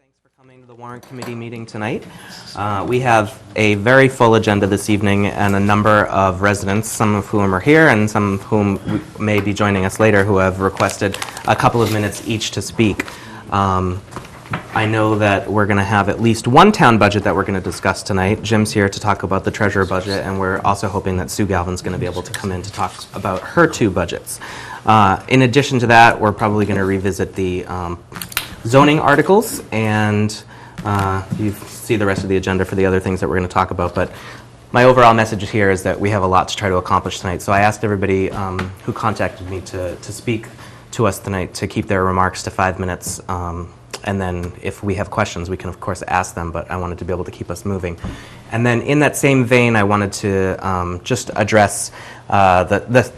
Thanks for coming to the Warrant Committee meeting tonight. We have a very full agenda this evening and a number of residents, some of whom are here and some of whom may be joining us later, who have requested a couple of minutes each to speak. I know that we're going to have at least one town budget that we're going to discuss tonight. Jim's here to talk about the treasurer budget, and we're also hoping that Sue Galvin's going to be able to come in to talk about her two budgets. In addition to that, we're probably going to revisit the zoning articles, and you see the rest of the agenda for the other things that we're going to talk about. But my overall message here is that we have a lot to try to accomplish tonight. So I asked everybody who contacted me to speak to us tonight to keep their remarks to 5 minutes. And then if we have questions, we can, of course, ask them, but I wanted to be able to keep us moving. And then in that same vein, I wanted to just address the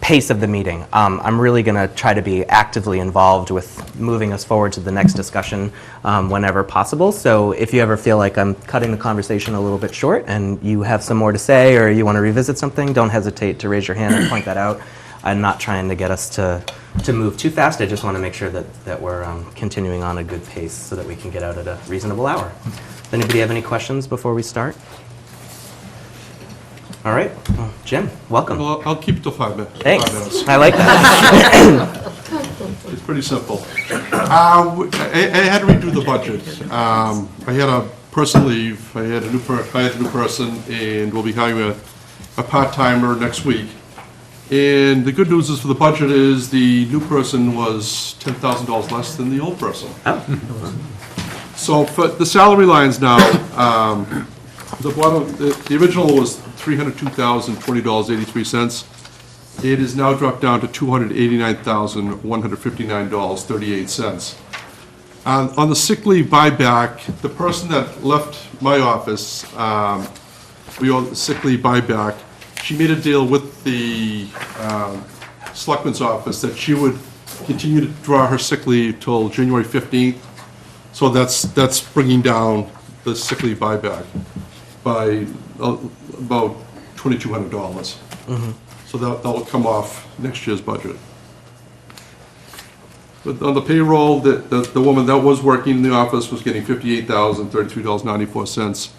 pace of the meeting. I'm really going to try to be actively involved with moving us forward to the next discussion whenever possible. So if you ever feel like I'm cutting the conversation a little bit short and you have some more to say or you want to revisit something, don't hesitate to raise your hand and point that out. I'm not trying to get us to move too fast. I just want to make sure that we're continuing on a good pace so that we can get out at a reasonable hour. Does anybody have any questions before we start? All right. Well, Jim, welcome. Well, I'll keep it to 5 minutes. Thanks. 5 minutes. I like that. It's pretty simple. I had to redo the budget. I had a person leave. I had a new person, and we'll be hiring a part-timer next week. And the good news is for the budget is the new person was $10,000 less than the old person. Oh. So for the salary lines now, the original was $302,020.83. It is now dropped down to $289,159.38. On the sick leave buyback, the person that left my office, we owe the sick leave buyback. She made a deal with the selectman's office that she would continue to draw her sick leave till January 15th. So that's bringing down the sick leave buyback by about $2,200. Mm-hmm. So that will come off next year's budget. But on the payroll, the woman that was working in the office was getting $58,033.94.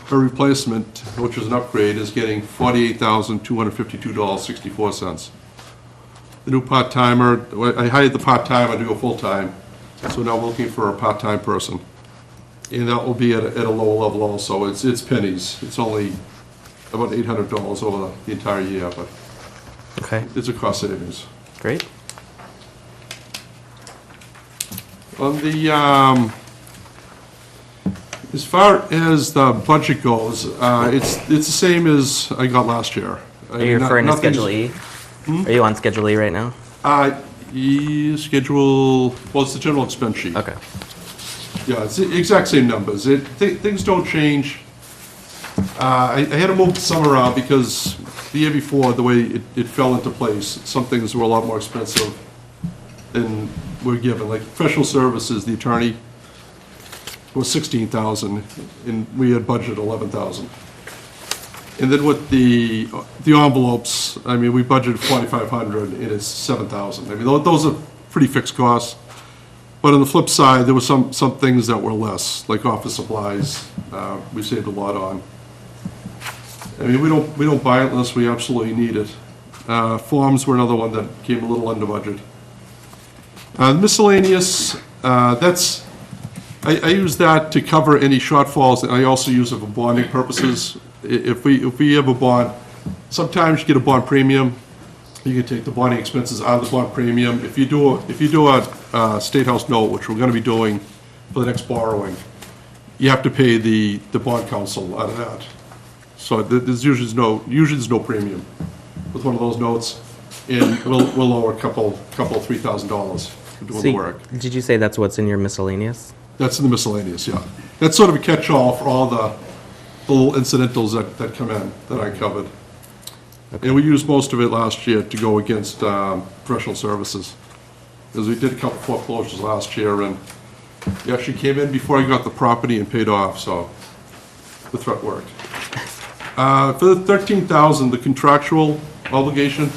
Her replacement, which is an upgrade, is getting $48,252.64. The new part-timer, I hired the part-timer to go full-time, so now we're looking for a part-time person. And that will be at a lower level also. It's pennies. It's only about $800 over the entire year, but Okay. It's a cost savings. Great. On the as far as the budget goes, it's the same as I got last year. Are you referring to Schedule E? Are you on Schedule E right now? Schedule, well, it's the general expense sheet. Okay. Yeah, it's the exact same numbers. Things don't change. I had to move some around because the year before, the way it fell into place, some things were a lot more expensive than we're given. Like professional services, the attorney was $16,000, and we had budgeted $11,000. And then with the envelopes, I mean, we budgeted $4,500, and it's $7,000. I mean, those are pretty fixed costs. But on the flip side, there were some things that were less, like office supplies. We saved a lot on. I mean, we don't buy it unless we absolutely need it. Forms were another one that came a little under budget. Miscellaneous, I use that to cover any shortfalls, and I also use it for bonding purposes. If we have a bond, sometimes you get a bond premium. You can take the bonding expenses out of the bond premium. If you do a State House note, which we're going to be doing for the next borrowing, you have to pay the bond counsel out of that. So there's usually no premium with one of those notes, and we'll owe a couple $3,000 for doing the work. Did you say that's what's in your miscellaneous? That's in the miscellaneous, yeah. That's sort of a catch-all for all the little incidentals that come in that I covered. Okay. And we used most of it last year to go against professional services. Because we did a couple foreclosures last year, and we actually came in before I got the property and paid off, so the threat worked. For the $13,000, the contractual obligation,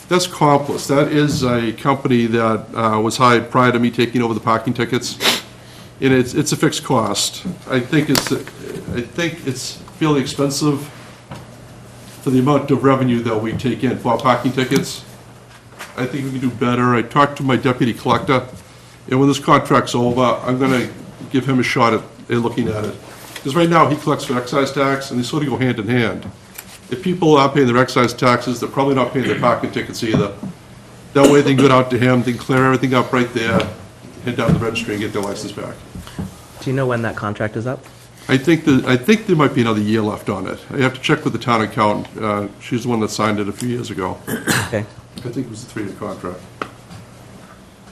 that's Complex. That is a company that was hired prior to me taking over the parking tickets. And it's a fixed cost. I think it's fairly expensive for the amount of revenue that we take in for our parking tickets. I think we can do better. I talked to my deputy collector, and when this contract's over, I'm gonna give him a shot at looking at it. Because right now, he collects for excise tax, and they sort of go hand in hand. If people are paying their excise taxes, they're probably not paying their parking tickets either. That way, they can go out to him, they can clear everything up right there, head down to the registry and get their license back. Do you know when that contract is up? I think there might be another year left on it. I have to check with the town accountant. She's the one that signed it a few years ago. Okay. I think it was a 3-year contract.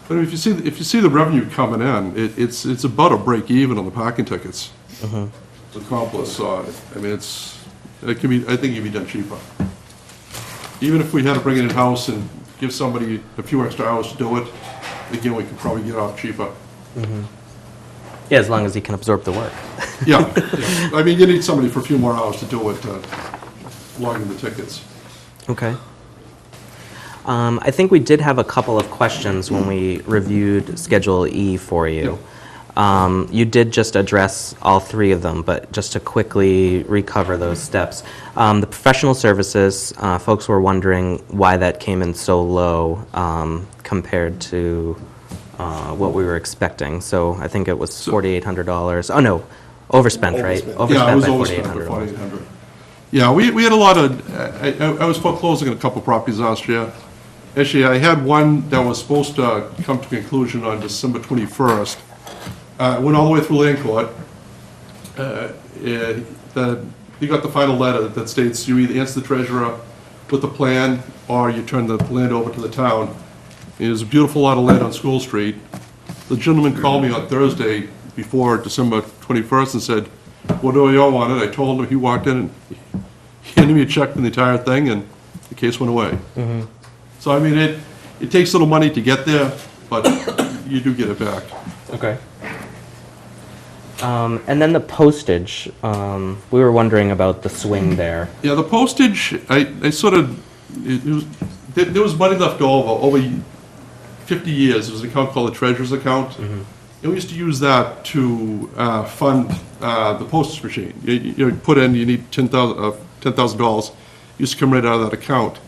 But if you see the revenue coming in, it's about a break even on the parking tickets. It's accomplice, so, I mean, I think it can be done cheaper. Even if we had to bring it in-house and give somebody a few extra hours to do it, again, we could probably get it off cheaper. Yeah, as long as he can absorb the work. Yeah, I mean, you need somebody for a few more hours to do it, log in the tickets. Okay. I think we did have a couple of questions when we reviewed Schedule E for you. You did just address all 3 of them, but just to quickly recover those steps. The professional services, folks were wondering why that came in so low compared to what we were expecting. So I think it was $4,800. Oh, no, overspent, right? Yeah, it was by overspent by $4,800. $4,800. Yeah, we had a lot of, I was foreclosing on a couple properties last year. Actually, I had one that was supposed to come to conclusion on December 21st. Went all the way through land court. You got the final letter that states you either answer the treasurer with the plan or you turn the land over to the town. And there's a beautiful lot of land on School Street. The gentleman called me on Thursday before December 21st and said, "What do y'all want it?" I told him. He walked in and he handed me a check for the entire thing, and the case went away. So, I mean, it takes a little money to get there, but you do get it back. Okay. And then the postage, we were wondering about the swing there. Yeah, the postage, I sort of, there was money left over 50 years. There was an account called the Treasurer's Account. And we used to use that to fund the postage machine. You put in, you need $10,000, used to come right out of that account.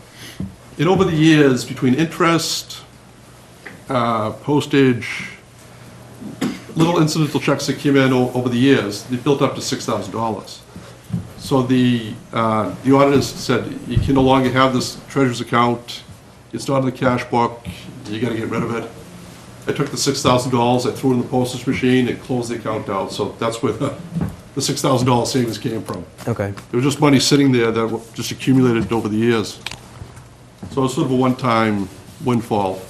And over the years, between interest, postage, little incidental checks that came in over the years, they built up to $6,000. So the auditors said, you can no longer have this treasurer's account, it's not in the cash book, you gotta get rid of it. I took the $6,000, I threw it in the postage machine and closed the account out, so that's where the $6,000 savings came from. Okay. It was just money sitting there that just accumulated over the years. So it's sort of a one-time windfall.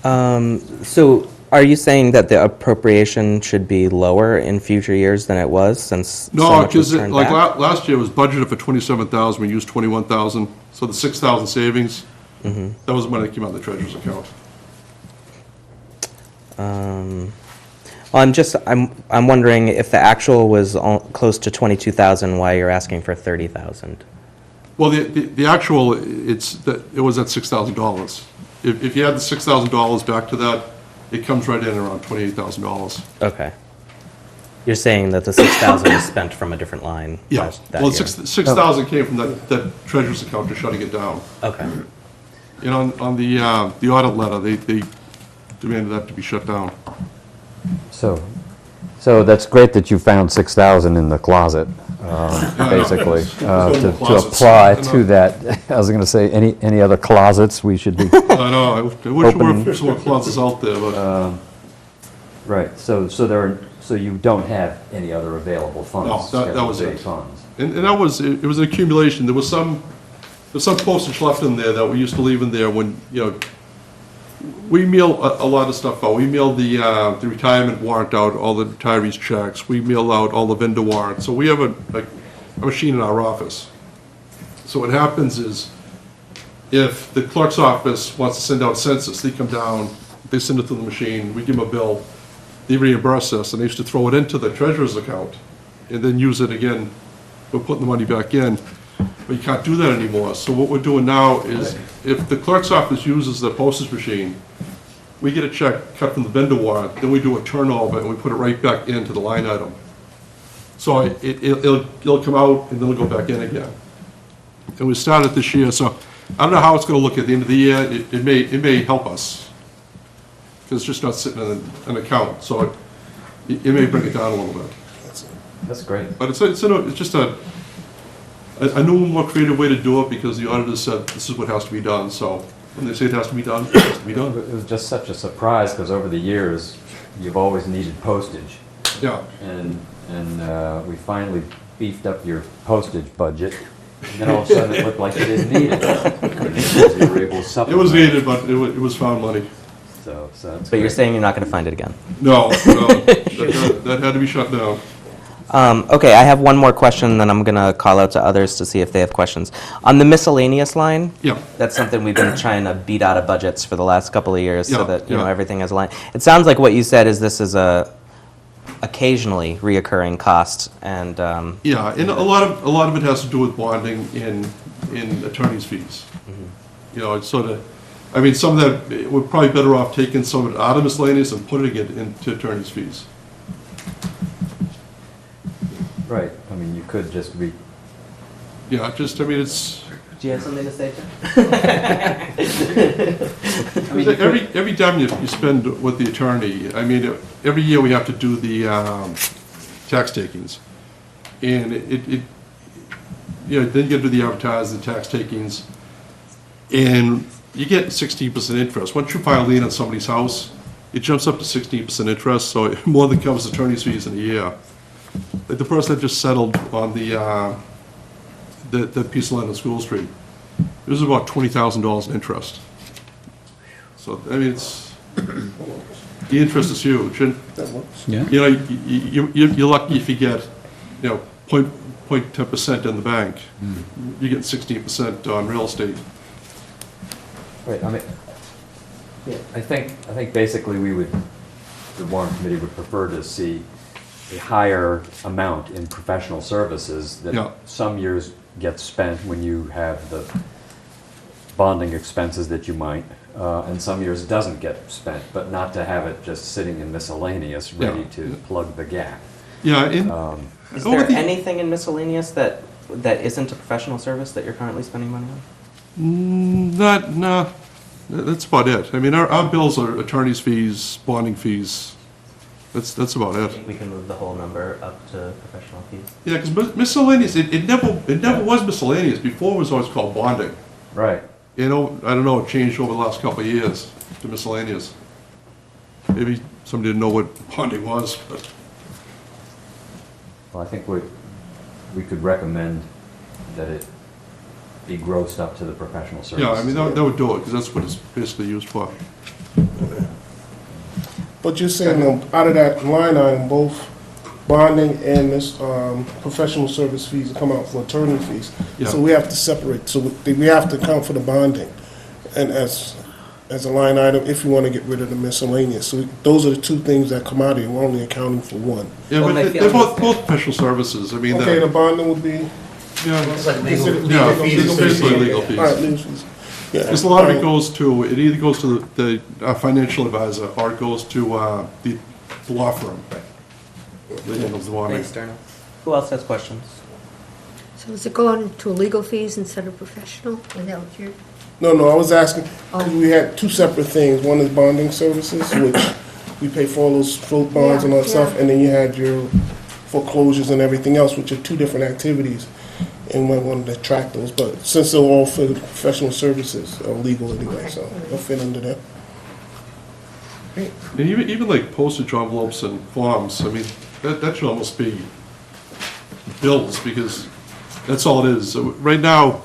So are you saying that the appropriation should be lower in future years than it was since so No, much was because turned like back? last year it was budgeted for 27,000, we used 21,000, so the 6,000 savings, that was money that came out of the treasurer's account. Well, I'm wondering if the actual was close to 22,000, why you're asking for 30,000? Well, the actual, it was at $6,000. If you add the $6,000 back to that, it comes right in around $28,000. Okay. You're saying that the 6,000 is spent from a different line? Yeah, that well, year. 6,000 came from that treasurer's account to shutting it down. Okay. And on the audit letter, they demanded that to be shut down. So that's great that you found 6,000 in the closet, basically, no to closets. apply to that. I was going to say, any other closets we should be, I know, I wish there were some more closets out there, but right, so you don't have any other available funds? No, that was Schedule it. A funds. And that was, it was an accumulation. There was some postage left in there that we used to leave in there when, we mail a lot of stuff out. We mail the retirement warrant out, all the retirees' checks. We mail out all the vendor warrants. So we have a machine in our office. So what happens is, if the clerk's office wants to send out census, they come down, they send it to the machine, we give them a bill, they reimburse us, and they used to throw it into the treasurer's account and then use it again. We're putting the money back in. But you can't do that anymore. So what we're doing now is, if the clerk's office uses the postage machine, we get a check cut from the vendor warrant, then we do a turnover, and we put it right back into the line item. So it'll come out, and then it'll go back in again. And we started this year, so I don't know how it's gonna look at the end of the year. It may help us, because it's just not sitting in an account, so it may bring it down a little bit. That's great. But it's just a new, more creative way to do it, because the auditor said this is what has to be done, so when they say it has to be done, it has to be done. It was just such a surprise, because over the years, you've always needed postage. Yeah, And we finally beefed up your postage budget, and then all of a sudden it looked like you didn't need it. Because you were able to it supplement. was needed, but it was found money. So that's But you're great. saying you're not going to find it again? No, that had to be shut down. Okay, I have one more question, and then I'm going to call out to others to see if they have questions. On the miscellaneous line, Yeah, that's something we've been trying to beat out of budgets for the last couple of years, so Yeah, that, yeah. everything has a line. It sounds like what you said is this is a occasionally reoccurring cost, and, yeah, and a lot of it has to do with bonding in attorney's fees. It's sort of, I mean, some of that, we're probably better off taking some of it out of miscellaneous and putting it into attorney's fees. Right, I mean, you could just be, Yeah, just, I mean, it's, do you have something to say, Tim? every time you spend with the attorney, I mean, every year we have to do the tax takings. And then you gotta do the advertising, the tax takings, and you get 16% interest. Once you file a lien on somebody's house, it jumps up to 16% interest, so it more than covers attorney's fees in a year. Like the person that just settled on the piece of land on School Street, it was about $20,000 in interest. So, I mean, the interest is huge, and, Yeah. you're lucky if you get, 0.10% in the bank. You get 16% on real estate. right, I mean, I think basically the warrant committee would prefer to see a higher amount in professional services Yeah. that some years gets spent when you have the bonding expenses that you might, and some years it doesn't get spent, but not to have it just sitting in miscellaneous, ready Yeah. to plug the gap. Yeah, and Is over there the- anything in miscellaneous that isn't a professional service that you're currently spending money on? no, that's about it. I mean, our bills are attorney's fees, bonding fees. That's about I it. think we can move the whole number up to professional fees. Yeah, because miscellaneous, it never was miscellaneous. Before it was always called bonding. Right. I don't know, it changed over the last couple of years to miscellaneous. Maybe somebody didn't know what bonding was, but, Well, I think we could recommend that it be grossed up to the professional services. yeah, I mean, that would do it, because that's what it's basically used for. But you're saying out of that line item, both bonding and this professional service fees come out for attorney fees. Yeah. So we have to separate, so we have to account for the bonding and as a line item if you want to get rid of the miscellaneous. So those are the two things that come out of it, we're only accounting for one. Yeah, Well, but my they're feeling is- both professional services. I mean, Okay, the bonding would be, yeah, considered yeah, legal fees. it's basically legal fees. All right, legal fees. Yeah. Because a lot of it goes to, it either goes to the financial advisor, or it goes to the law firm that handles the bonding. Thanks, Darnell. Who else has questions? So is it going to legal fees instead of professional? Is that what you're? No, I was asking, 'cause we had two separate things. One is bonding services, which we pay for all those float bonds and all that Yeah, stuff, yeah. and then you had your foreclosures and everything else, which are two different activities, and we wanted to track those, but since they're all for the professional services, are legal anyway, so they'll fit under that. And even like postage envelopes and forms, I mean, that should almost be bills, because that's all it is. So right now,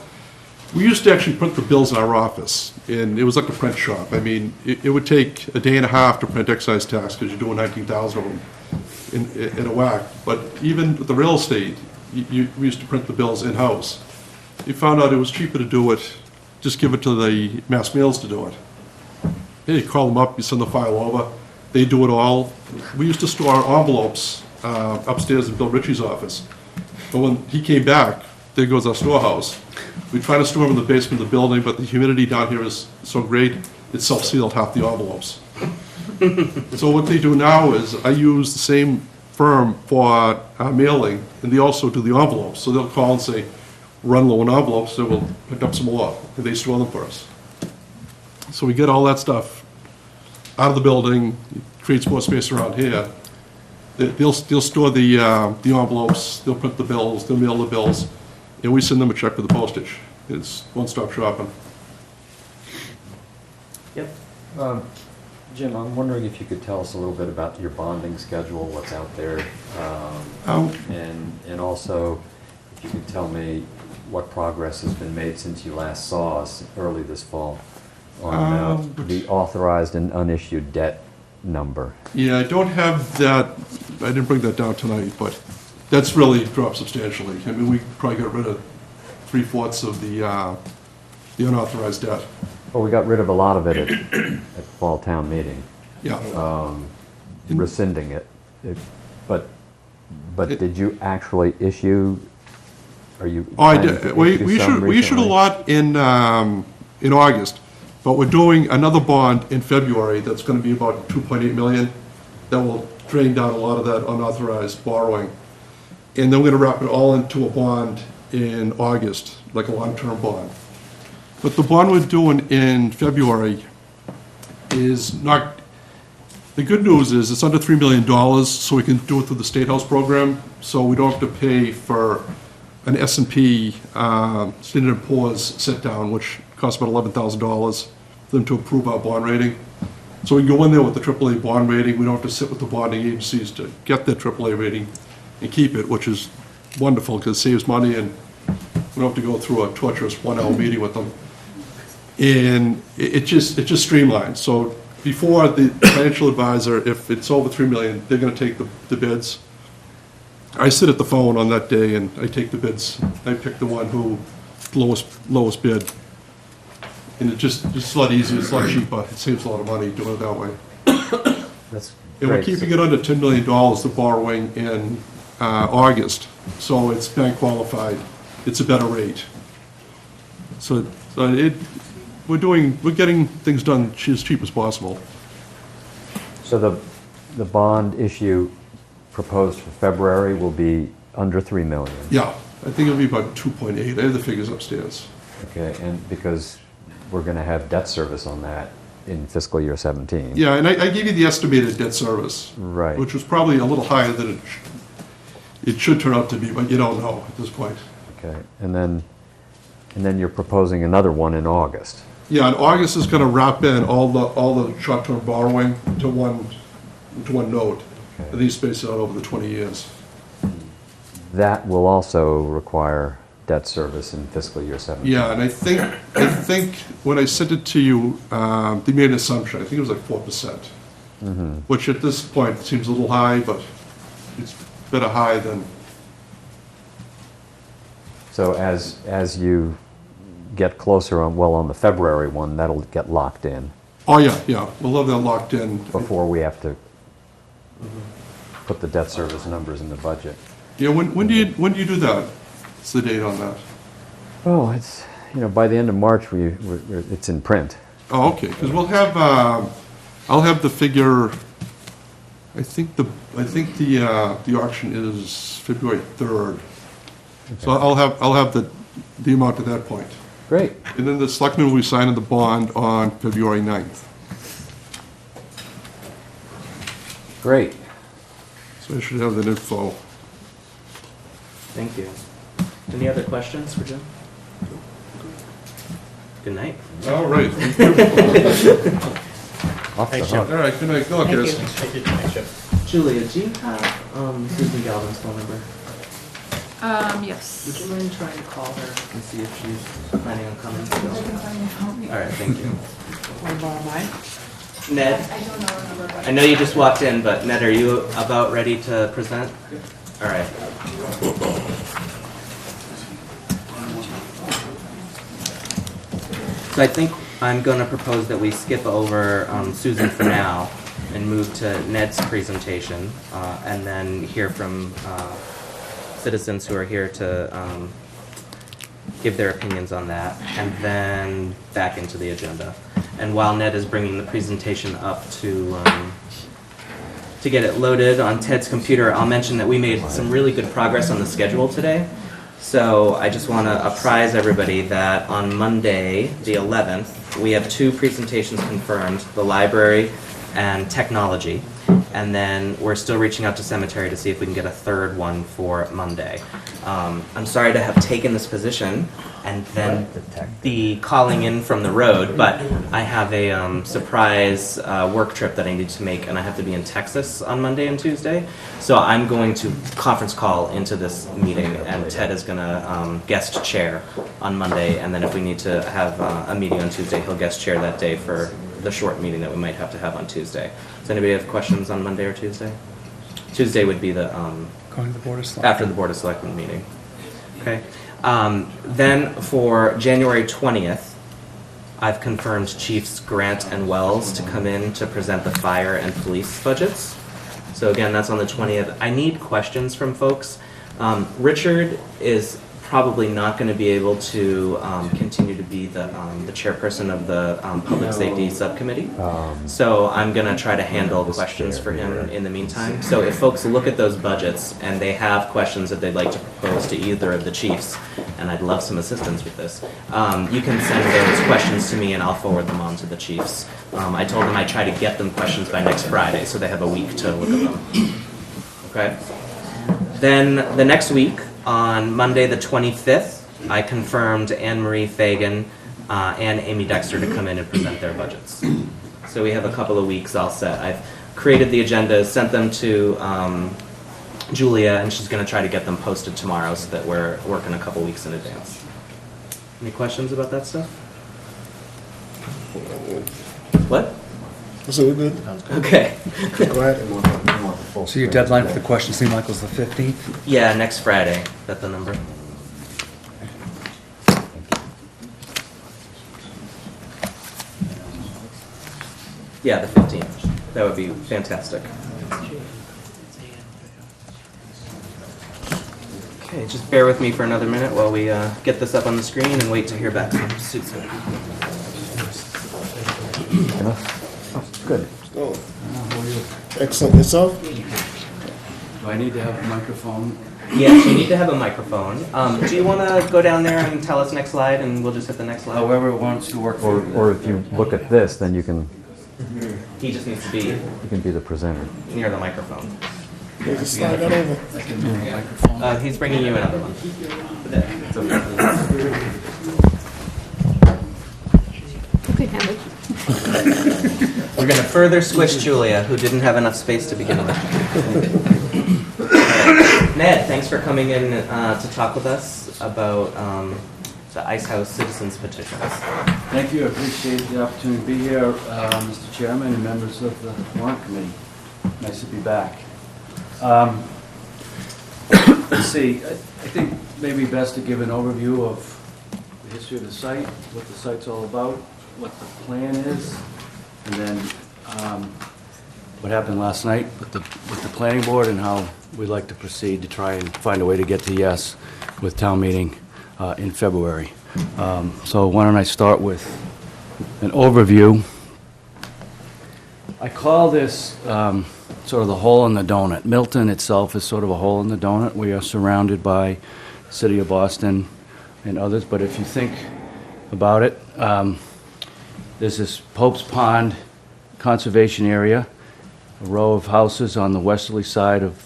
we used to actually print the bills in our office, and it was like a print shop. I mean, it would take a day and a half to print excise tax, because you're doing 19,000 of them in a whack. But even with the real estate, we used to print the bills in-house. We found out it was cheaper to do it, just give it to the mass mails to do it. Yeah, you call them up, you send the file over, they do it all. We used to store our envelopes upstairs in Bill Ritchie's office. But when he came back, there goes our storehouse. We try to store them in the basement of the building, but the humidity down here is so great, it self-sealed half the envelopes. So what they do now is, I use the same firm for mailing, and they also do the envelopes. So they'll call and say, run low on envelopes, so we'll pick up some more, and they store them for us. So we get all that stuff out of the building, it creates more space around here. They'll store the envelopes, they'll print the bills, they'll mail the bills, and we send them a check for the postage. It's one-stop shopping. Yep. Jim, I'm wondering if you could tell us a little bit about your bonding schedule, what's out there, and also if you could tell me what progress has been made since you last saw us early this fall on the authorized and unissued debt number. Yeah, I don't have that, I didn't bring that down tonight, but that's really dropped substantially. I mean, we probably got rid of 3/4 of the unauthorized debt. Well, we got rid of a lot of it at fall town meeting, Yeah. rescinding it. But did you actually issue, are you? Oh, I planning did, to we issue some we issued a recently? lot in August, but we're doing another bond in February that's gonna be about 2.8 million. That will drain down a lot of that unauthorized borrowing. And then we're gonna wrap it all into a bond in August, like a long-term bond. But the bond we're doing in February is not, the good news is it's under $3 million, so we can do it through the State House program, so we don't have to pay for an S&P Standard & Poor's sit-down, which costs about $11,000 for them to approve our bond rating. So we can go in there with the AAA bond rating, we don't have to sit with the bonding agencies to get that AAA rating and keep it, which is wonderful, because it saves money, and we don't have to go through a torturous 1-hour meeting with them. And it just streamlines. So before, the financial advisor, if it's over 3 million, they're gonna take the bids. I sit at the phone on that day and I take the bids. I pick the one who, lowest bid. And it's a lot easier, it's a lot cheaper, it saves a lot of money doing it that way. That's And we're great. keeping it under $10 million, the borrowing in August. So it's bank qualified, it's a better rate. So we're getting things done as cheap as possible. So the bond issue proposed for February will be under 3 million? Yeah, I think it'll be about 2.8, I have the figures upstairs. Okay, and because we're going to have debt service on that in fiscal year 17. Yeah, and I gave you the estimated debt service. Right. Which was probably a little higher than it should turn out to be, but you don't know at this point. Okay, and then you're proposing another one in August. Yeah, and August is gonna wrap in all the short-term borrowing to one note. Okay. And these space it out over the 20 years. That will also require debt service in fiscal year 17. Yeah, and I think when I sent it to you, they made an assumption, I think it was like 4%. Which at this point seems a little high, but it's better high than, So as you get closer on the February one, that'll get locked in oh yeah, we'll have that locked in. before we have to put the debt service numbers in the budget. Yeah, when do you do that? What's the date on that? Oh, it's, by the end of March, it's in print. Oh, okay, because we'll have, I'll have the figure, I think the auction is February 3rd. So I'll have the amount at that point. Great. And then the selectmen will be signing the bond on February 9th. Great. So I should have that info. Thank you. Any other questions for Jim? Good night. All right. Off the Thanks, hook. All right, good night. Good luck, guys. Julia, do you have Susan Galvin's phone number? Yes. Would you mind trying to call her and see if she's planning on coming still? All right, thank you. Want to borrow mine? Ned? I know you just walked in, but Ned, are you about ready to present? All right. So I think I'm going to propose that we skip over Susan for now and move to Ned's presentation, and then hear from citizens who are here to give their opinions on that, and then back into the agenda. And while Ned is bringing the presentation up to get it loaded on Ted's computer, I'll mention that we made some really good progress on the schedule today. So I just want to apprise everybody that on Monday, the 11th, we have 2 presentations confirmed, the library and technology. And then we're still reaching out to cemetery to see if we can get a 3rd one for Monday. I'm sorry to have taken this position and then be calling in from the road, but I have a surprise work trip that I need to make, and I have to be in Texas on Monday and Tuesday. So I'm going to conference call into this meeting, and Ted is going to guest chair on Monday, and then if we need to have a meeting on Tuesday, he'll guest chair that day for the short meeting that we might have to have on Tuesday. Does anybody have questions on Monday or Tuesday? Tuesday would be the Going to the Board of Selectmen. after the Board of Selectmen meeting. Okay. Then for January 20th, I've confirmed Chiefs Grant and Wells to come in to present the fire and police budgets. So again, that's on the 20th. I need questions from folks. Richard is probably not going to be able to continue to be the chairperson of the Public Safety Subcommittee. So I'm going to try to handle questions for him in the meantime. So if folks look at those budgets and they have questions that they'd like to propose to either of the chiefs, and I'd love some assistance with this, you can send those questions to me and I'll forward them on to the chiefs. I told them I'd try to get them questions by next Friday, so they have a week to look at them. Okay? Then the next week, on Monday the 25th, I confirmed Anne Marie Fagan and Amy Dexter to come in and present their budgets. So we have a couple of weeks all set. I've created the agendas, sent them to Julia, and she's going to try to get them posted tomorrow so that we're working a couple weeks in advance. Any questions about that stuff? What? So we're good? Okay. Go ahead. So your deadline for the question seemed like was the 15th? Yeah, next Friday. Is that the number? Yeah, the 15th. That would be fantastic. Okay, just bear with me for another minute while we get this up on the screen and wait to hear back from Susan. Good. Oh, excellent. Yourself? Do I need to have a microphone? Yes, you need to have a microphone. Do you want to go down there and tell us next slide, and we'll just hit the next slide? However it wants to work for you. Or if you look at this, then you can He just needs to be be the presenter. near the microphone. Yeah, just slide that over. I can move the microphone. He's bringing you another one. You could have it. We're going to further squish Julia, who didn't have enough space to begin with. Ned, thanks for coming in to talk with us about the Ice House Citizens Petitions. Thank you, I appreciate the opportunity to be here, Mr. Chairman and members of the Warrant Committee. Nice to be back. Let's see, I think maybe best to give an overview of the history of the site, what the site's all about, what the plan is, and then what happened last night with the planning board and how we'd like to proceed to try and find a way to get to yes with town meeting in February. So why don't I start with an overview. I call this sort of the hole in the donut. Milton itself is sort of a hole in the donut. We are surrounded by the city of Boston and others, but if you think about it, there's this Pope's Pond conservation area, a row of houses on the westerly side of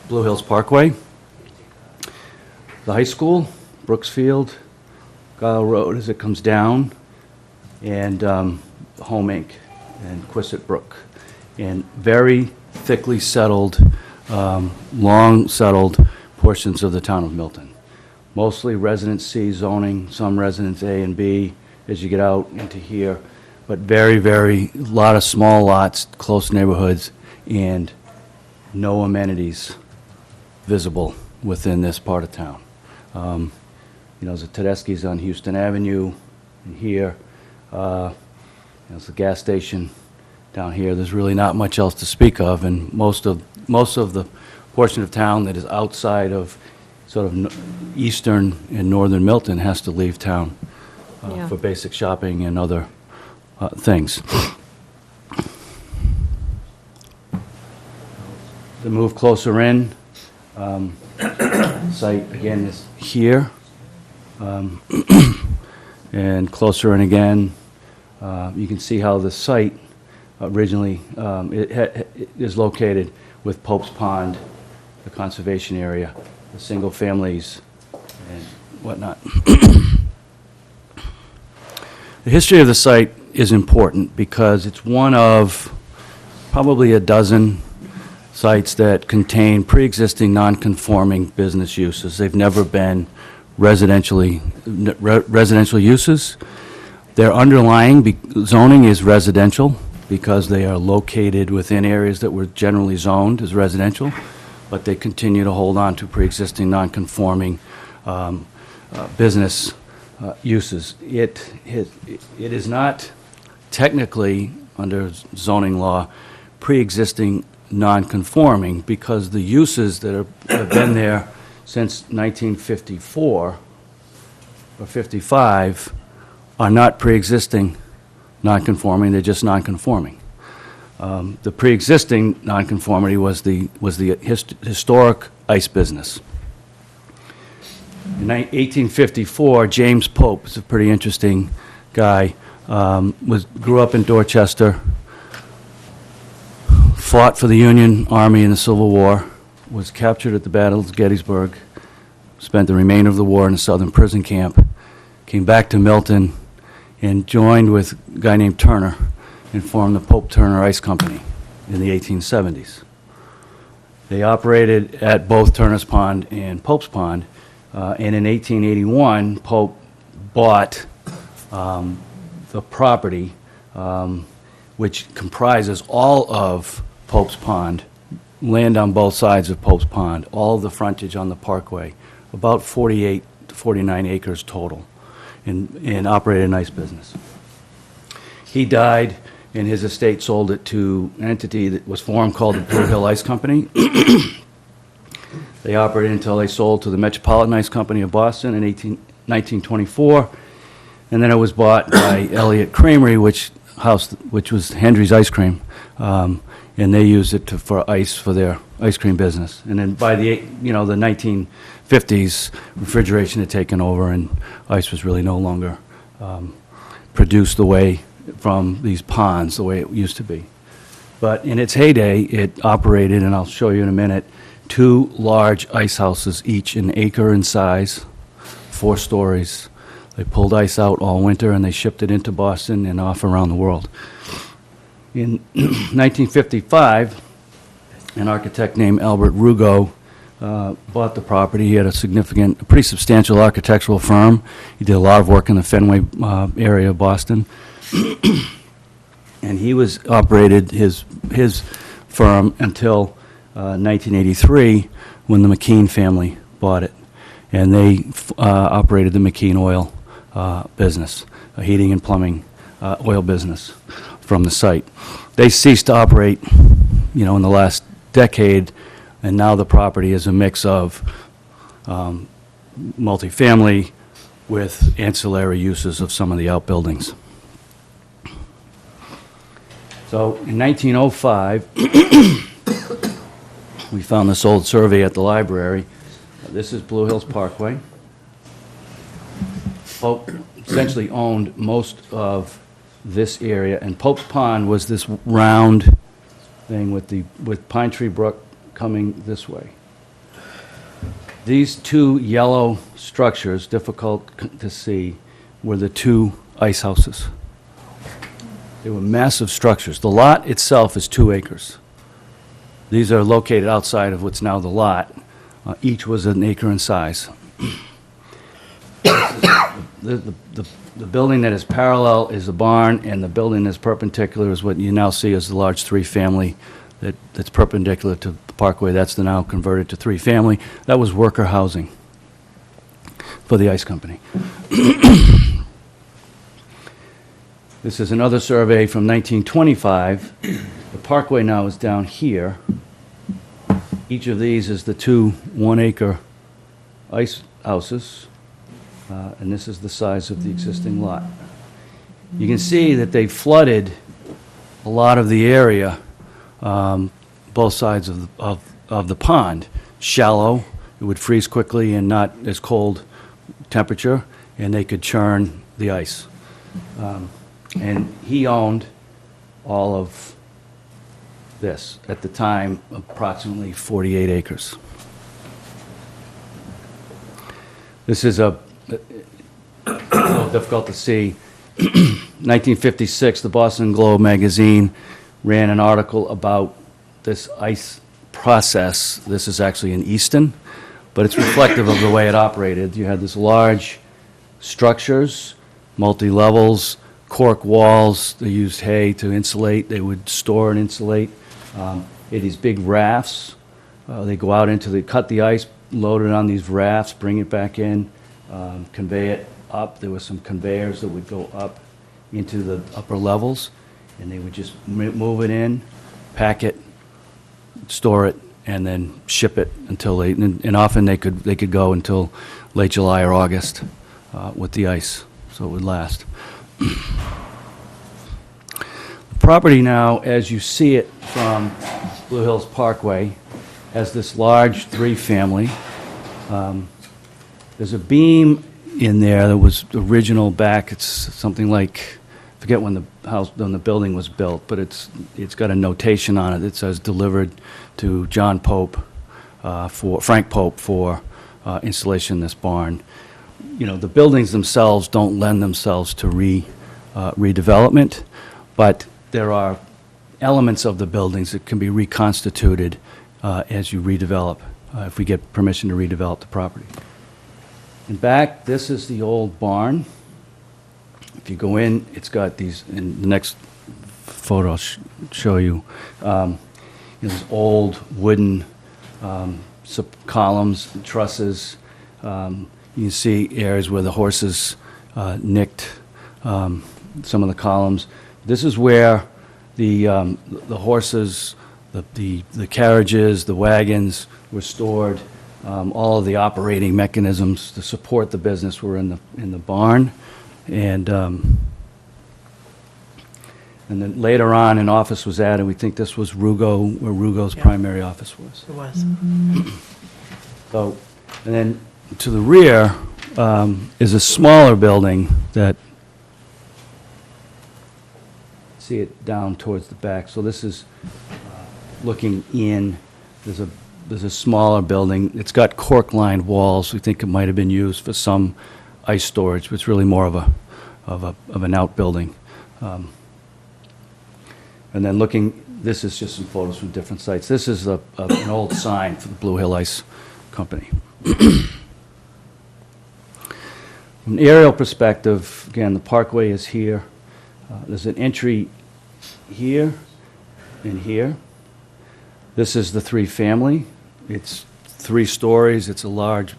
Blue Hills Parkway, the high school, Brooksfield, Guile Road as it comes down, and Home Inc. and Quistit Brook, and very thickly settled, long settled portions of the town of Milton. Mostly Residence C zoning, some Residence A and B as you get out into here, but very, lot of small lots, close neighborhoods, and no amenities visible within this part of town. There's the Tedeschi's on Houston Avenue, and here, there's the gas station down here. There's really not much else to speak of, and most of the portion of town that is outside of sort of eastern and northern Milton has to leave town Yeah. for basic shopping and other things. To move closer in, site again is here, and closer in again, you can see how the site originally it is located with Pope's Pond, the conservation area, the single families and whatnot. The history of the site is important because it's one of probably a dozen sites that contain pre-existing non-conforming business uses. They've never been residential uses. Their underlying zoning is residential because they are located within areas that were generally zoned as residential, but they continue to hold on to pre-existing non-conforming business uses. It is not technically, under zoning law, pre-existing non-conforming because the uses that have been there since 1954 or 55 are not pre-existing non-conforming, they're just non-conforming. The pre-existing non-conformity was the historic ice business. In 1854, James Pope, is a pretty interesting guy, grew up in Dorchester, fought for the Union Army in the Civil War, was captured at the Battle of Gettysburg, spent the remainder of the war in a southern prison camp, came back to Milton, and joined with a guy named Turner and formed the Pope Turner Ice Company in the 1870s. They operated at both Turner's Pond and Pope's Pond, and in 1881, Pope bought the property, which comprises all of Pope's Pond, land on both sides of Pope's Pond, all of the frontage on the parkway, about 48 to 49 acres total, and operated a nice business. He died, and his estate sold it to an entity that was formed called the Blue Hill Ice Company. They operated until they sold to the Metropolitan Ice Company of Boston in 1924, and then it was bought by Elliott Creamery, which was Hendry's Ice Cream, and they used it for ice for their ice cream business. And then by the 1950s, refrigeration had taken over, and ice was really no longer produced the way from these ponds, the way it used to be. But in its heyday, it operated, and I'll show you in a minute, 2 large ice houses, each an acre in size, 4 stories. They pulled ice out all winter, and they shipped it into Boston and off around the world. In 1955, an architect named Albert Rugo bought the property. He had a pretty substantial architectural firm. He did a lot of work in the Fenway area of Boston. And he operated his firm until 1983, when the McKean family bought it. And they operated the McKean oil business, a heating and plumbing oil business from the site. They ceased to operate, in the last decade, and now the property is a mix of multifamily with ancillary uses of some of the outbuildings. So in 1905, we found this old survey at the library. This is Blue Hills Parkway. Pope essentially owned most of this area, and Pope's Pond was this round thing with Pine Tree Brook coming this way. These 2 yellow structures, difficult to see, were the 2 ice houses. They were massive structures. The lot itself is 2 acres. These are located outside of what's now the lot. Each was an acre in size. The building that is parallel is the barn, and the building that's perpendicular is what you now see as the large 3-family that's perpendicular to the parkway. That's now converted to 3-family. That was worker housing for the ice company. This is another survey from 1925. The parkway now is down here. Each of these is the 2 1-acre ice houses. and this is the size of the existing lot. You can see that they flooded a lot of the area, both sides of the pond. Shallow, it would freeze quickly and not as cold temperature, and they could churn the ice. And he owned all of this, at the time, approximately 48 acres. This is a little difficult to see. 1956, the Boston Globe magazine ran an article about this ice process. This is actually in Easton, but it's reflective of the way it operated. You had this large structures, multi-levels, cork walls. They used hay to insulate. They would store and insulate. They had these big rafts. They go out they cut the ice, load it on these rafts, bring it back in, convey it up. There were some conveyors that would go up into the upper levels, and they would just move it in, pack it, store it, and then ship it until and often they could go until late July or August with the ice, so it would last. The property now, as you see it from Blue Hills Parkway, has this large three-family. There's a beam in there that was original back, it's something like, I forget when the building was built, but it's got a notation on it that says delivered to Frank Pope for installation in this barn. You know, the buildings themselves don't lend themselves to redevelopment, but there are elements of the buildings that can be reconstituted as you redevelop, if we get permission to redevelop the property. In back, this is the old barn. If you go in, it's got these, in the next photo I'll show you, these old wooden columns, trusses. You can see areas where the horses nicked some of the columns. This is where the horses, the carriages, the wagons were stored. All of the operating mechanisms to support the business were in the barn, and then later on an office was added. We think this was Rugo, where Rugo's primary office was. It was. So, and then to the rear is a smaller building that, see it down towards the back. So this is looking in. There's a smaller building. It's got cork-lined walls. We think it might have been used for some ice storage, but it's really more of an outbuilding. And then this is just some photos from different sites. This is an old sign for the Blue Hill Ice Company. From an aerial perspective, again, the parkway is here. There's an entry here and here. This is the three-family. It's 3 stories. It's a large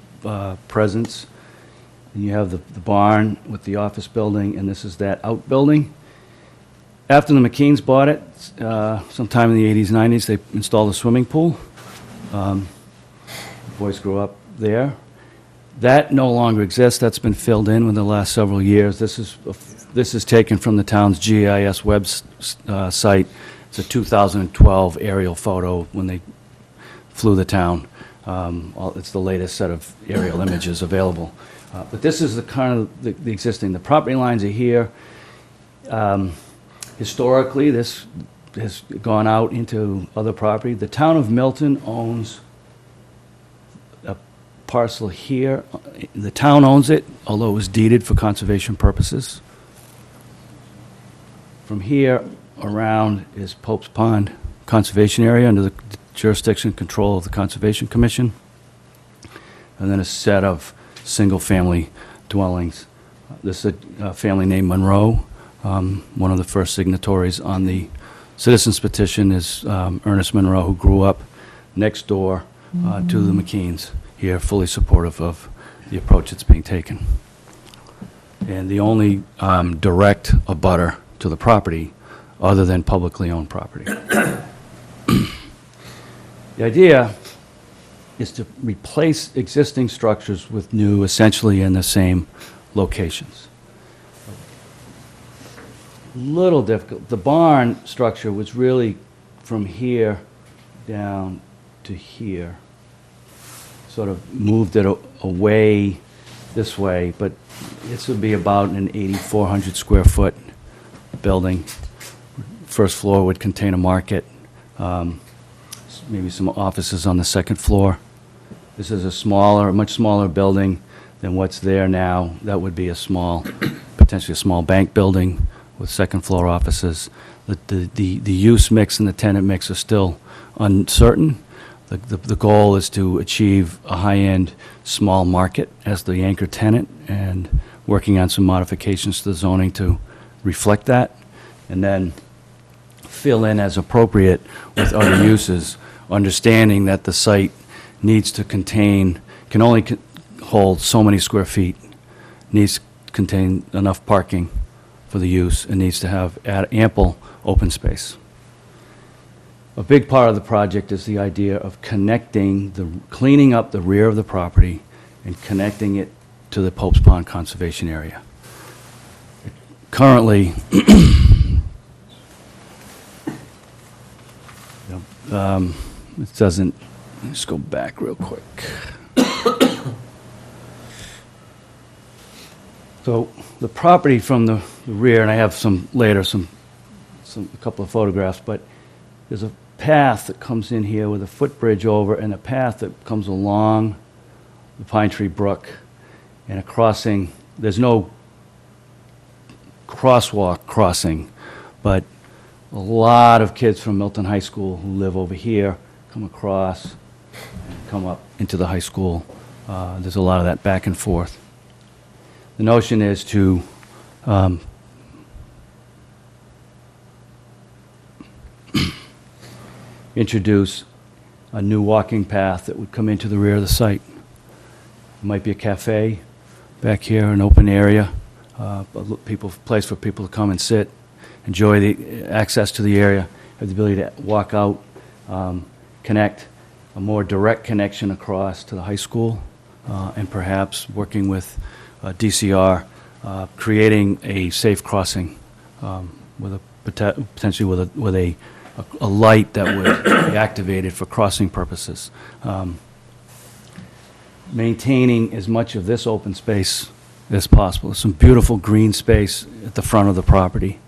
presence. And you have the barn with the office building, and this is that outbuilding. After the McKeans bought it, sometime in the 80s, 90s, they installed a swimming pool. The boys grew up there. That no longer exists. That's been filled in within the last several years. This is taken from the town's GIS site. It's a 2012 aerial photo when they flew the town. It's the latest set of aerial images available. But this is the kind of the existing. The property lines are here. Historically, this has gone out into other property. The town of Milton owns a parcel here. The town owns it, although it was deeded for conservation purposes. From here around is Pope's Pond Conservation Area under the jurisdiction and control of the Conservation Commission. And then a set of single-family dwellings. This is a family named Monroe. One of the first signatories on the citizens petition is Ernest Monroe, who grew up next door to the McKeans here, fully supportive of the approach that's being taken. And the only direct abutter to the property other than publicly owned property. The idea is to replace existing structures with new, essentially in the same locations. Little difficult. The barn structure was really from here down to here. Sort of moved it away this way, but this would be about an 8,400 square foot building. First floor would contain a market, maybe some offices on the second floor. This is a much smaller building than what's there now. That would be a small, potentially a small bank building with second floor offices. The use mix and the tenant mix are still uncertain. The goal is to achieve a high-end small market as the anchor tenant, and working on some modifications to the zoning to reflect that, and then fill in as appropriate with other uses, understanding that the site needs to contain, can only hold so many square feet, needs to contain enough parking for the use, and needs to have ample open space. A big part of the project is the idea of cleaning up the rear of the property and connecting it to the Pope's Pond Conservation Area. Currently, it doesn't, let's go back real quick. So the property from the rear, and I have a couple of photographs, but there's a path that comes in here with a footbridge over, and a path that comes along the Pine Tree Brook, and a crossing. There's no crosswalk crossing, but a lot of kids from Milton High School who live over here come across and come up into the high school. There's a lot of that back and forth. The notion is to introduce a new walking path that would come into the rear of the site. It might be a cafe back here, an open area, a place for people to come and sit, enjoy the access to the area, have the ability to walk out, connect, a more direct connection across to the high school, and perhaps working with DCR, creating a safe crossing with potentially with a light that would be activated for crossing purposes. Maintaining as much of this open space as possible. Some beautiful green space at the front of the property.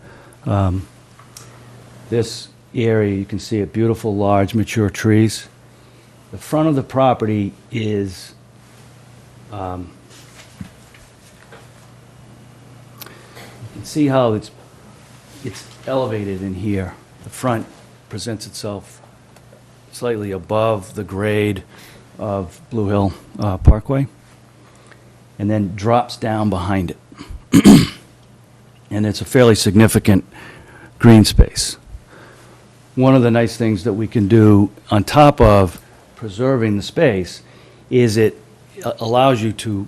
This area, you can see it, beautiful, large, mature trees. The front of the property is you can see how it's elevated in here. The front presents itself slightly above the grade of Blue Hill Parkway, and then drops down behind it. And it's a fairly significant green space. One of the nice things that we can do on top of preserving the space is it allows you to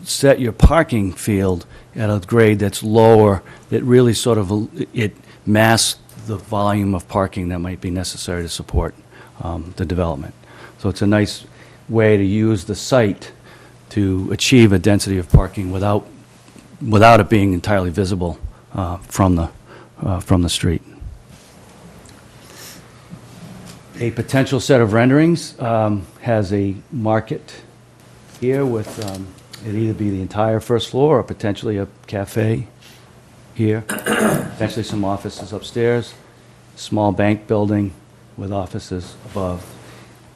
set your parking field at a grade that's lower, that really sort of, it masks the volume of parking that might be necessary to support the development. So it's a nice way to use the site to achieve a density of parking without it being entirely visible from the street. A potential set of renderings has a market here with, it'd either be the entire first floor or potentially a cafe here, potentially some offices upstairs, small bank building with offices above.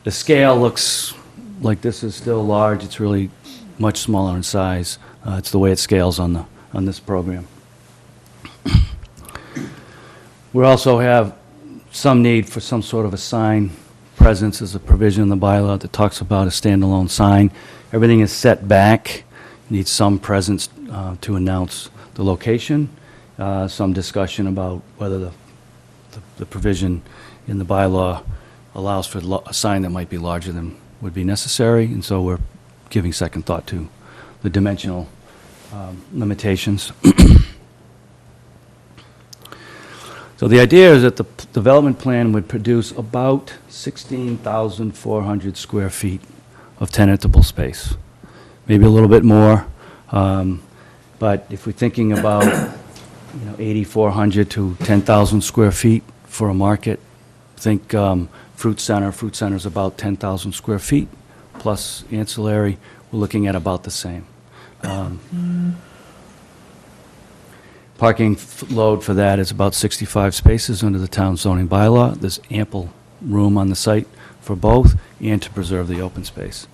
The scale looks like this is still large. It's really much smaller in size. It's the way it scales on this program. We also have some need for some sort of a sign presence. There's a provision in the bylaw that talks about a standalone sign. Everything is set back. Needs some presence to announce the location. Some discussion about whether the provision in the bylaw allows for a sign that might be larger than would be necessary, and so we're giving second thought to the dimensional So the idea is that the development plan would produce about 16,400 square feet of tenantable space, maybe a little bit more. But if we're thinking about, 8,400 to 10,000 square feet for a market, think fruit center's about 10,000 square feet, plus ancillary, we're looking at about the same. Parking load for that is about 65 spaces under the town zoning bylaw. There's ample room on the site for both and to preserve the open space.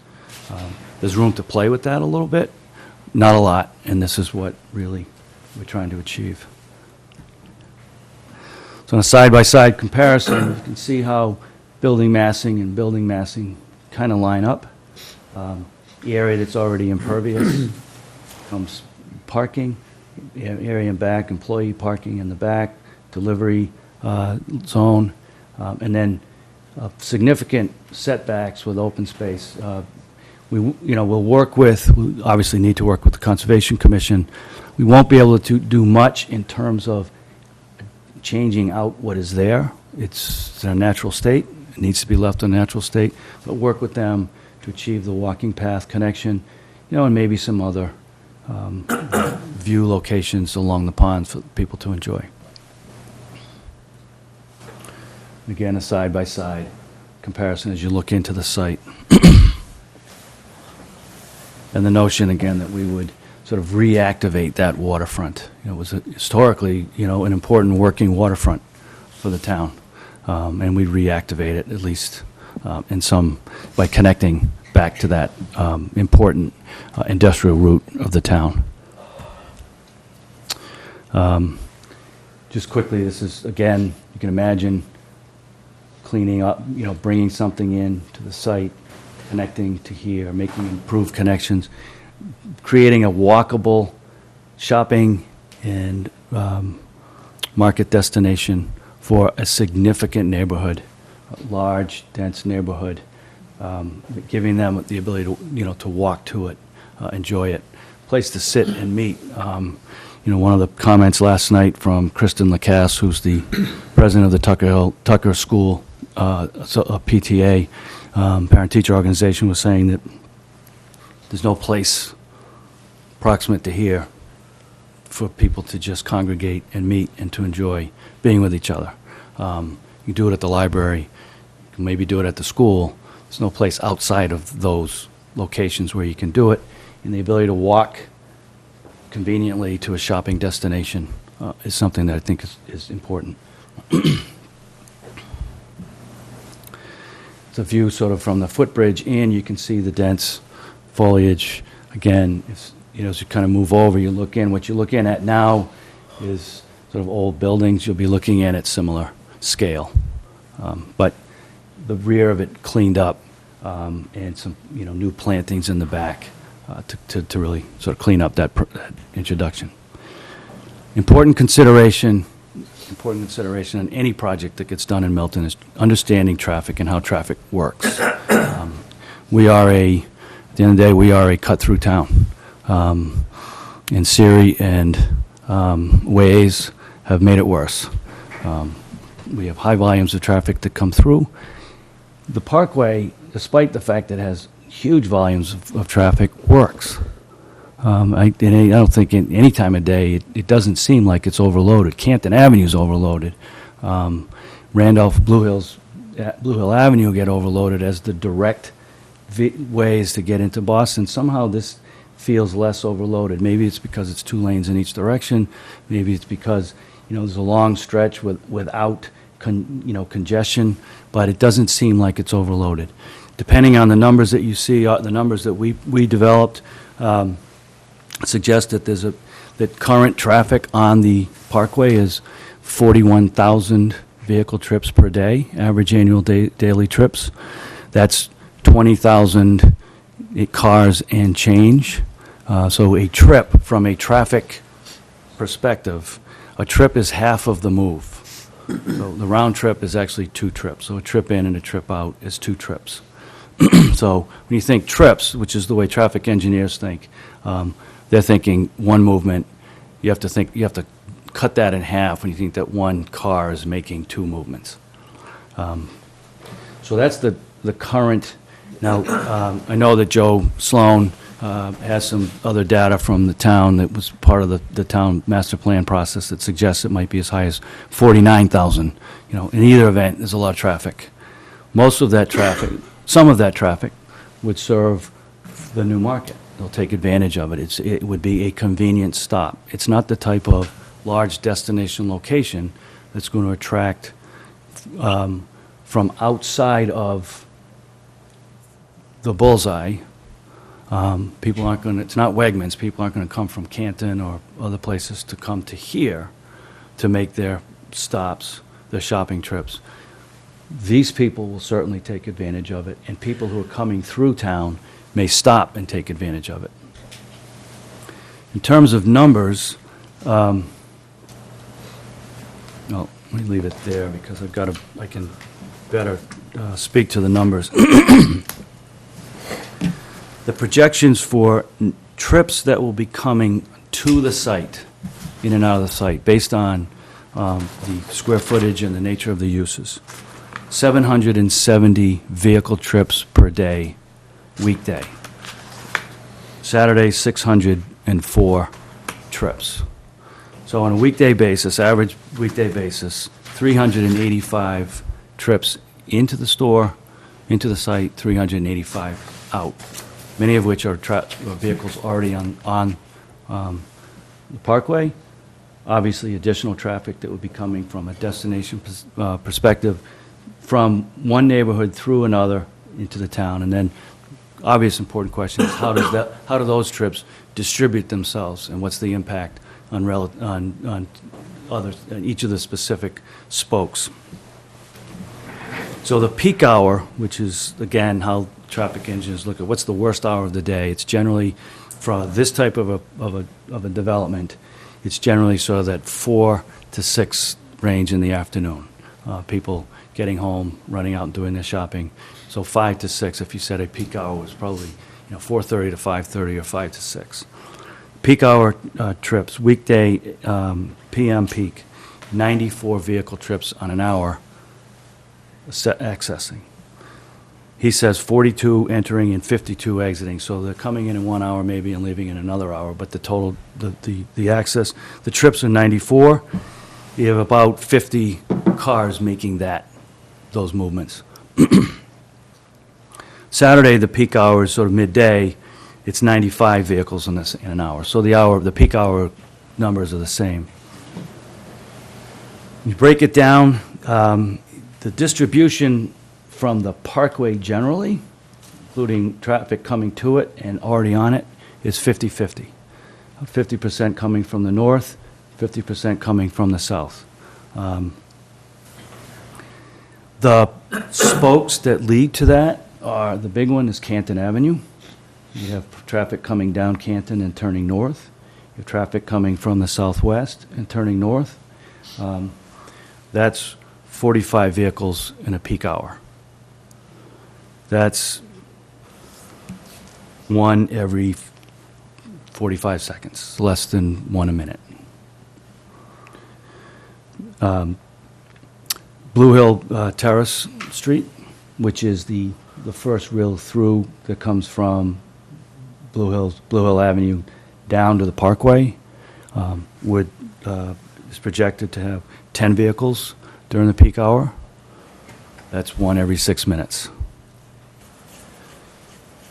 There's room to play with that a little bit, not a lot, and this is what really we're trying to achieve. So in a side-by-side comparison, you can see how building massing and building massing kind of line up. The area that's already impervious comes parking, area in back, employee parking in the back, delivery zone, and then significant setbacks with open space. We'll work with, we obviously need to work with the Conservation Commission. We won't be able to do much in terms of changing out what is there. It's in a natural state. It needs to be left in a natural state, but work with them to achieve the walking path connection, and maybe some other view locations along the ponds for people to enjoy. Again, a side-by-side comparison as you look into the site. And the notion, again, that we would sort of reactivate that waterfront. It was historically, an important working waterfront for the town. And we'd reactivate it, at least by connecting back to that important industrial route of the town. Just quickly, this is, again, you can imagine cleaning up, bringing something in to the site, connecting to here, making improved connections, creating a walkable shopping and market destination for a significant neighborhood, a large, dense neighborhood, giving them the ability to, to walk to it, enjoy it, place to sit and meet. One of the comments last night from Kristen Lacasse, who's the president of the Tucker School PTA, parent-teacher organization, was saying that there's no place proximate to here for people to just congregate and meet and to enjoy being with each other. You do it at the library, you can maybe do it at the school. There's no place outside of those locations where you can do it, and the ability to walk conveniently to a shopping destination is something that I think is important. It's a view sort of from the footbridge, and you can see the dense foliage. Again, as you kind of move over, you look in. What you look in at now is sort of old buildings. You'll be looking in at similar scale. But the rear of it cleaned up, and some new plantings in the back to really sort of clean up that introduction. Important consideration on any project that gets done in Milton is understanding traffic and how traffic works. At the end of the day, we are a cut-through town. And Siri and Waze have made it worse. We have high volumes of traffic that come through. The Parkway, despite the fact that it has huge volumes of traffic, works. I don't think in any time of day it doesn't seem like it's overloaded. Canton Avenue's overloaded. Randolph, Blue Hill Avenue get overloaded as the direct ways to get into Boston. Somehow this feels less overloaded. Maybe it's because it's 2 lanes in each direction. Maybe it's because there's a long stretch without congestion, but it doesn't seem like it's overloaded. Depending on the numbers that you see, the numbers that we developed suggest that that current traffic on the Parkway is 41,000 vehicle trips per day, average annual daily trips. That's 20,000 cars and change. So a trip, from a traffic perspective, a trip is half of the move. So the round trip is actually 2 trips. So a trip in and a trip out is 2 trips. So when you think trips, which is the way traffic engineers think, they're thinking one movement. You have to cut that in half when you think that one car is making two movements. So that's the current. Now, I know that Joe Sloan has some other data from the town that was part of the town master plan process that suggests it might be as high as 49,000. You know, in either event, there's a lot of traffic. Most of that traffic, some of that traffic would serve the new market. They'll take advantage of it. It would be a convenient stop. It's not the type of large destination location that's going to attract from outside of the bullseye. People aren't going to, it's not Wegmans, people aren't going to come from Canton or other places to come to here to make their stops, their shopping trips. These people will certainly take advantage of it, and people who are coming through town may stop and take advantage of it. In terms of numbers, well, let me leave it there because I can better speak to the numbers. The projections for trips that will be coming to the site, in and out of the site, based on the square footage and the nature of the uses. 770 vehicle trips per day, weekday. Saturday, 604 trips. So on a weekday basis, average weekday basis, 385 trips into the store, into the site, 385 out. Many of which are vehicles already on the Parkway. Obviously, additional traffic that would be coming from a destination perspective from one neighborhood through another into the town. And then, obvious important question is how do those trips distribute themselves, and what's the impact on each of the specific spokes? So the peak hour, which is again how traffic engineers look at what's the worst hour of the day, it's generally for this type of a development, it's generally sort of that 4 to 6 range in the afternoon. People getting home, running out and doing their shopping. So 5 to 6, if you said a peak hour, was probably 4:30 to 5:30 or 5 to 6. Peak hour trips, weekday PM peak, 94 vehicle trips on an hour accessing. He says 42 entering and 52 exiting, so they're coming in 1 hour maybe and leaving in another hour, but the total, the access, the trips are 94. You have about 50 cars making those movements. Saturday, the peak hour is sort of midday. It's 95 vehicles in an hour. So the peak hour numbers are the same. You break it down, the distribution from the Parkway generally, including traffic coming to it and already on it, is 50-50. 50% coming from the north, 50% coming from the south. The spokes that lead to that are, the big one is Canton Avenue. You have traffic coming down Canton and turning north. You have traffic coming from the southwest and turning north. That's 45 vehicles in a peak hour. That's one every 45 seconds, less than one a minute. Blue Hill Terrace Street, which is the first real through that comes from Blue Hill Avenue down to the Parkway, is projected to have 10 vehicles during the peak hour. That's one every 6 minutes.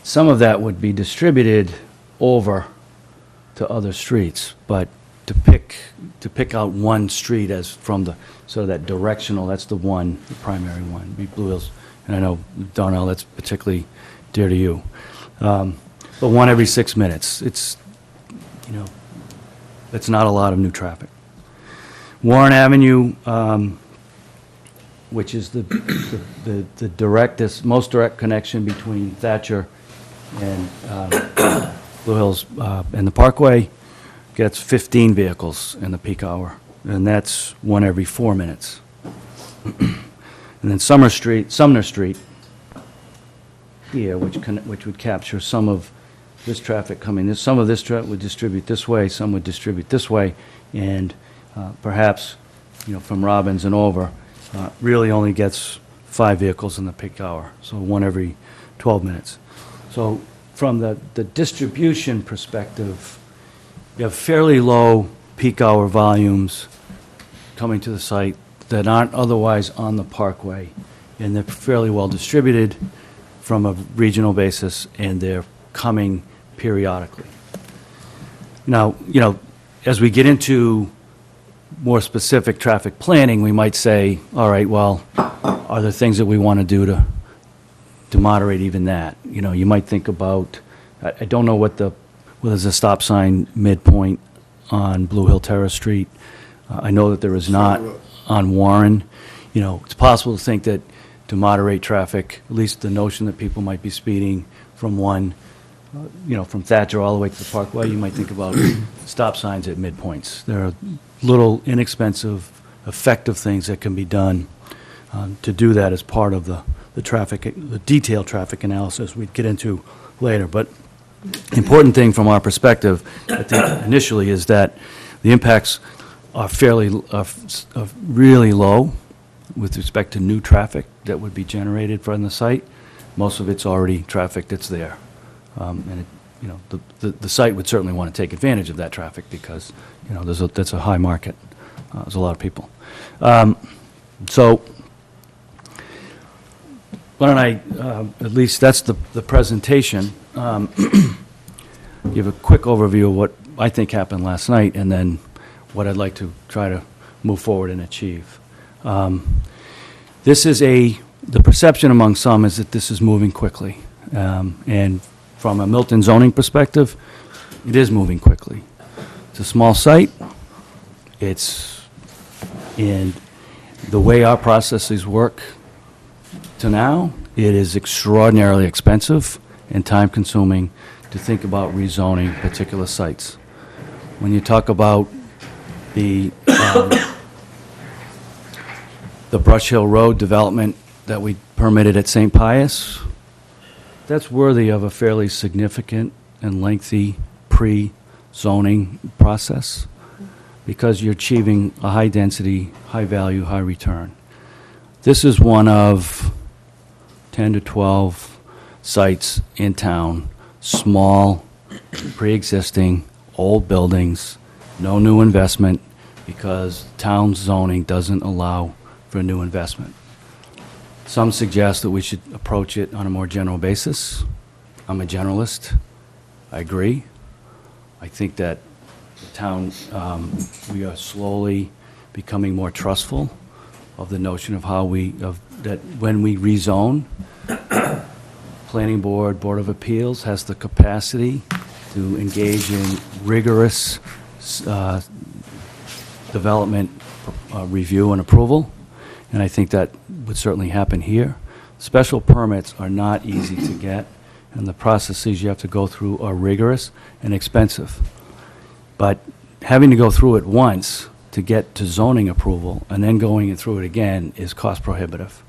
Some of that would be distributed over to other streets, but to pick out one street as from the sort of that directional, that's the primary one, Blue Hills. And I know, Darnell, that's particularly dear to you. But one every 6 minutes. It's not a lot of new traffic. Warren Avenue, which is the most direct connection between Thatcher and Blue Hills and the Parkway, gets 15 vehicles in the peak hour, and that's one every 4 minutes. And then Sumner Street here, which would capture some of this traffic coming. Some of this traffic would distribute this way, some would distribute this way, and perhaps, from Robbins and over, really only gets 5 vehicles in the peak hour, so one every 12 minutes. So from the distribution perspective, you have fairly low peak hour volumes coming to the site that aren't otherwise on the parkway, and they're fairly well distributed from a regional basis, and they're coming periodically. Now, as we get into more specific traffic planning, we might say, all right, well, are there things that we want to do to moderate even that? You might think about, I don't know whether there's a stop sign midpoint on Blue Hill Terrace Street. I know that there is not on Warren. It's possible to think that to moderate traffic, at least the notion that people might be speeding from from Thatcher all the way to the Parkway, you might think about stop signs at midpoints. There are little inexpensive, effective things that can be done to do that as part of the detailed traffic analysis we'd get into later. But the important thing from our perspective, I think initially, is that the impacts are are really low with respect to new traffic that would be generated from the site. Most of it's already traffic that's there. And the site would certainly want to take advantage of that traffic because, that's a high market. There's a lot of people. So why don't I, at least that's the presentation, give a quick overview of what I think happened last night and then what I'd like to try to move forward and achieve. This is the perception among some is that this is moving quickly. And from a Milton zoning perspective, it is moving quickly. It's a small site. And the way our processes work to now, it is extraordinarily expensive and time-consuming to think about rezoning particular sites. When you talk about the Brush Hill Road development that we permitted at St. Pius, that's worthy of a fairly significant and lengthy pre-zoning process because you're achieving a high-density, high-value, high-return. This is one of 10 to 12 sites in town, small, pre-existing, old buildings, no new investment because town zoning doesn't allow for new investment. Some suggest that we should approach it on a more general basis. I'm a generalist. I agree. I think that the town, we are slowly becoming more trustful of the notion of that when we rezone, Planning Board, Board of Appeals has the capacity to engage in rigorous development review and approval. And I think that would certainly happen here. Special permits are not easy to get, and the processes you have to go through are rigorous and expensive. But having to go through it once to get to zoning approval and then going through it again is cost prohibitive.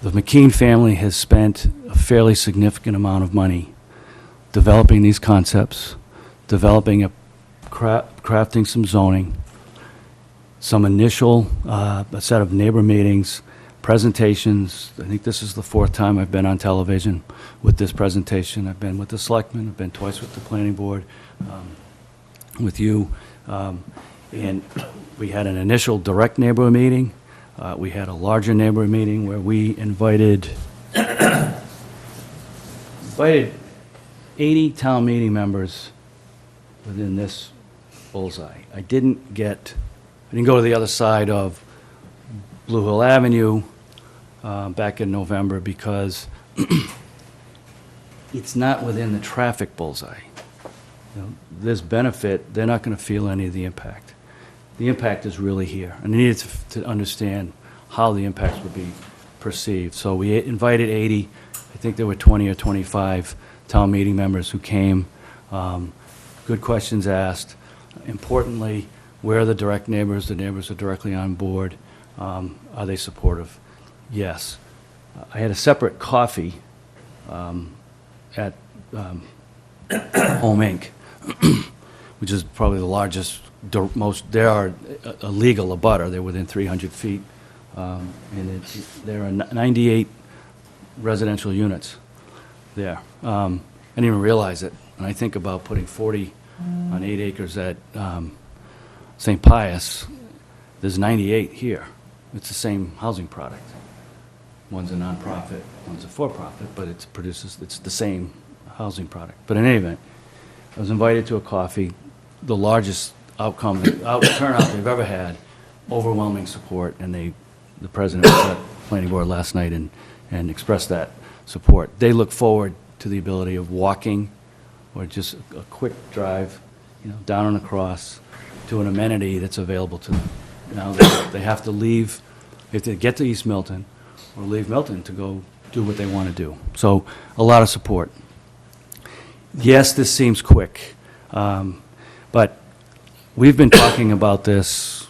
The McKean family has spent a fairly significant amount of money developing these concepts, developing crafting some zoning, some initial, a set of neighbor meetings, presentations. I think this is the 4th time I've been on television with this presentation. I've been with the selectmen, I've been twice with the planning board, with you. And we had an initial direct neighbor meeting. We had a larger neighbor meeting where we invited 80 town meeting members within this bullseye. I didn't go to the other side of Blue Hill Avenue back in November because it's not within the traffic bullseye. This benefit, they're not going to feel any of the impact. The impact is really here, and they needed to understand how the impacts would be perceived. So we invited 80, I think there were 20 or 25 town meeting members who came. Good questions asked. Importantly, where are the direct neighbors? The neighbors are directly on board. Are they supportive? Yes. I had a separate coffee at Home Inc. which is probably the largest, they are a legal abutter. They're within 300 feet. And there are 98 residential units there. I didn't even realize it. When I think about putting 40 on 8 acres at St. Pius, there's 98 here. It's the same housing product. One's a nonprofit, one's a for-profit, but it's the same housing product. But in any event, I was invited to a coffee, the largest turnout they've ever had, overwhelming support, and the president was at the planning board last night and expressed that support. They look forward to the ability of walking or just a quick drive, down and across to an amenity that's available to them. Now they have to leave, if they get to East Milton, or leave Milton to go do what they want to do. So a lot of support. Yes, this seems quick, but we've been talking about this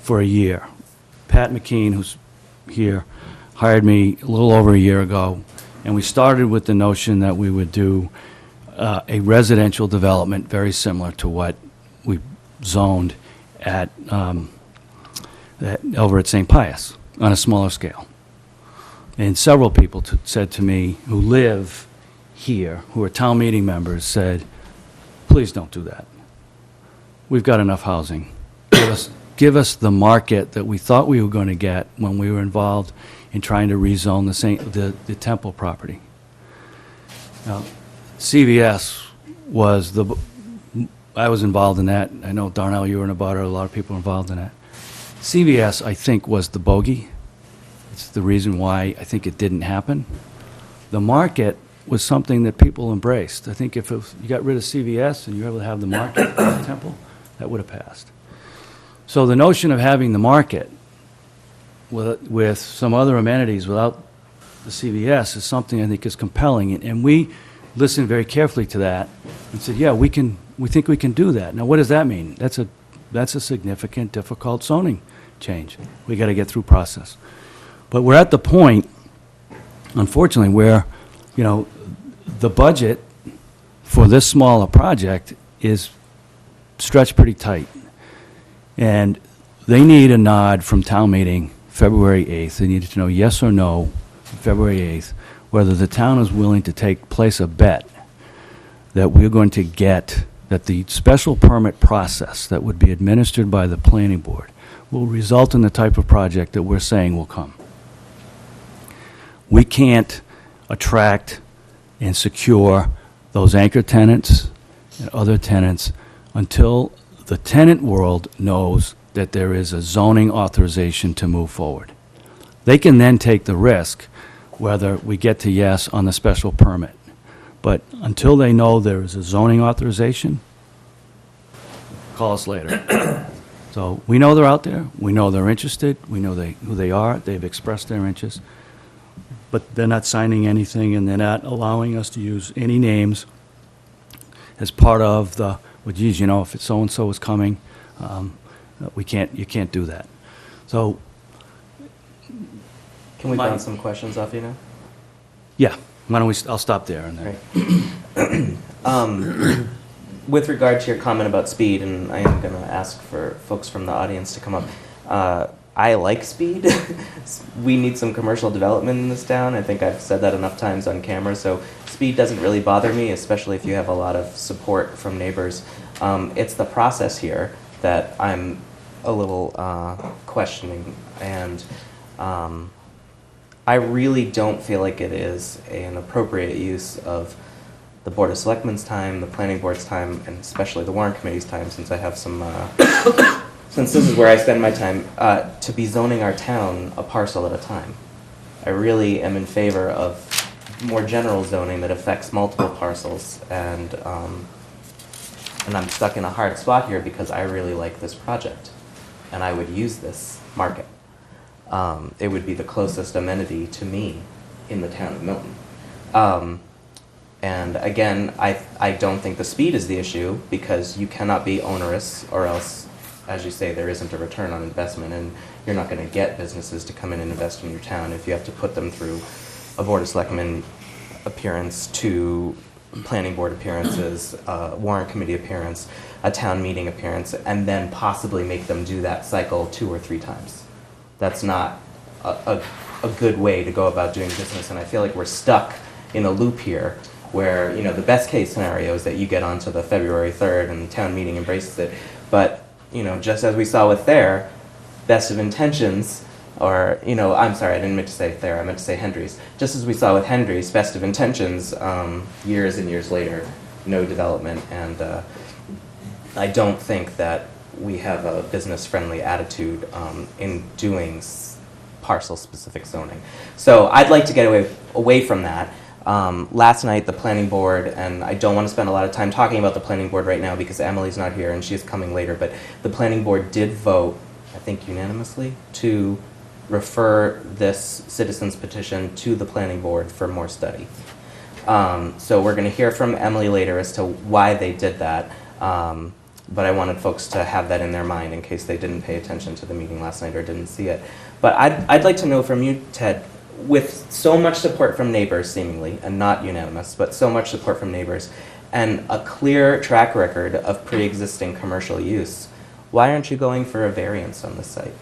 for a year. Pat McKean, who's here, hired me a little over a year ago, and we started with the notion that we would do a residential development very similar to what we zoned at over at St. Pius on a smaller scale. And several people said to me who live here, who are town meeting members, said, please don't do that. We've got enough housing. Give us the market that we thought we were going to get when we were involved in trying to rezone the Temple property. Now, CVS was I was involved in that. I know, Darnell, you were in a butter, a lot of people were involved in that. CVS, I think, was the bogey. It's the reason why I think it didn't happen. The market was something that people embraced. I think if you got rid of CVS and you were able to have the market at the Temple, that would have passed. So the notion of having the market with some other amenities without the CVS is something I think is compelling. And we listened very carefully to that and said, yeah, we think we can do that. Now, what does that mean? That's a significant, difficult zoning change. We got to get through process. But we're at the point, unfortunately, where, the budget for this smaller project is stretched pretty tight. And they need a nod from town meeting February 8th. They needed to know yes or no, February 8th, whether the town is willing to place a bet that we're going to get, that the special permit process that would be administered by the planning board will result in the type of project that we're saying will come. We can't attract and secure those anchor tenants and other tenants until the tenant world knows that there is a zoning authorization to move forward. They can then take the risk whether we get to yes on the special permit. But until they know there is a zoning authorization, call us later. So we know they're out there. We know they're interested. We know who they are. They've expressed their interest. But they're not signing anything, and they're not allowing us to use any names as part of the, well, geez, if it's so-and-so is coming, you can't do that. So, Can we bounce some questions off you now? yeah, I'll stop there. And then. With regard to your comment about speed, and I am going to ask for folks from the audience to come up, I like speed. We need some commercial development in this town. I think I've said that enough times on camera, so speed doesn't really bother me, especially if you have a lot of support from neighbors. It's the process here that I'm a little questioning, and I really don't feel like it is an appropriate use of the Board of Selectmen's time, the Planning Board's time, and especially the Warrant Committee's time, since I have some, since this is where I spend my time, to be zoning our town a parcel at a time. I really am in favor of more general zoning that affects multiple parcels, and I'm stuck in a hard spot here because I really like this project, and I would use this market. It would be the closest amenity to me in the town of Milton. And again, I don't think the speed is the issue, because you cannot be onerous, or else, as you say, there isn't a return on investment, and you're not going to get businesses to come in and invest in your town if you have to put them through a Board of Selectmen appearance to planning board appearances, warrant committee appearance, a town meeting appearance, and then possibly make them do that cycle 2 or 3 times. That's not a good way to go about doing business, and I feel like we're stuck in a loop here where, the best case scenario is that you get onto the February 3rd and the town meeting embraces it, but, just as we saw with their best of intentions, or, I'm sorry, I didn't mean to say Thayer, I meant to say Hendry's. Just as we saw with Hendry's, best of intentions, years and years later, no development, and I don't think that we have a business-friendly attitude in doing parcel-specific zoning. So I'd like to get away from that. Last night, the planning board, and I don't want to spend a lot of time talking about the planning board right now because Emily's not here and she's coming later, but the planning board did vote, I think unanimously, to refer this citizen's petition to the planning board for more study. So we're going to hear from Emily later as to why they did that, but I wanted folks to have that in their mind in case they didn't pay attention to the meeting last night or didn't see it. But I'd like to know from you, Ted, with so much support from neighbors seemingly, and not unanimous, but so much support from neighbors, and a clear track record of pre-existing commercial use, why aren't you going for a variance on this site?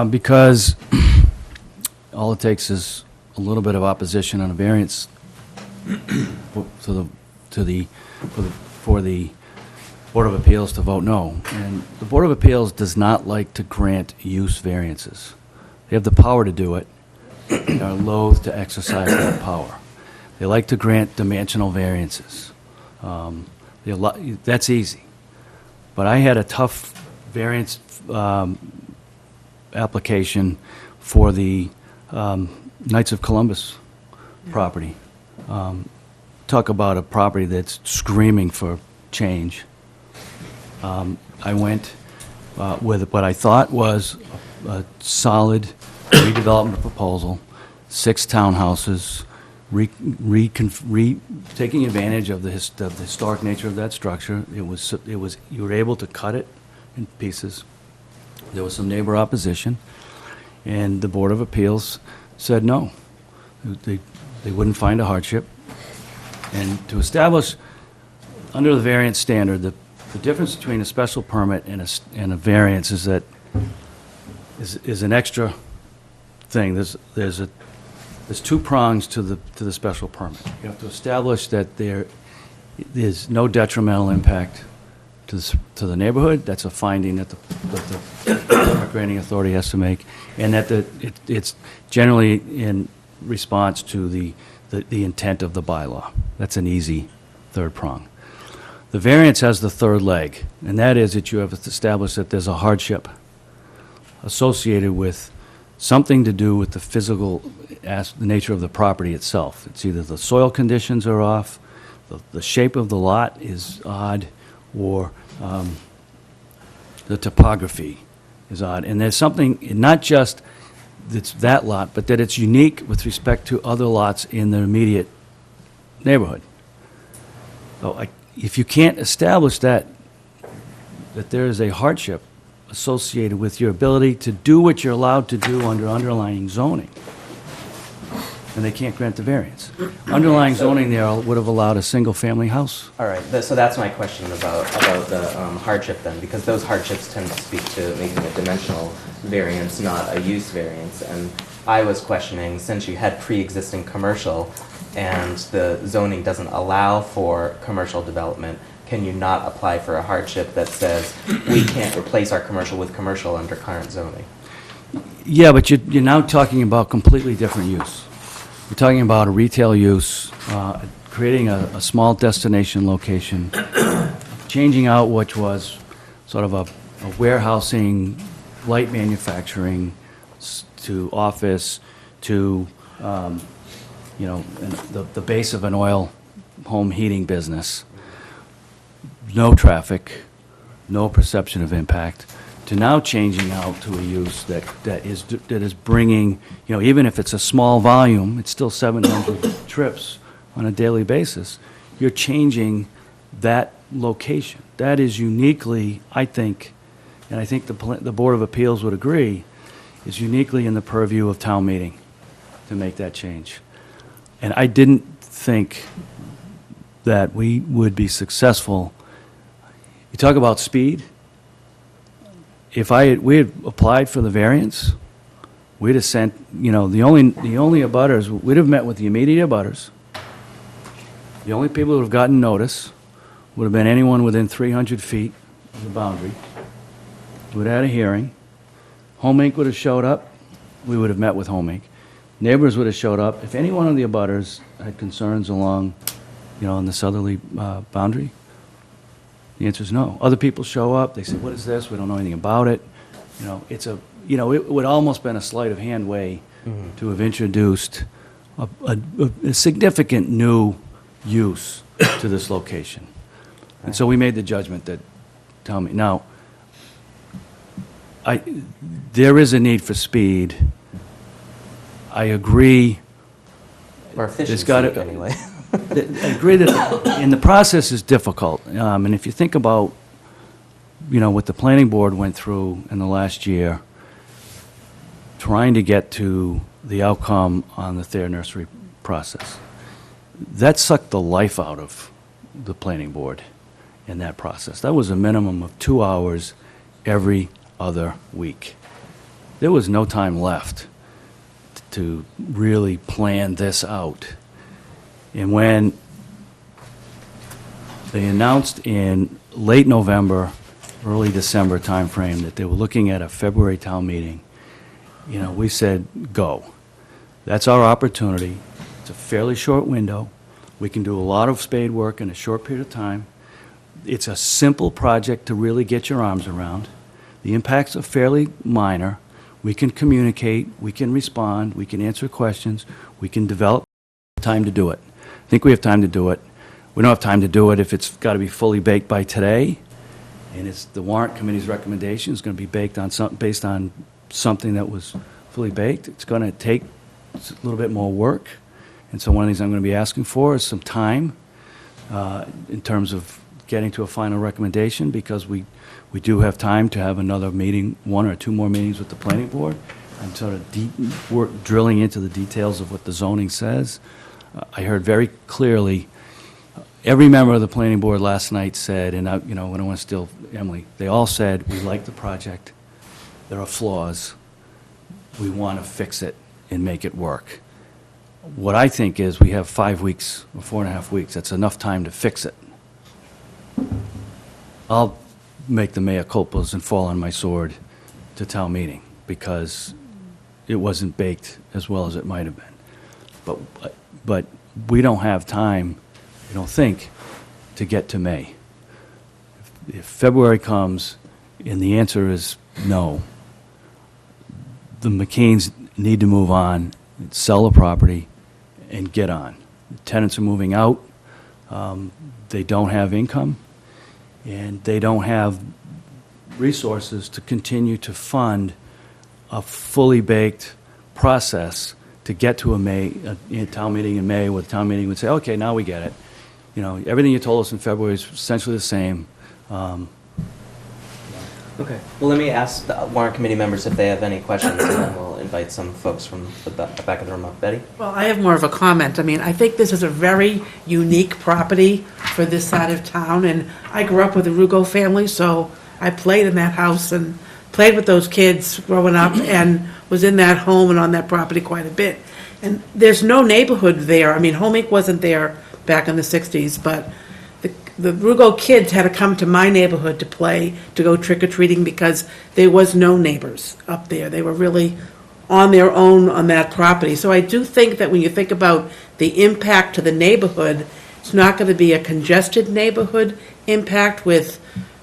Because all it takes is a little bit of opposition on a variance for the Board of Appeals to vote no. And the Board of Appeals does not like to grant use variances. They have the power to do it. They are loath to exercise that power. They like to grant dimensional variances. That's easy. But I had a tough variance application for the Knights of Columbus property. Talk about a property that's screaming for change. I went with what I thought was a solid redevelopment proposal, 6 townhouses, taking advantage of the historic nature of that structure. You were able to cut it in pieces. There was some neighbor opposition, and the Board of Appeals said no. They wouldn't find a hardship. And to establish, under the variance standard, the difference between a special permit and a variance is that is an extra thing. There's 2 prongs to the special permit. You have to establish that there is no detrimental impact to the neighborhood. That's a finding that the granting authority has to make, and that it's generally in response to the intent of the bylaw. That's an easy 3rd prong. The variance has the 3rd leg, and that is that you have established that there's a hardship associated with something to do with the physical nature of the property itself. It's either the soil conditions are off, the shape of the lot is odd, or the topography is odd. And there's something, not just that's that lot, but that it's unique with respect to other lots in the immediate neighborhood. So if you can't establish that there is a hardship associated with your ability to do what you're allowed to do under underlying zoning, then they can't grant the variance. Underlying zoning there would have allowed a single-family house. All right, so that's my question about the hardship then, because those hardships tend to speak to making a dimensional variance, not a use variance. And I was questioning, since you had pre-existing commercial and the zoning doesn't allow for commercial development, can you not apply for a hardship that says we can't replace our commercial with commercial under current zoning? Yeah, but you're now talking about completely different use. You're talking about a retail use, creating a small destination location, changing out what was sort of a warehousing, light manufacturing, to office, to the base of an oil home heating business. No traffic, no perception of impact, to now changing out to a use that is bringing, even if it's a small volume, it's still 700 trips on a daily basis. You're changing that location. That is uniquely, I think, and I think the Board of Appeals would agree, is uniquely in the purview of town meeting. to make that change. And I didn't think that we would be successful. You talk about speed. If we had applied for the variance, we'd have sent, the only abutters, we'd have met with the immediate abutters. The only people who would have gotten notice would have been anyone within 300 feet of the boundary. We would have had a hearing. Home Inc. would have showed up. We would have met with Home Inc. Neighbors would have showed up. If any one of the abutters had concerns along, on the southerly boundary, the answer is no. Other people show up, they say, what is this? We don't know anything about it. It would almost been a sleight of hand way to have introduced a significant new use to this location. And so we made the judgment that, tell me, now, there is a need for speed. I agree. Or efficiency, gotta- anyway. I agree that, and the process is difficult. And if you think about, what the planning board went through in the last year, trying to get to the outcome on the Thayer Nursery process, that sucked the life out of the planning board in that process. That was a minimum of 2 hours every other week. There was no time left to really plan this out. And when they announced in late November, early December timeframe that they were looking at a February town meeting, we said, go. That's our opportunity. It's a fairly short window. We can do a lot of spade work in a short period of time. It's a simple project to really get your arms around. The impacts are fairly minor. We can communicate, we can respond, we can answer questions, we can develop time to do it. I think we have time to do it. We don't have time to do it if it's got to be fully baked by today, and it's the warrant committee's recommendation is going to be based on something that was fully baked. It's going to take a little bit more work, and so one of the things I'm going to be asking for is some time in terms of getting to a final recommendation, because we do have time to have another meeting, 1 or 2 more meetings with the planning board, and sort of drilling into the details of what the zoning says. I heard very clearly, every member of the planning board last night said, and I don't want to steal Emily, they all said, we like the project, there are flaws, we want to fix it and make it work. What I think is we have 5 weeks or 4.5 weeks, that's enough time to fix it. I'll make the mea culpas and fall on my sword to town meeting, because it wasn't baked as well as it might have been. But we don't have time, I don't think, to get to May. If February comes and the answer is no, the McCains need to move on, sell the property, and get on. The tenants are moving out, they don't have income, and they don't have resources to continue to fund a fully baked process to get to a town meeting in May, where the town meeting would say, okay, now we get it. Everything you told us in February is essentially the same. Okay. Well, let me ask the warrant committee members if they have any questions, and then we'll invite some folks from the back of the room up. Betty? Well, I have more of a comment. I mean, I think this is a very unique property for this side of town, and I grew up with the Rugo family, so I played in that house and played with those kids growing up and was in that home and on that property quite a bit. And there's no neighborhood there. I mean, Home Inc. wasn't there back in the 60s, but the Rugo kids had to come to my neighborhood to play, to go trick-or-treating, because there was no neighbors up there. They were really on their own on that property. So I do think that when you think about the impact to the neighborhood, it's not going to be a congested neighborhood impact with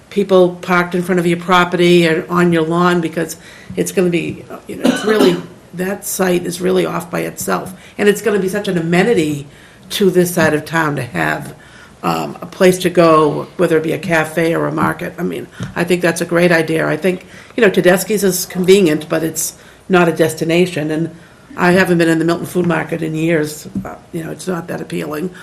people parked in front of your property or on your lawn, because it's going to be, it's really, that site is really off by itself. And it's going to be such an amenity to this side of town to have a place to go, whether it be a cafe or a market. I mean, I think that's a great idea. I think, Tedeschi's is convenient, but it's not a destination. And I haven't been in the Milton Food Market in years. It's not that appealing.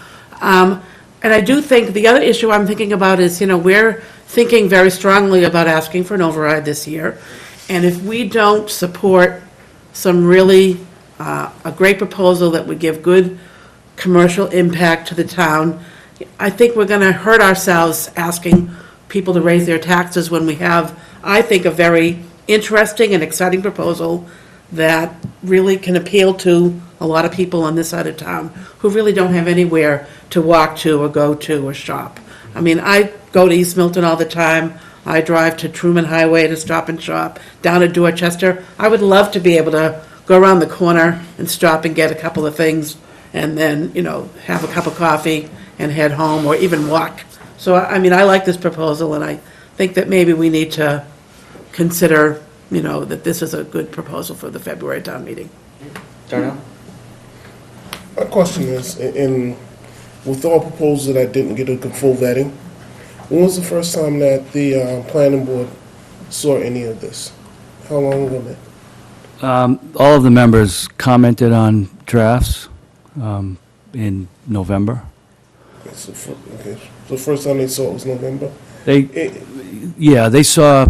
And I do think the other issue I'm thinking about is, we're thinking very strongly about asking for an override this year. And if we don't support some really a great proposal that would give good commercial impact to the town. I think we're gonna hurt ourselves asking people to raise their taxes when we have, I think, a very interesting and exciting proposal that really can appeal to a lot of people on this side of town who really don't have anywhere to walk to or go to or shop. I mean, I go to East Milton all the time. I drive to Truman Highway to Stop and Shop, down to Dorchester. I would love to be able to go around the corner and stop and get a couple of things and then, have a cup of coffee and head home or even walk. So, I mean, I like this proposal and I think that maybe we need to consider, that this is a good proposal for the February town meeting. Darnell? My question is, with all proposals that didn't get a full vetting, when was the first time that the planning board saw any of this? How long ago now? All of the members commented on drafts in November. So the first time they saw it was November? Yeah, they saw,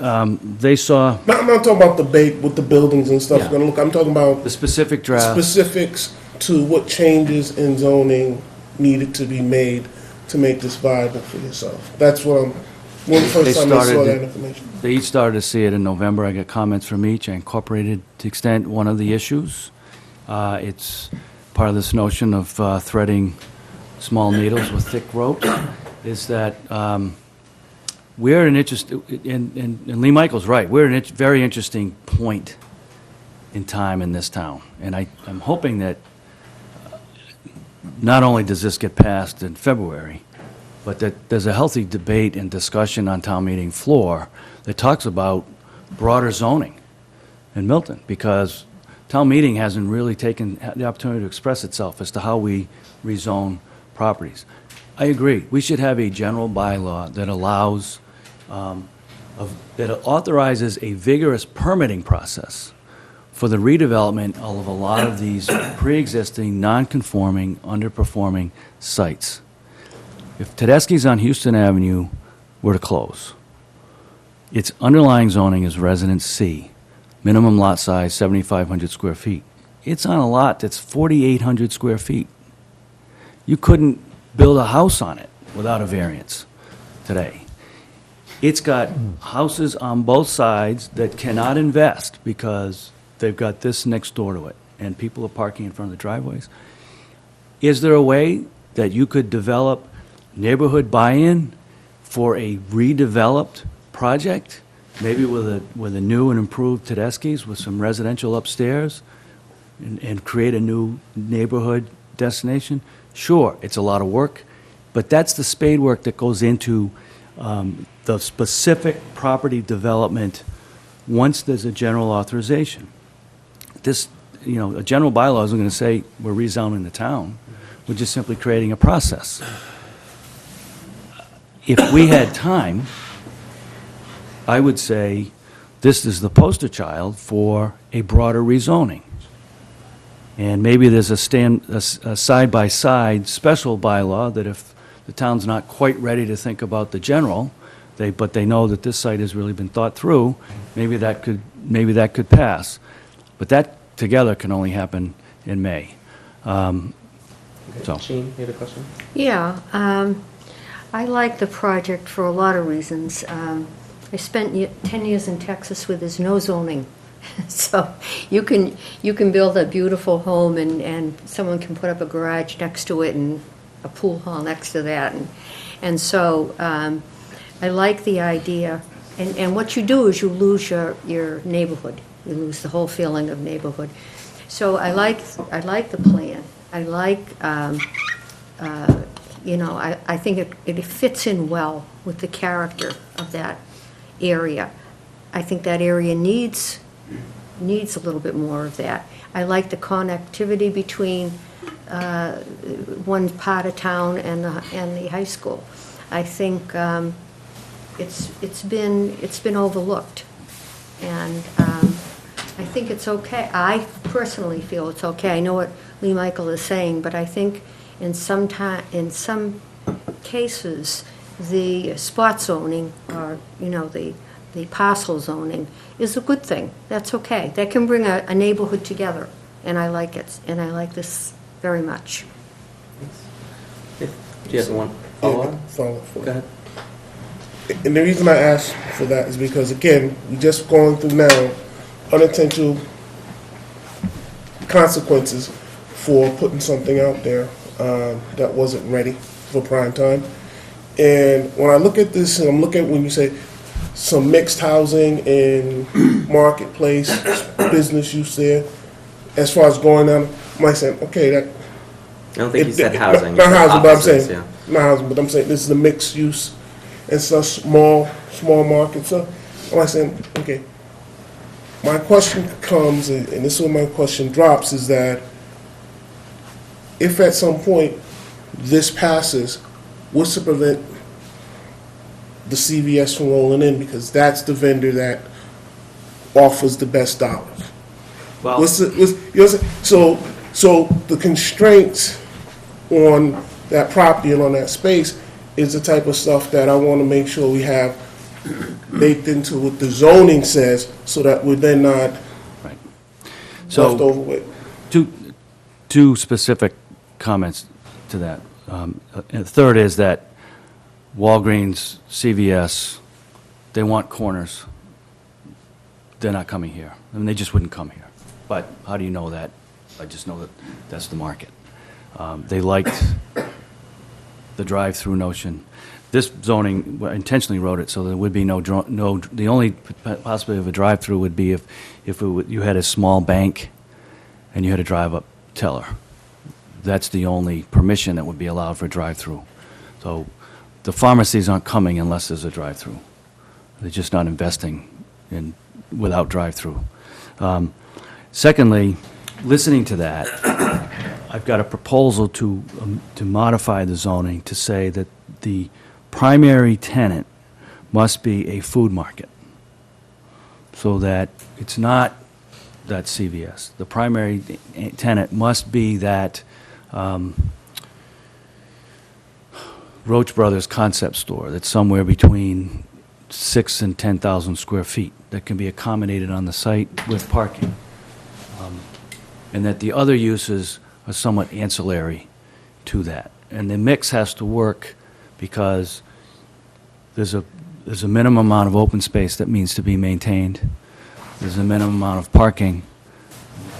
I'm not talking about with the buildings and stuff. Yeah. I'm talking about the specific draft. specifics to what changes in zoning needed to be made to make this viable for yourself. That's when the first time I saw that information. They each started to see it in November. I got comments from each. I incorporated, to the extent, one of the issues. It's part of this notion of threading small needles with thick rope, is that we're at an and Lee Michael's right, we're at a very interesting point in time in this town. And I'm hoping that not only does this get passed in February, but that there's a healthy debate and discussion on town meeting floor that talks about broader zoning in Milton, because town meeting hasn't really taken the opportunity to express itself as to how we rezone properties. I agree. We should have a general bylaw that allows, that authorizes a vigorous permitting process for the redevelopment of a lot of these pre-existing, non-conforming, underperforming sites. If Tedeschi's on Houston Avenue were to close, its underlying zoning is Residence C, minimum lot size 7,500 square feet. It's on a lot that's 4,800 square feet. You couldn't build a house on it without a variance today. It's got houses on both sides that cannot invest because they've got this next door to it, and people are parking in front of the driveways. Is there a way that you could develop neighborhood buy-in for a redeveloped project, maybe with a new and improved Tedeschi's with some residential upstairs, and create a new neighborhood destination? Sure, it's a lot of work, but that's the spade work that goes into the specific property development once there's a general authorization. This, a general bylaw isn't going to say we're rezoning the town. We're just simply creating a process. If we had time, I would say this is the poster child for a broader rezoning. And maybe there's a side-by-side special bylaw that if the town's not quite ready to think about the general, but they know that this site has really been thought through, maybe that could pass. But that together can only happen in May. So. Jean, you had a question? Yeah, I like the project for a lot of reasons. I spent 10 years in Texas where there's no zoning. So you can build a beautiful home and someone can put up a garage next to it and a pool hall next to that. And so I like the idea. And what you do is you lose your neighborhood. You lose the whole feeling of neighborhood. So I like the plan. I like, I think it fits in well with the character of that area. I think that area needs a little bit more of that. I like the connectivity between one part of town and the high school. I think it's been overlooked, and I think it's okay. I personally feel it's okay. I know what Lee Michael is saying, but I think in some cases, the spot zoning or the the parcel zoning is a good thing. That's okay. That can bring a neighborhood together, and I like it, and I like this very much. Do you have one follow-up? Follow-up. Go ahead. And the reason I ask for that is because, again, we're just going through now unintentional consequences for putting something out there that wasn't ready for prime time. And when I look at this, and I'm looking at when you say some mixed housing and marketplace, business use there, as far as going down, I might say, okay, that. I don't think you said housing. Not you said housing, but I'm offices, saying, not housing, but I'm saying this is a mixed use and such small market. So I'm like saying, okay, my question comes, and this is where my question drops, is that if at some point this passes, what's to prevent the CVS from rolling in? Because that's the vendor that offers the best dollars. Well, What's the, what's, you know what I'm saying? So the constraints on that property and on that space is the type of stuff that I want to make sure we have baked into what the zoning says, so that we're then not Right. left over with. Two specific comments to that. And the third is that Walgreens, CVS, they want corners. They're not coming here. I mean, they just wouldn't come here. But how do you know that? I just know that that's the market. They liked the drive-through notion. This zoning intentionally wrote it so there would be no, the only possibility of a drive-through would be if you had a small bank and you had a drive-up teller. That's the only permission that would be allowed for a drive-through. So the pharmacies aren't coming unless there's a drive-through. They're just not investing in without drive-through. Secondly, listening to that, I've got a proposal to modify the zoning to say that the primary tenant must be a food market, so that it's not that CVS. The primary tenant must be that Roach Brothers concept store that's somewhere between 6,000 and 10,000 square feet that can be accommodated on the site with parking. And that the other uses are somewhat ancillary to that. And the mix has to work because there's a minimum amount of open space that needs to be maintained. There's a minimum amount of parking.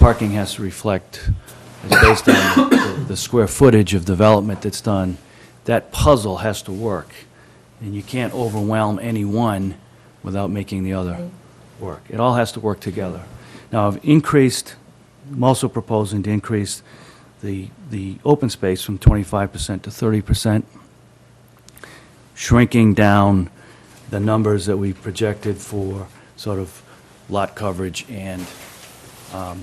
Parking has to reflect, it's based on the square footage of development that's done. That puzzle has to work. And you can't overwhelm any one without making the other work. It all has to work together. Now, I'm also proposing to increase the open space from 25% to 30%, shrinking down the numbers that we projected for sort of lot coverage and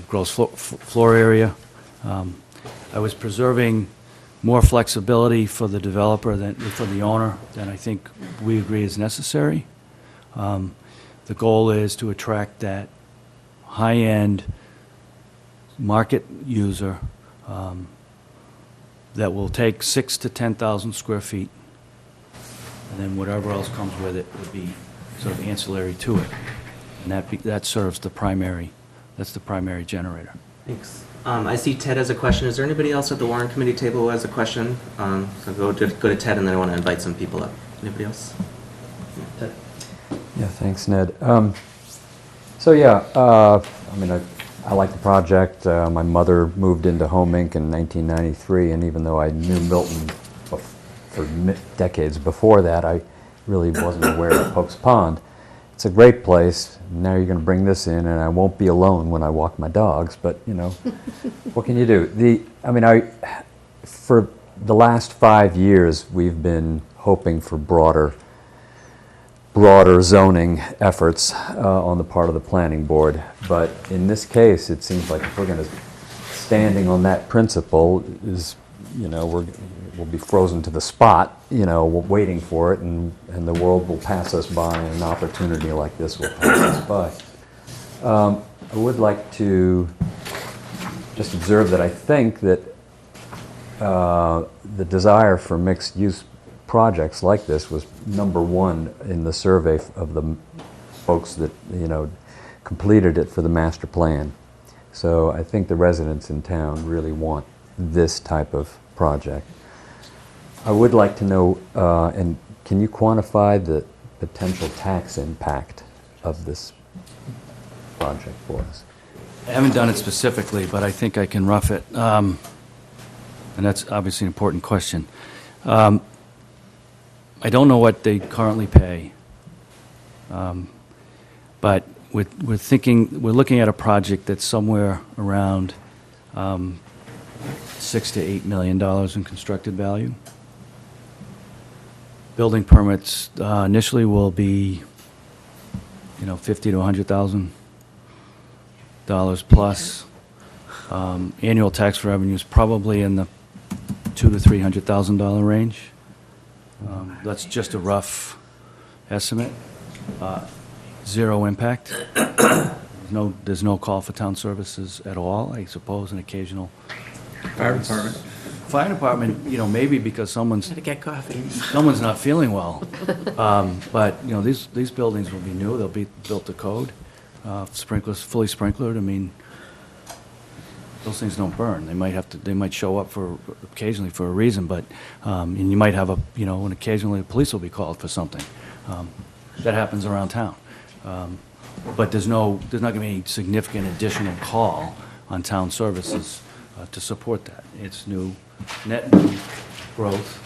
gross floor area. I was preserving more flexibility for the developer than for the owner than I think we agree is necessary. The goal is to attract that high-end market user that will take 6,000 to 10,000 square feet, and then whatever else comes with it would be sort of ancillary to it, and that serves the primary. That's the primary generator. Thanks. I see Ted has a question. Is there anybody else at the Warrant Committee table who has a question? So go to Ted, and then I want to invite some people up. Anybody else? Ted? Yeah, thanks, Ned. I mean, I like the project. My mother moved into Home Inc. in 1993, and even though I knew Milton for decades before that, I really wasn't aware of Pope's Pond. It's a great place. Now you're going to bring this in, and I won't be alone when I walk my dogs, but, you know, what can you do? For the last 5 years, we've been hoping for broader zoning efforts on the part of the planning board. But in this case, it seems like if we're going to, standing on that principle is, you know, we'll be frozen to the spot, you know, waiting for it, and the world will pass us by, and an opportunity like this will pass us by. I would like to just observe that I think that the desire for mixed-use projects like this was #1 in the survey of the folks that, completed it for the master plan. So I think the residents in town really want this type of project. I would like to know, and can you quantify the potential tax impact of this project for us? I haven't done it specifically, but I think I can rough it. And that's obviously an important question. I don't know what they currently pay. But we're looking at a project that's somewhere around $6 to $8 million in constructed value. Building permits initially will be, $50,000 to $100,000 plus. Annual tax revenue is probably in the $200,000 to $300,000 range. That's just a rough estimate. Zero impact. There's no call for town services at all, I suppose, an occasional. Fire department. Fire department, maybe because someone's To get coffee. not feeling well. But, these buildings will be new, they'll be built to code, sprinklers, fully sprinklered. I mean, those things don't burn. They might show up occasionally for a reason, but, and you might have and occasionally the police will be called for something. That happens around town. But there's not going to be any significant additional call on town services to support that. It's net new growth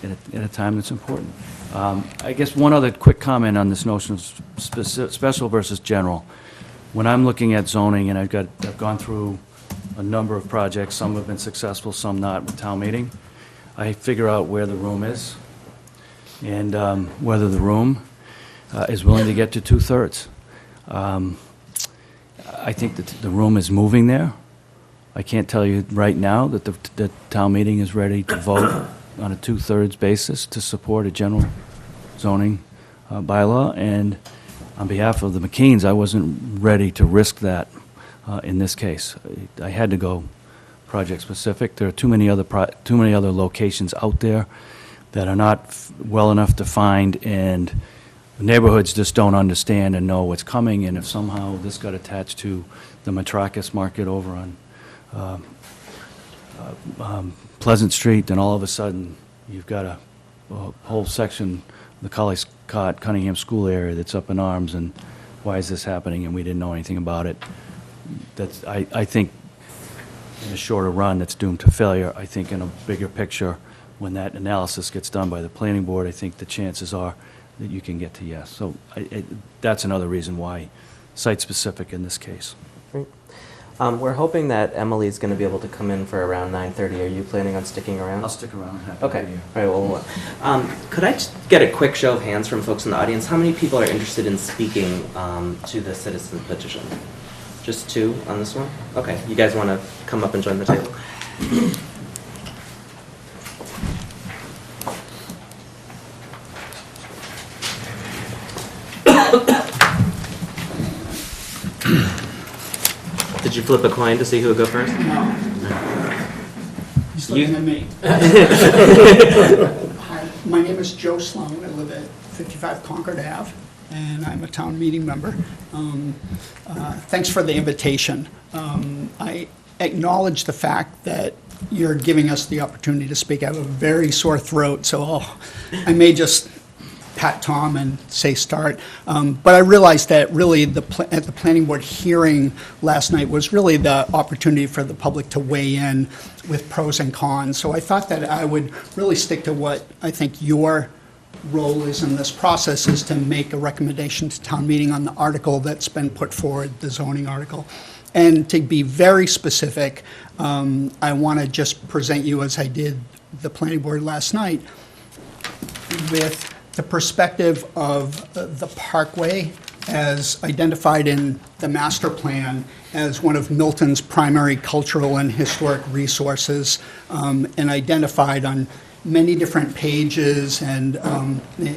in a time that's important. I guess one other quick comment on this notion of special versus general. When I'm looking at zoning, and I've gone through a number of projects, some have been successful, some not, with town meeting, I figure out where the room is and whether the room is willing to get to 2/3. I think that the room is moving there. I can't tell you right now that the town meeting is ready to vote on a 2/3 basis to support a general zoning bylaw, and on behalf of the McKeans, I wasn't ready to risk that in this case. I had to go project-specific. There are too many other locations out there that are not well enough defined, and neighborhoods just don't understand and know what's coming, and if somehow this got attached to the Matrakis market over on Pleasant Street, then all of a sudden, you've got a whole section, the Colliescott, Cunningham School area that's up in arms, and why is this happening, and we didn't know anything about it. I think in a shorter run, that's doomed to failure. I think in a bigger picture, when that analysis gets done by the planning board, I think the chances are that you can get to yes. So that's another reason why site-specific in this case. Great. We're hoping that Emily's going to be able to come in for around 9:30. Are you planning on sticking around? I'll stick around. Happy to Okay. be here. All right. Well, could I just get a quick show of hands from folks in the audience? How many people are interested in speaking to the citizen petition? Just two on this one? Okay. You guys want to come up and join the table? Did you flip a coin to see who would go first? He's looking at me. Hi, my name is Joe Sloan. I live at 55 Concord Ave, and I'm a town meeting member. Thanks for the invitation. I acknowledge the fact that you're giving us the opportunity to speak. I have a very sore throat, so I may just pat Tom and say start. But I realized that really at the planning board hearing last night was really the opportunity for the public to weigh in with pros and cons. So I thought that I would really stick to what I think your role is in this process, is to make a recommendation to town meeting on the article that's been put forward, the zoning article. And to be very specific, I want to just present you, as I did the planning board last night, with the perspective of the Parkway as identified in the master plan as one of Milton's primary cultural and historic resources, and identified on many different pages and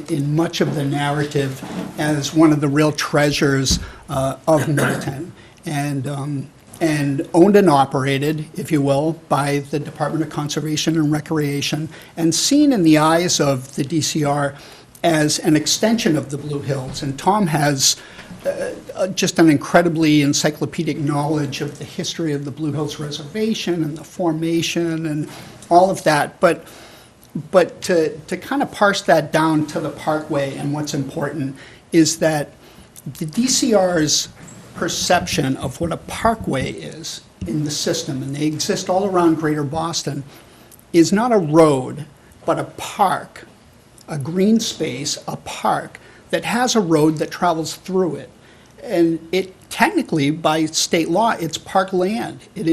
in much of the narrative as one of the real treasures of Milton. And owned and operated, if you will, by the Department of Conservation and Recreation, and seen in the eyes of the DCR as an extension of the Blue Hills. And Tom has just an incredibly encyclopedic knowledge of the history of the Blue Hills Reservation and the formation and all of that. But to kind of parse that down to the Parkway, and what's important is that the DCR's perception of what a parkway is in the system, and they exist all around Greater Boston, is not a road, but a park, a green space, a park that has a road that travels through it. And it technically, by state law, it's park land. It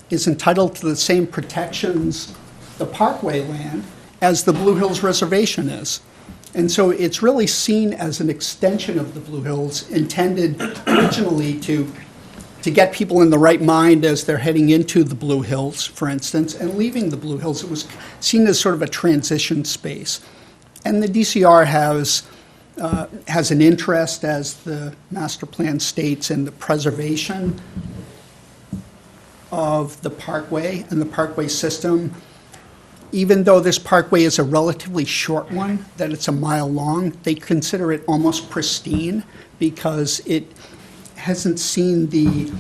is entitled to the same protections, the parkway land, as the Blue Hills Reservation is. And so it's really seen as an extension of the Blue Hills, intended originally to get people in the right mind as they're heading into the Blue Hills, for instance, and leaving the Blue Hills. It was seen as sort of a transition space. And the DCR has an interest, as the master plan states, in the preservation of the parkway and the parkway system. Even though this parkway is a relatively short one, that it's a mile long, they consider it almost pristine because it hasn't seen the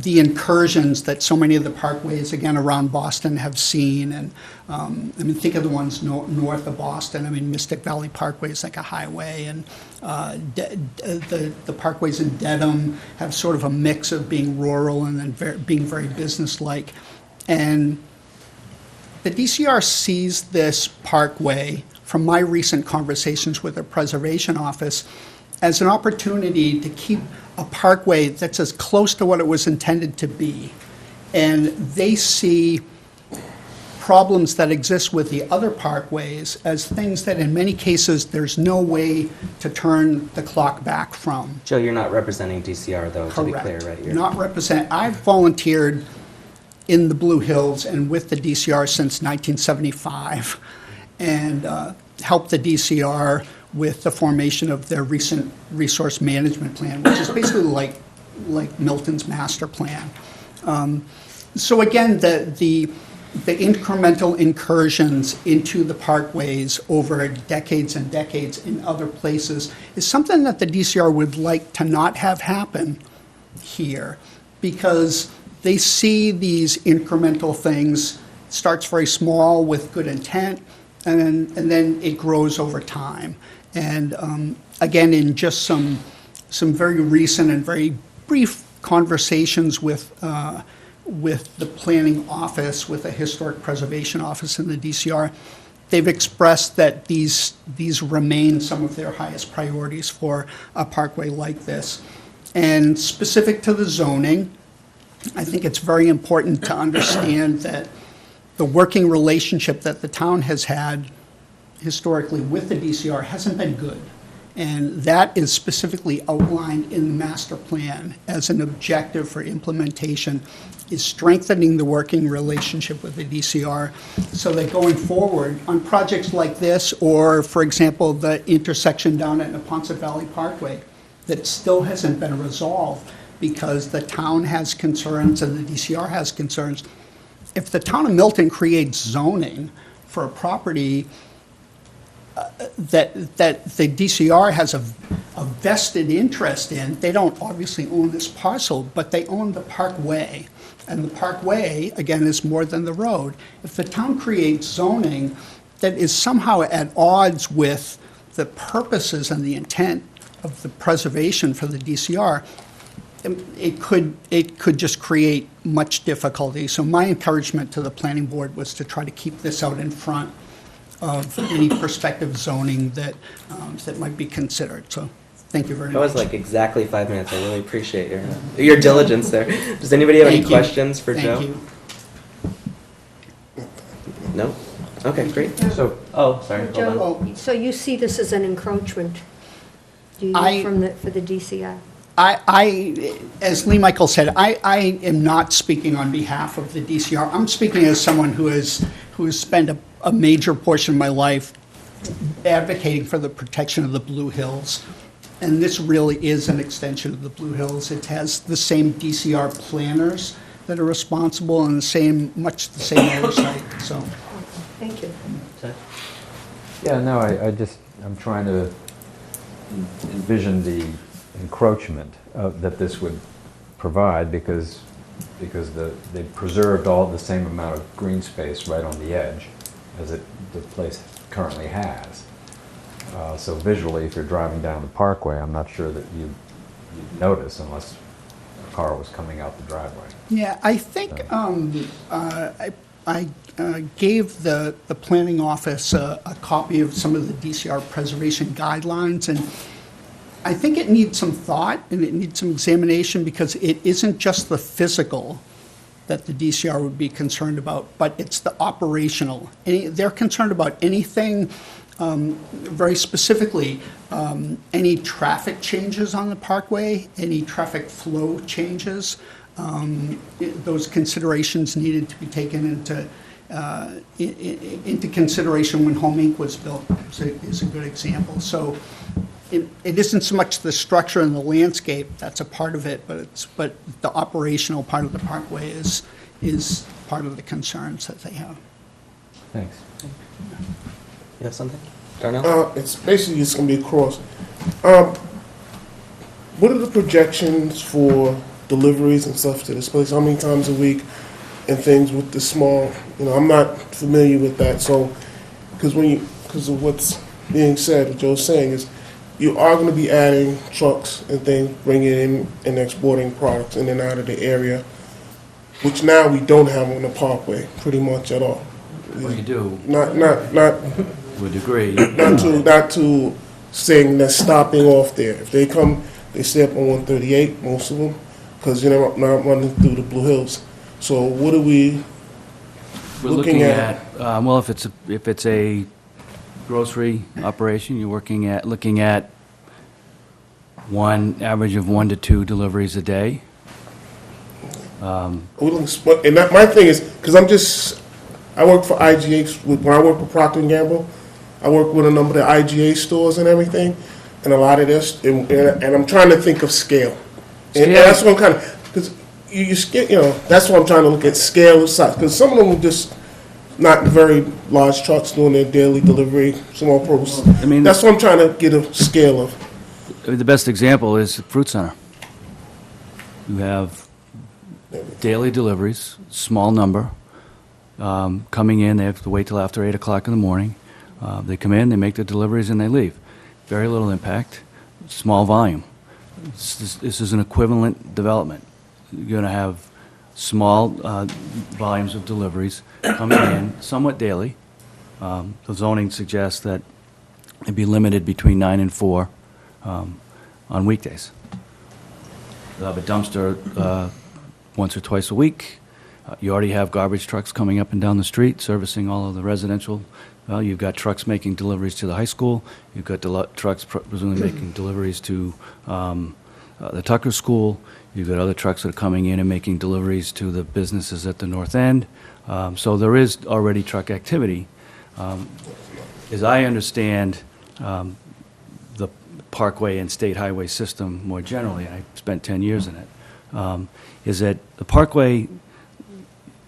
incursions that so many of the parkways, again, around Boston have seen. And I mean, think of the ones north of Boston. I mean, Mystic Valley Parkway is like a highway, and the parkways in Dedham have sort of a mix of being rural and then being very businesslike. And the DCR sees this parkway, from my recent conversations with the Preservation Office, as an opportunity to keep a parkway that's as close to what it was intended to be. And they see problems that exist with the other parkways as things that in many cases there's no way to turn the clock back from. Joe, you're not representing DCR, though, to be clear, Correct. right? You're Not represent. I've volunteered in the Blue Hills and with the DCR since 1975, and helped the DCR with the formation of their recent resource management plan, which is basically like Milton's master plan. So again, the incremental incursions into the parkways over decades and decades in other places is something that the DCR would like to not have happen here, because they see these incremental things. It starts very small with good intent, and then it grows over time. And again, in just some very recent and very brief conversations with the planning office, with the historic preservation office in the DCR, they've expressed that these remain some of their highest priorities for a parkway like this. And specific to the zoning, I think it's very important to understand that the working relationship that the town has had historically with the DCR hasn't been good. And that is specifically outlined in the master plan as an objective for implementation, is strengthening the working relationship with the DCR so that going forward on projects like this, or for example, the intersection down at Neponset Valley Parkway, that still hasn't been resolved because the town has concerns and the DCR has concerns. If the town of Milton creates zoning for a property that the DCR has a vested interest in, they don't obviously own this parcel, but they own the parkway. And the parkway, again, is more than the road. If the town creates zoning that is somehow at odds with the purposes and the intent of the preservation for the DCR, it could just create much difficulty. So my encouragement to the planning board was to try to keep this out in front of any prospective zoning that might be considered. So thank you very much. That was like exactly 5 minutes. I really appreciate your diligence there. Does anybody have any Thank you. questions for Joe? Thank you. No? Okay, great. So, sorry, hold on. Joe, so you see this as an encroachment, do you, I- for the DCI? I, as Lee Michael said, I am not speaking on behalf of the DCR. I'm speaking as someone who has spent a major portion of my life advocating for the protection of the Blue Hills. And this really is an extension of the Blue Hills. It has the same DCR planners that are responsible and much the same oversight, so. Thank you. Yeah, no, I'm trying to envision the encroachment that this would provide because they preserved all the same amount of green space right on the edge as the place currently has. So visually, if you're driving down the parkway, I'm not sure that you'd notice unless a car was coming out the driveway. Yeah, I think I gave the planning office a copy of some of the DCR preservation guidelines, and I think it needs some thought and it needs some examination because it isn't just the physical that the DCR would be concerned about, but it's the operational. They're concerned about anything, very specifically, any traffic changes on the parkway, any traffic flow changes. Those considerations needed to be taken into consideration when Home Inc. was built, is a good example. So it isn't so much the structure and the landscape, that's a part of it, but the operational part of the parkway is part of the concerns that they have. Thanks. You have something? Darnell? It's basically it's going to be a cross. What are the projections for deliveries and stuff to this place? How many times a week and things with the small? I'm not familiar with that. So, because of what's being said, what Joe's saying is, you are going to be adding trucks and things, bringing in and exporting products in and out of the area, which now we don't have on the parkway pretty much at all. Well, you do, Not to a degree. not to saying they're stopping off there. If they come, they stay up on 138, most of them, because you're not running through the Blue Hills. So what are we We're looking at, well, if it's a grocery operation, you're looking at one average of 1 to 2 deliveries a day. And my thing is, because I work for IGA, when I work for Procter & Gamble, I work with a number of the IGA stores and everything, and a lot of this, and I'm trying to think of scale. And that's what I'm kind of, because that's what I'm trying to look at, scale of size, because some of them are just not very large trucks doing their daily delivery, small produce. I mean, that's what I'm trying to get a scale of. The best example is the fruit center. You have daily deliveries, small number, coming in. They have to wait till after 8 o'clock in the morning. They come in, they make the deliveries, and they leave. Very little impact, small volume. This is an equivalent development. You're going to have small volumes of deliveries coming in somewhat daily. The zoning suggests that it'd be limited between 9 and 4 on weekdays. You'll have a dumpster once or twice a week. You already have garbage trucks coming up and down the street servicing all of the residential. Well, you've got trucks making deliveries to the high school. You've got trucks presumably making deliveries to the Tucker School. You've got other trucks that are coming in and making deliveries to the businesses at the north end. So there is already truck activity. As I understand the Parkway and State Highway system more generally, I spent 10 years in it, is that the Parkway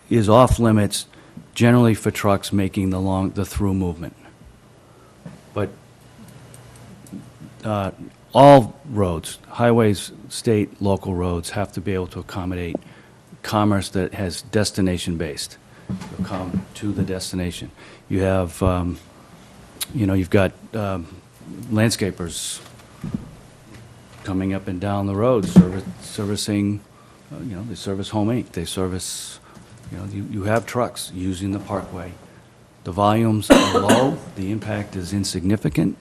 is off limits generally for trucks making the through movement. But all roads, highways, state, local roads, have to be able to accommodate commerce that has destination-based. You'll come to the destination. You have, you've got landscapers coming up and down the road, servicing, they service Home Inc., they service, you have trucks using the Parkway. The volumes are low, the impact is insignificant,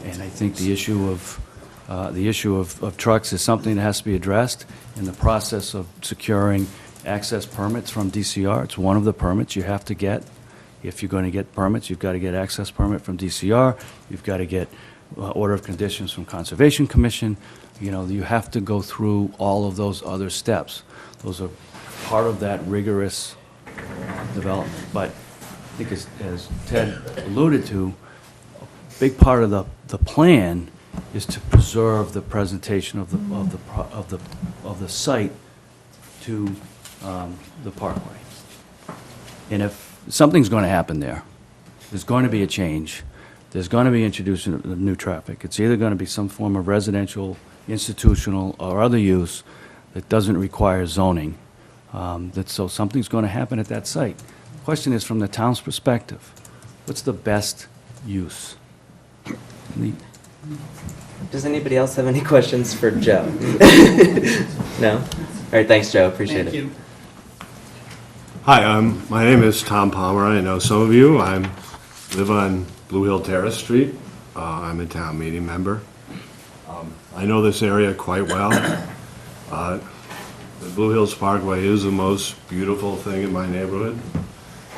and I think the issue of trucks is something that has to be addressed in the process of securing access permits from DCR. It's one of the permits you have to get. If you're going to get permits, you've got to get access permit from DCR, you've got to get order of conditions from Conservation Commission. You have to go through all of those other steps. Those are part of that rigorous development. But I think as Ted alluded to, a big part of the plan is to preserve the presentation of the site to the Parkway. And if something's going to happen there, there's going to be a change. there's going to be introduction of new traffic. It's either going to be some form of residential, institutional, or other use that doesn't require zoning. So something's going to happen at that site. The question is, from the town's perspective, what's the best use? Does anybody else have any questions for Joe? No? All right, thanks, Joe. Appreciate Thank it. you. Hi, my name is Tom Palmer. I know some of you. I live on Blue Hill Terrace Street. I'm a town meeting member. I know this area quite well. The Blue Hills Parkway is the most beautiful thing in my neighborhood.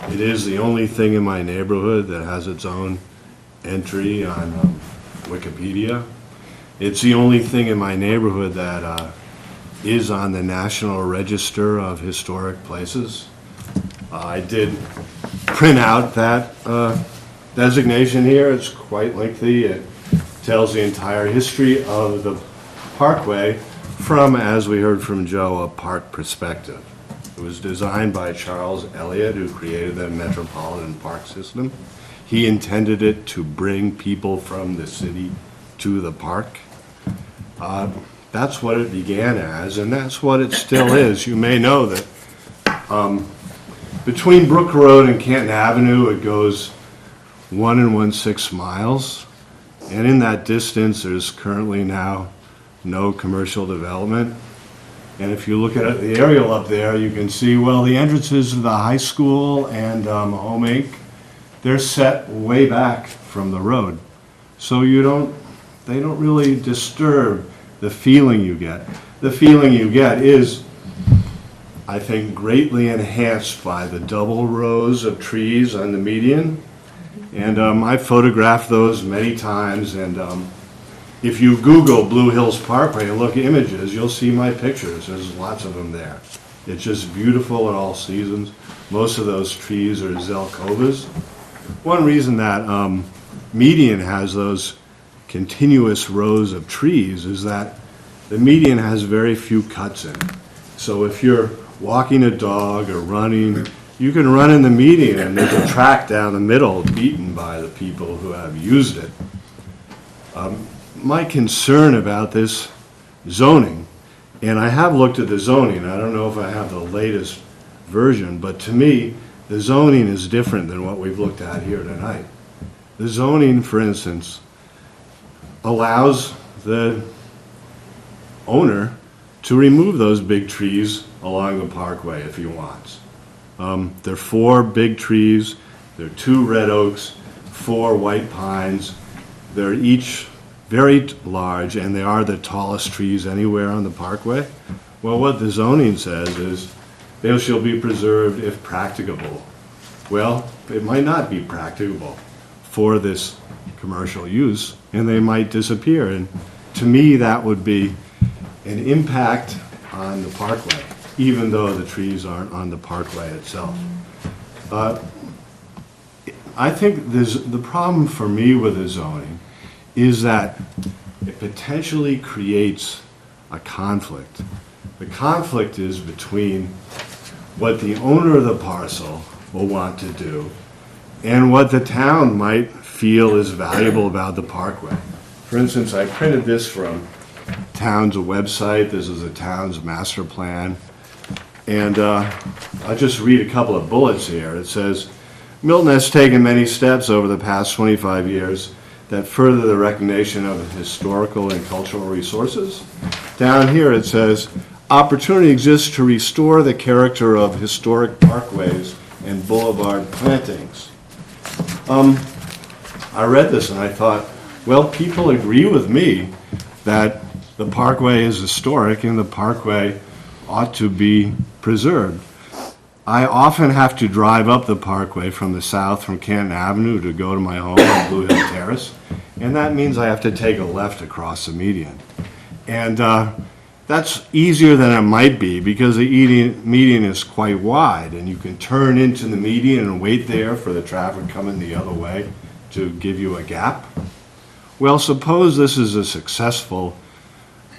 It is the only thing in my neighborhood that has its own entry on Wikipedia. It's the only thing in my neighborhood that is on the National Register of Historic Places. I did print out that designation here. It's quite lengthy. It tells the entire history of the parkway from, as we heard from Joe, a park perspective. It was designed by Charles Elliott, who created the Metropolitan Park System. He intended it to bring people from the city to the park. That's what it began as, and that's what it still is. You may know that between Brook Road and Canton Avenue, it goes 1 1/6 miles, and in that distance, there's currently now no commercial development. And if you look at the aerial up there, you can see, well, the entrances to the high school and Home Inc., they're set way back from the road. So they don't really disturb the feeling you get. The feeling you get is, I think, greatly enhanced by the double rows of trees on the median. And I've photographed those many times, and if you Google Blue Hills Parkway and look at images, you'll see my pictures. There's lots of them there. It's just beautiful at all seasons. Most of those trees are zelkovas. One reason that median has those continuous rows of trees is that the median has very few cuts in it. So if you're walking a dog or running, you can run in the median and there's a track down the middle beaten by the people who have used it. My concern about this zoning, and I have looked at the zoning, I don't know if I have the latest version, but to me, the zoning is different than what we've looked at here tonight. The zoning, for instance, allows the owner to remove those big trees along the parkway if he wants. There are 4 big trees, there are 2 red oaks, 4 white pines. They're each very large, and they are the tallest trees anywhere on the parkway. Well, what the zoning says is they shall be preserved if practicable. Well, it might not be practicable for this commercial use, and they might disappear. And to me, that would be an impact on the parkway, even though the trees aren't on the parkway itself. I think the problem for me with the zoning is that it potentially creates a conflict. The conflict is between what the owner of the parcel will want to do and what the town might feel is valuable about the parkway. For instance, I printed this from town's website. This is the town's master plan. And I'll just read a couple of bullets here. It says, Milton has taken many steps over the past 25 years that further the recognition of historical and cultural resources. Down here it says, opportunity exists to restore the character of historic parkways and boulevard plantings. I read this and I thought, well, people agree with me that the parkway is historic and the parkway ought to be preserved. I often have to drive up the parkway from the south, from Canton Avenue, to go to my home on Blue Hill Terrace, and that means I have to take a left across the median. And that's easier than it might be because the median is quite wide, and you can turn into the median and wait there for the traffic coming the other way to give you a gap. Well, suppose this is a successful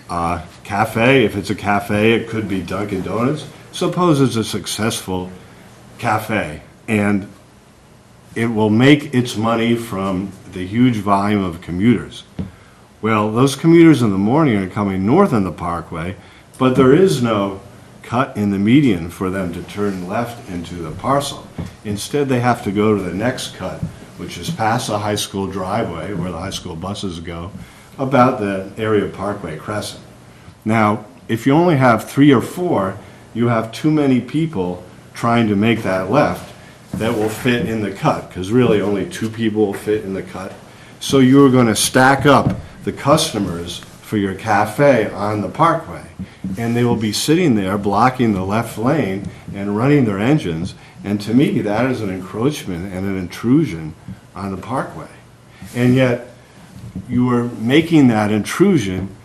cafe. If it's a cafe, it could be Dunkin' Donuts. Suppose it's a successful cafe, and it will make its money from the huge volume of commuters. Well, those commuters in the morning are coming north on the Parkway, but there is no cut in the median for them to turn left into the parcel. Instead, they have to go to the next cut, which is past the high school driveway, where the high school buses go, about the area of Parkway Crescent. Now, if you only have 3 or 4, you have too many people trying to make that left that will fit in the cut, because really only 2 people will fit in the cut. So you're going to stack up the customers for your cafe on the Parkway, and they will be sitting there blocking the left lane and running their engines, and to me, that is an encroachment and an intrusion on the Parkway. And yet, you are making that intrusion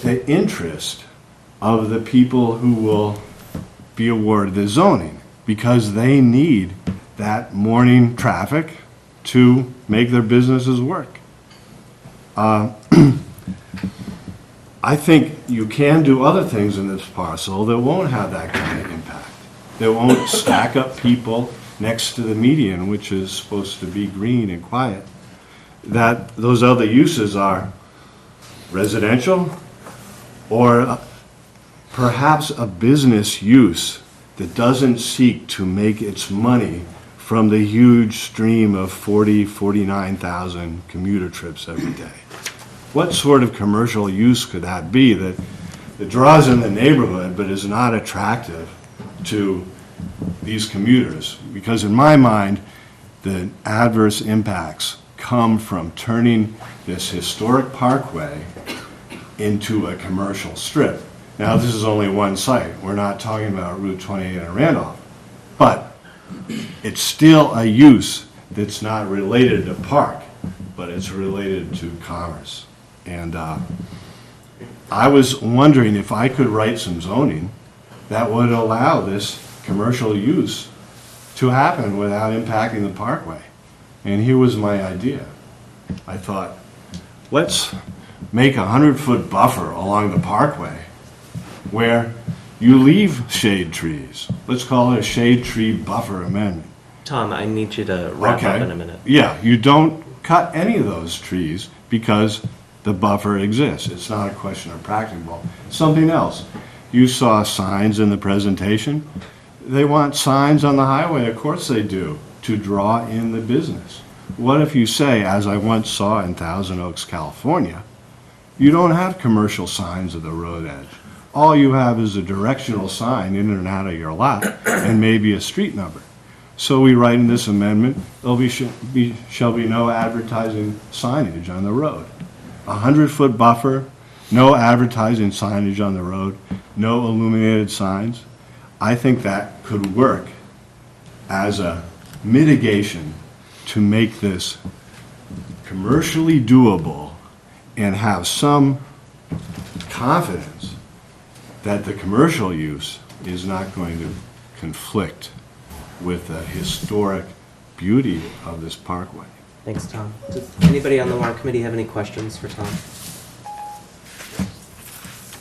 the interest of the people who will be awarded the zoning, because they need that morning traffic to make their businesses work. I think you can do other things in this parcel that won't have that kind of impact. They won't stack up people next to the median, which is supposed to be green and quiet. That those other uses are residential or perhaps a business use that doesn't seek to make its money from the huge stream of 49,000 commuter trips every day. What sort of commercial use could that be that draws in the neighborhood but is not attractive to these commuters? Because in my mind, the adverse impacts come from turning this historic parkway into a commercial strip. Now, this is only one site. We're not talking about Route 28 in Randolph. But it's still a use that's not related to park, but it's related to commerce. And I was wondering if I could write some zoning that would allow this commercial use to happen without impacting the parkway. And here was my idea. I thought, let's make a 100-foot buffer along the parkway where you leave shade trees. Let's call it a shade tree buffer amendment. Tom, I need you to wrap up in a minute. Yeah, you don't cut any of those trees because the buffer exists. It's not a question of practicable. Something else. You saw signs in the presentation. They want signs on the highway, of course they do, to draw in the business. What if you say, as I once saw in Thousand Oaks, California, you don't have commercial signs at the road edge. All you have is a directional sign in and out of your lot and maybe a street number. So we write in this amendment, shall be no advertising signage on the road. 100-foot buffer, no advertising signage on the road, no illuminated signs. I think that could work as a mitigation to make this commercially doable and have some confidence that the commercial use is not going to conflict with the historic beauty of this parkway. Thanks, Tom. Does anybody on the warrant committee have any questions for Tom?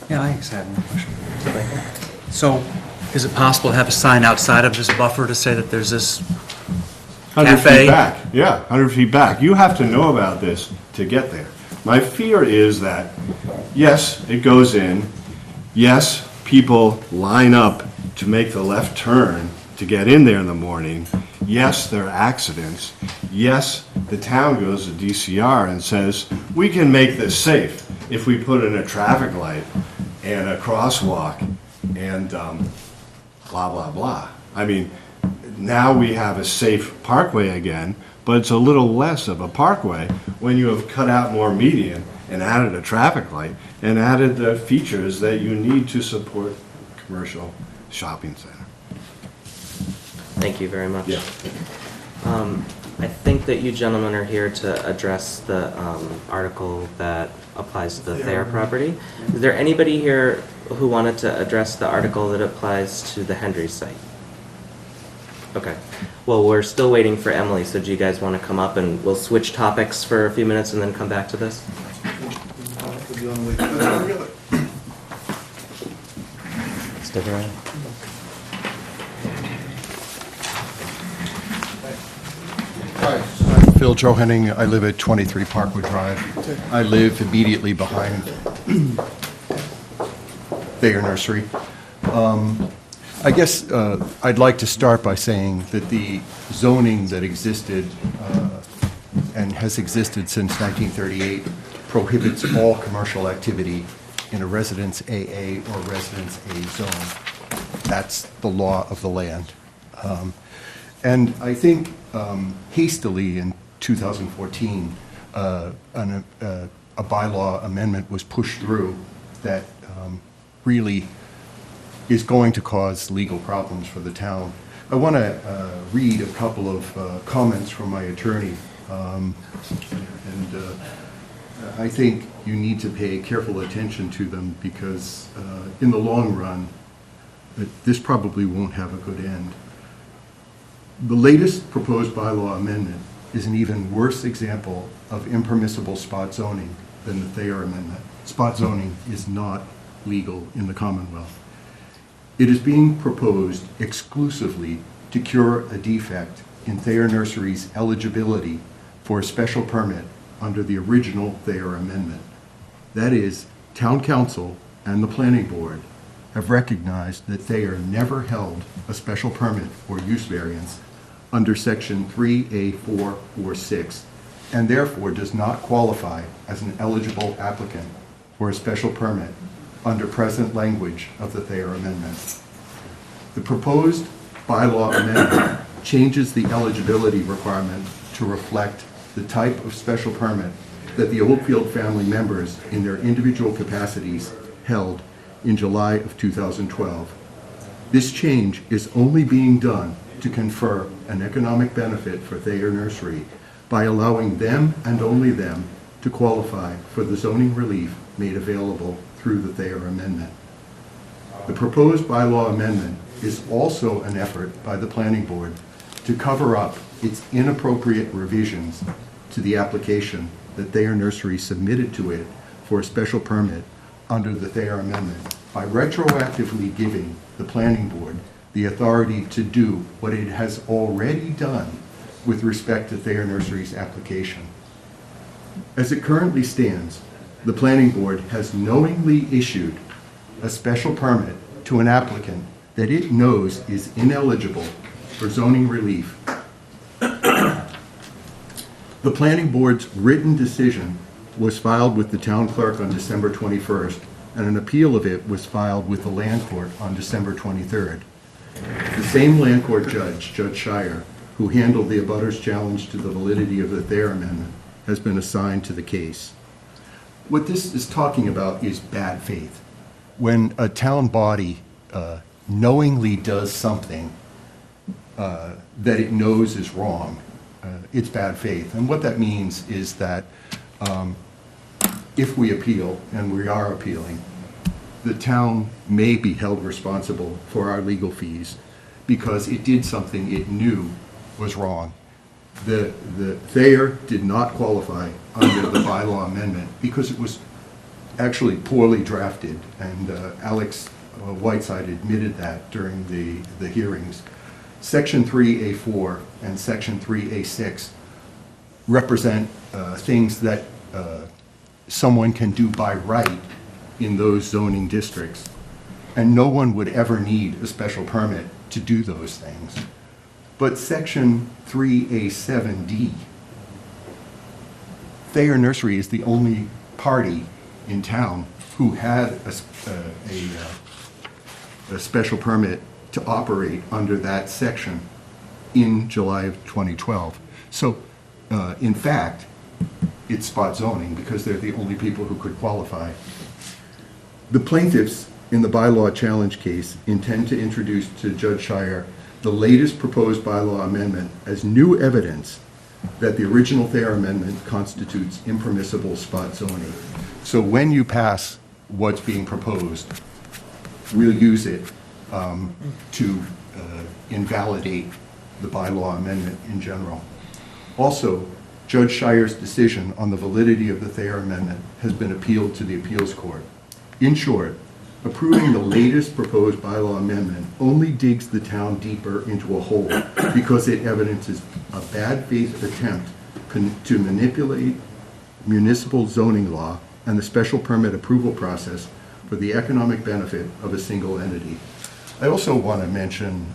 Yeah, I just had one question. So, is it possible to have a sign outside of this buffer to say that there's this 100 cafe? feet back, yeah, 100 feet back. You have to know about this to get there. My fear is that, yes, it goes in, yes, people line up to make the left turn to get in there in the morning, yes, there are accidents, yes, the town goes to DCR and says, we can make this safe if we put in a traffic light and a crosswalk and blah, blah, blah. I mean, now we have a safe parkway again, but it's a little less of a parkway when you have cut out more median and added a traffic light and added the features that you need to support a commercial shopping center. Thank you very much. Yeah. I think that you gentlemen are here to address the article that applies to the Thayer property. Is there anybody here who wanted to address the article that applies to the Hendry site? Okay. Well, we're still waiting for Emily, so do you guys want to come up and we'll switch topics for a few minutes and then come back to this? Stick around. Bill Johanning, I live at 23 Parkwood Drive. I live immediately behind Thayer Nursery. I guess I'd like to start by saying that the zoning that existed and has existed since 1938 prohibits all commercial activity in a Residence AA or Residence A zone. That's the law of the land. And I think hastily in 2014, a bylaw amendment was pushed through that really is going to cause legal problems for the town. I want to read a couple of comments from my attorney. I think you need to pay careful attention to them because in the long run, this probably won't have a good end. The latest proposed bylaw amendment is an even worse example of impermissible spot zoning than the Thayer Amendment. Spot zoning is not legal in the Commonwealth. It is being proposed exclusively to cure a defect in Thayer Nursery's eligibility for a special permit under the original Thayer Amendment. That is, Town Council and the Planning Board have recognized that Thayer never held a special permit or use variance under Section 3A446 and therefore does not qualify as an eligible applicant for a special permit under present language of the Thayer Amendment. The proposed bylaw amendment changes the eligibility requirement to reflect the type of special permit that the Oldfield family members in their individual capacities held in July of 2012. This change is only being done to confer an economic benefit for Thayer Nursery by allowing them and only them to qualify for the zoning relief made available through the Thayer Amendment. The proposed bylaw amendment is also an effort by the Planning Board to cover up its inappropriate revisions to the application that Thayer Nursery submitted to it for a special permit under the Thayer Amendment by retroactively giving the Planning Board the authority to do what it has already done with respect to Thayer Nursery's application. As it currently stands, the Planning Board has knowingly issued a special permit to an applicant that it knows is ineligible for zoning relief. The Planning Board's written decision was filed with the town clerk on December 21st, and an appeal of it was filed with the land court on December 23rd. The same land court judge, Judge Shire, who handled the abutters challenge to the validity of the Thayer Amendment, has been assigned to the case. What this is talking about is bad faith. When a town body knowingly does something that it knows is wrong, it's bad faith. And what that means is that if we appeal, and we are appealing, the town may be held responsible for our legal fees because it did something it knew was wrong. The Thayer did not qualify under the bylaw amendment because it was actually poorly drafted, and Alex Whiteside admitted that during the hearings. Section 3A4 and Section 3A6 represent things that someone can do by right in those zoning districts, and no one would ever need a special permit to do those things. But Section 3A7D, Thayer Nursery is the only party in town who had a special permit to operate under that section in July of 2012. So, in fact, it's spot zoning because they're the only people who could qualify. The plaintiffs in the bylaw challenge case intend to introduce to Judge Shire the latest proposed bylaw amendment as new evidence that the original Thayer Amendment constitutes impermissible spot zoning. So when you pass what's being proposed, we'll use it to invalidate the bylaw amendment in general. Also, Judge Shire's decision on the validity of the Thayer Amendment has been appealed to the appeals court. In short, approving the latest proposed bylaw amendment only digs the town deeper into a hole because it evidences a bad faith attempt to manipulate municipal zoning law and the special permit approval process for the economic benefit of a single entity. I also want to mention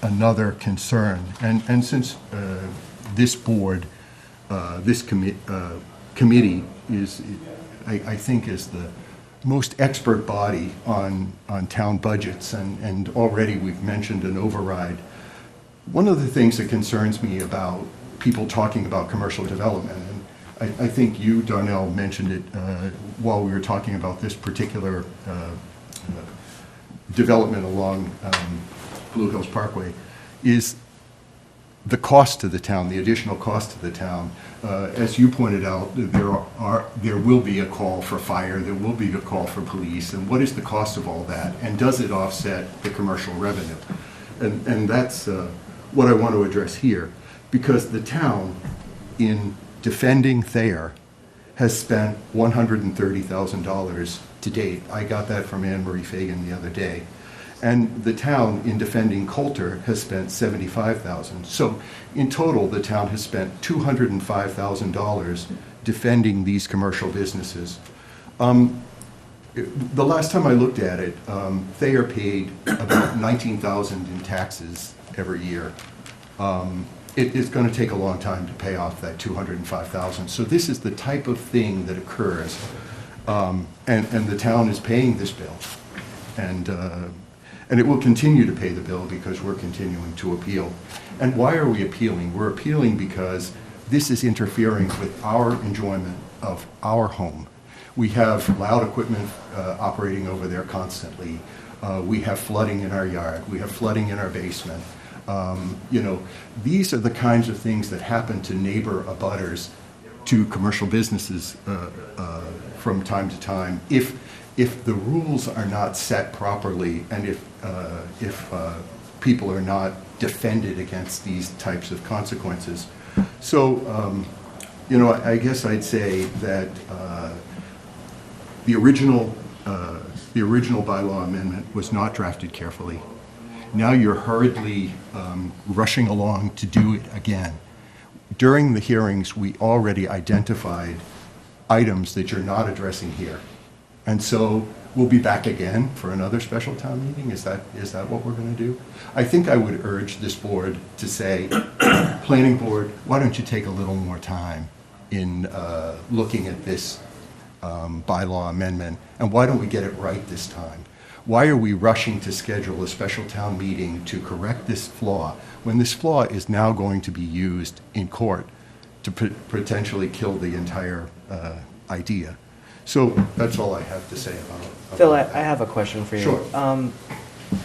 another concern, and since this board, this committee is, I think, is the most expert body on town budgets, and already we've mentioned an override. One of the things that concerns me about people talking about commercial development, and I think you, Darnell, mentioned it while we were talking about this particular development along Blue Hills Parkway, is the cost to the town, the additional cost to the town. As you pointed out, there will be a call for fire, there will be a call for police, and what is the cost of all that? And does it offset the commercial revenue? And that's what I want to address here, because the town, in defending Thayer, has spent $130,000 to date. I got that from Anne Marie Fagan the other day. And the town, in defending Coulter, has spent $75,000. So in total, the town has spent $205,000 defending these commercial businesses. The last time I looked at it, Thayer paid about $19,000 in taxes every year. It's going to take a long time to pay off that $205,000. So this is the type of thing that occurs, and the town is paying this bill, and it will continue to pay the bill because we're continuing to appeal. And why are we appealing? We're appealing because this is interfering with our enjoyment of our home. We have loud equipment operating over there constantly. We have flooding in our yard. We have flooding in our basement. These are the kinds of things that happen to neighbor abutters to commercial businesses from time to time. If the rules are not set properly, and if people are not defended against these types of consequences. So, I guess I'd say that the original bylaw amendment was not drafted carefully. Now you're hurriedly rushing along to do it again. During the hearings, we already identified items that you're not addressing here. And so we'll be back again for another special town meeting? Is that what we're going to do? I think I would urge this board to say, planning board, why don't you take a little more time in looking at this bylaw amendment, and why don't we get it right this time? Why are we rushing to schedule a special town meeting to correct this flaw when this flaw is now going to be used in court to potentially kill the entire idea? So that's all I have to say about it. Phil, I have a question for you. Sure.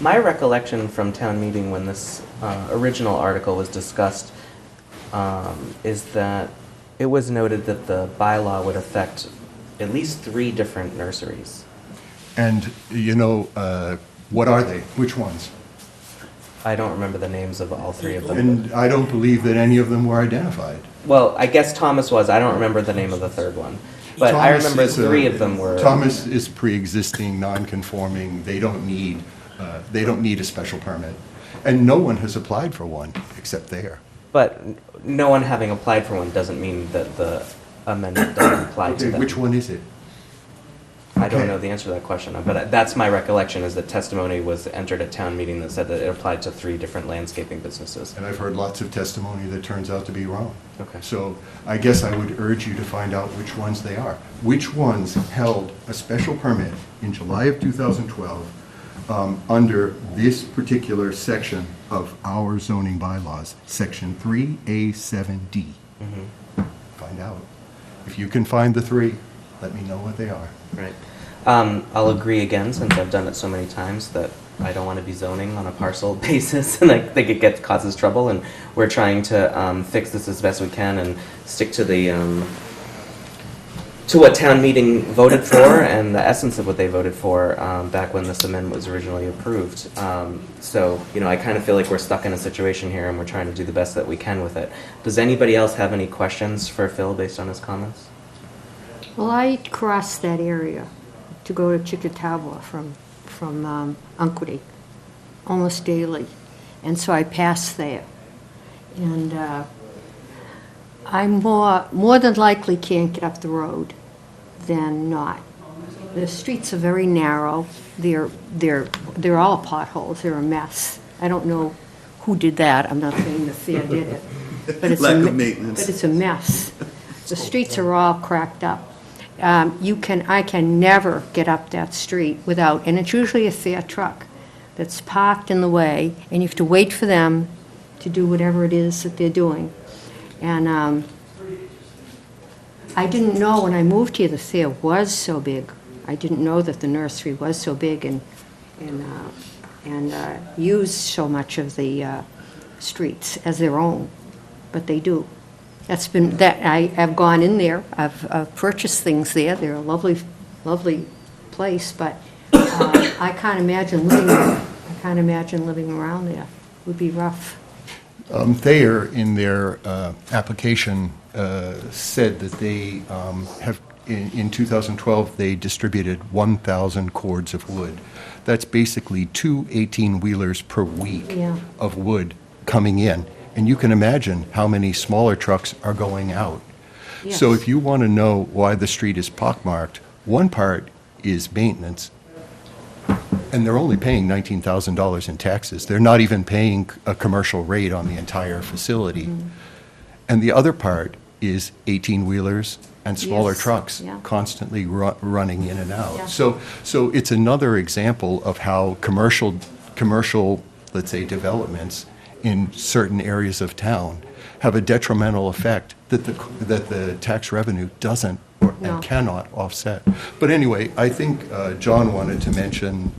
My recollection from town meeting when this original article was discussed is that it was noted that the bylaw would affect at least 3 different nurseries. And, what are they? Which ones? I don't remember the names of all 3 of them. And I don't believe that any of them were identified. Well, I guess Thomas was. I don't remember the name of the 3rd one. But I remember 3 of them were... Thomas is pre-existing, non-conforming. They don't need a special permit. And no one has applied for one except Thayer. But no one having applied for one doesn't mean that the amendment doesn't apply to them. Which one is it? I don't Okay. know the answer to that question, but that's my recollection, is that testimony was entered at town meeting that said that it applied to 3 different landscaping businesses. And I've heard lots of testimony that turns out to be wrong. Okay. So I guess I would urge you to find out which ones they are. Which ones held a special permit in July of 2012 under this particular section of our zoning bylaws, section 3A7D. Find out. If you can find the 3, let me know what they are. Right. I'll agree again, since I've done it so many times, that I don't want to be zoning on a parcel basis, and I think it causes trouble, and we're trying to fix this as best we can and stick to the to what town meeting voted for and the essence of what they voted for back when this amendment was originally approved. So, I kind of feel like we're stuck in a situation here, and we're trying to do the best that we can with it. Does anybody else have any questions for Phil based on his comments? Well, I cross that area to go to Chickatawba from Unquity almost daily, and so I pass there. And I more than likely can't get up the road than not. The streets are very narrow. They're all potholes. They're a mess. I don't know who did that. I'm not saying the fair did it. But it's Lack of maintenance. But it's a mess. The streets are all cracked up. I can never get up that street without, and it's usually a fair truck that's parked in the way, and you have to wait for them to do whatever it is that they're doing. And I didn't know when I moved here the fair was so big. I didn't know that the nursery was so big and used so much of the streets as their own, but they do. I have gone in there, I've purchased things there, they're a lovely, lovely place, but I can't imagine living around there. It would be rough. Thayer, in their application, said that they have, in 2012, they distributed 1,000 cords of wood. That's basically 2 18-wheelers per week Yeah. of wood coming in. And you can imagine how many smaller trucks are going out. So Yes. if you want to know why the street is pockmarked, one part is maintenance, and they're only paying $19,000 in taxes. They're not even paying a commercial rate on the entire facility. Mm-hmm. And the other part is 18-wheelers and smaller Yes, trucks yeah. constantly running in and out. Yeah. So it's another example of how commercial, let's say, developments in certain areas of town have a detrimental effect that the tax revenue doesn't No. and cannot offset. But anyway, I think John wanted to mention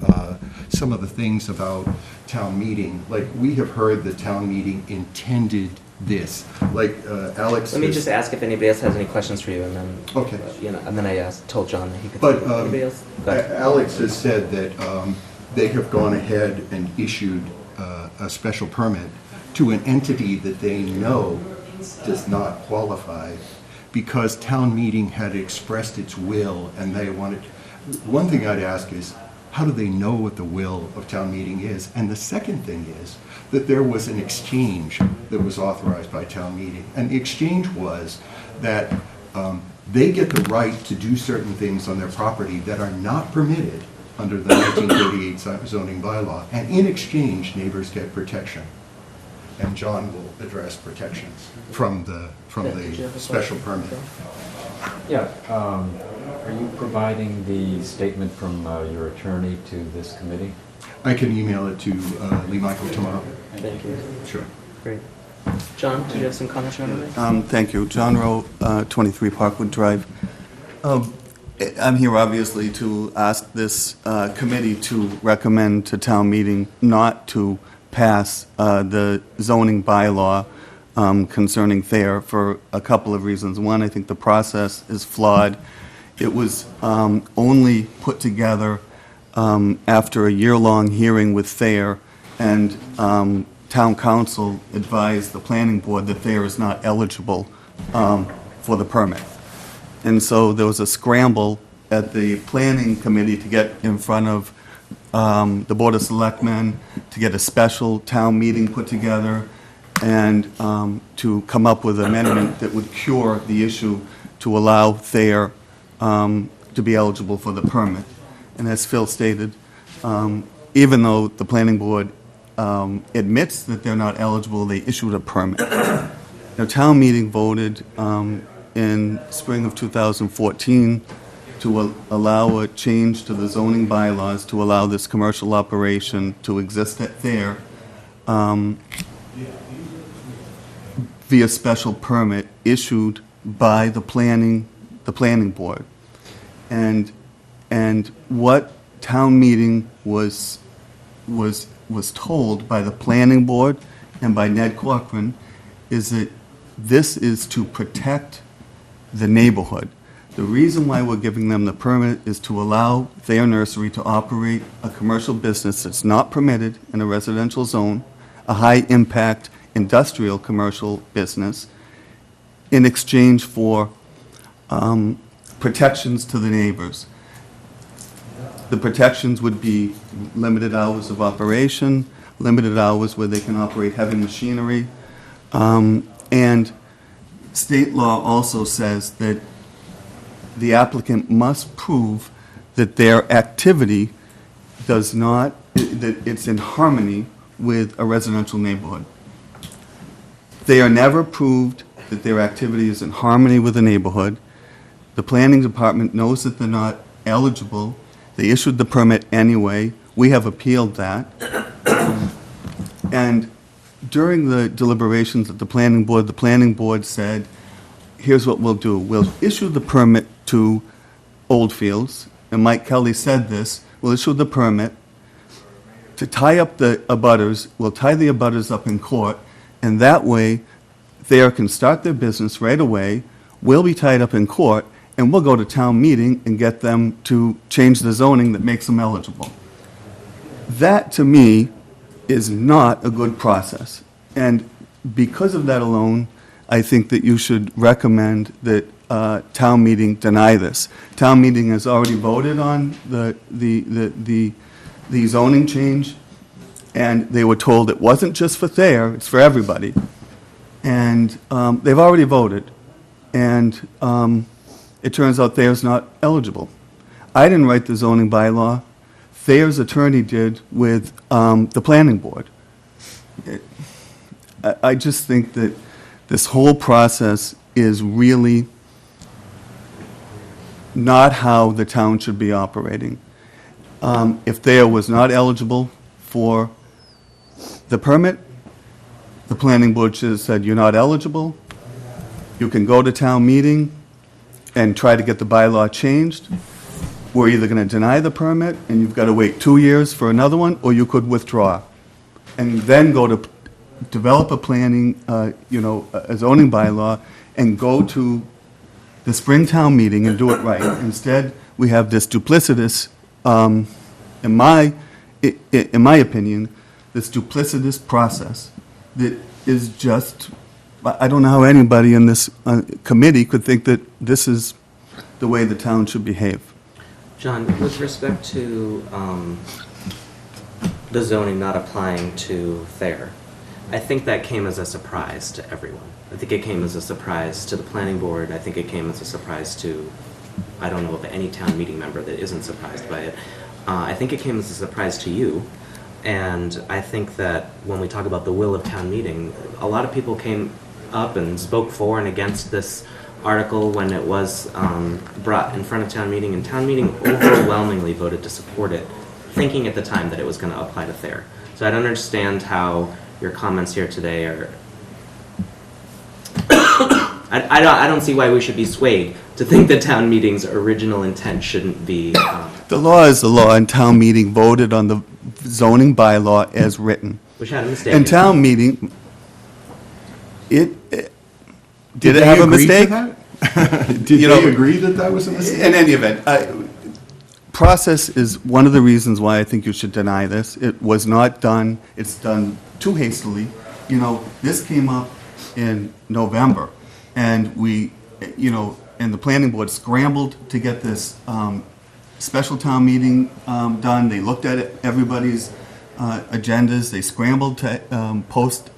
some of the things about town meeting. Like, we have heard the town meeting intended this. Like, Alex. Let me has- just ask if anybody else has any questions for you, and then, Okay. and then I told John that he could. But Anybody else? Go ahead. Alex has said that they have gone ahead and issued a special permit to an entity that they know does not qualify because town meeting had expressed its will and they wanted. One thing I'd ask is, how do they know what the will of town meeting is? And the second thing is that there was an exchange that was authorized by town meeting. And the exchange was that they get the right to do certain things on their property that are not permitted under the 1938 zoning bylaw. And in exchange, neighbors get protection. And John will address protections from the special permit. Yeah, are you providing the statement from your attorney to this committee? I can email it to Lee Michael tomorrow. Thank you. Sure. Great. John, do you have some comments you want to make? Thank you. John Rowe, 23 Parkwood Drive. I'm here obviously to ask this committee to recommend to town meeting not to pass the zoning bylaw concerning Thayer for a couple of reasons. One, I think the process is flawed. It was only put together after a year-long hearing with Thayer, and town council advised the planning board that Thayer is not eligible for the permit. And so there was a scramble at the planning committee to get in front of the Board of Selectmen, to get a special town meeting put together, and to come up with an amendment that would cure the issue to allow Thayer to be eligible for the permit. And as Phil stated, even though the planning board admits that they're not eligible, they issued a permit. Now, town meeting voted in spring of 2014 to allow a change to the zoning bylaws to allow this commercial operation to exist at Thayer via special permit issued by the planning board. And what town meeting was told by the planning board and by Ned Corcoran is that this is to protect the neighborhood. The reason why we're giving them the permit is to allow Thayer Nursery to operate a commercial business that's not permitted in a residential zone, a high-impact industrial commercial business, in exchange for protections to the neighbors. The protections would be limited hours of operation, limited hours where they can operate heavy machinery, and state law also says that the applicant must prove that their activity does not, that it's in harmony with a residential neighborhood. They are never proved that their activity is in harmony with the neighborhood. The planning department knows that they're not eligible. They issued the permit anyway. We have appealed that. And during the deliberations at the planning board said, here's what we'll do. We'll issue the permit to Oldfields, and Mike Kelly said this, we'll issue the permit to tie up the abutters, we'll tie the abutters up in court, and that way, they can start their business right away, we'll be tied up in court, and we'll go to town meeting and get them to change the zoning that makes them eligible. That, to me, is not a good process. And because of that alone, I think that you should recommend that town meeting deny this. Town meeting has already voted on the zoning change, and they were told it wasn't just for Thayer, it's for everybody. And they've already voted, and it turns out Thayer's not eligible. I didn't write the zoning bylaw. Thayer's attorney did with the planning board. I just think that this whole process is really not how the town should be operating. If Thayer was not eligible for the permit, the planning board should have said, you're not eligible. You can go to town meeting and try to get the bylaw changed. We're either going to deny the permit, and you've got to wait 2 years for another one, or you could withdraw. And then go to develop a planning, a zoning bylaw, and go to the spring town meeting and do it right. Instead, we have this duplicitous, in my opinion, this duplicitous process that is just, I don't know how anybody in this committee could think that this is the way the town should behave. John, with respect to the zoning not applying to Thayer, I think that came as a surprise to everyone. I think it came as a surprise to the planning board. I think it came as a surprise to, I don't know of any town meeting member that isn't surprised by it. I think it came as a surprise to you. And I think that when we talk about the will of town meeting, a lot of people came up and spoke for and against this article when it was brought in front of town meeting, and town meeting overwhelmingly voted to support it, thinking at the time that it was going to apply to Thayer. So I don't understand how your comments here today are... I don't see why we should be swayed to think that town meeting's original intent shouldn't be... The law is the law, and town meeting voted on the zoning bylaw as written. Which had a mistake. And town meeting, did it have a mistake? Did they agree that that was a mistake? In any event, process is one of the reasons why I think you should deny this. It was not done, it's done too hastily. This came up in November, and and the planning board scrambled to get this special town meeting done. They looked at everybody's agendas. They scrambled to post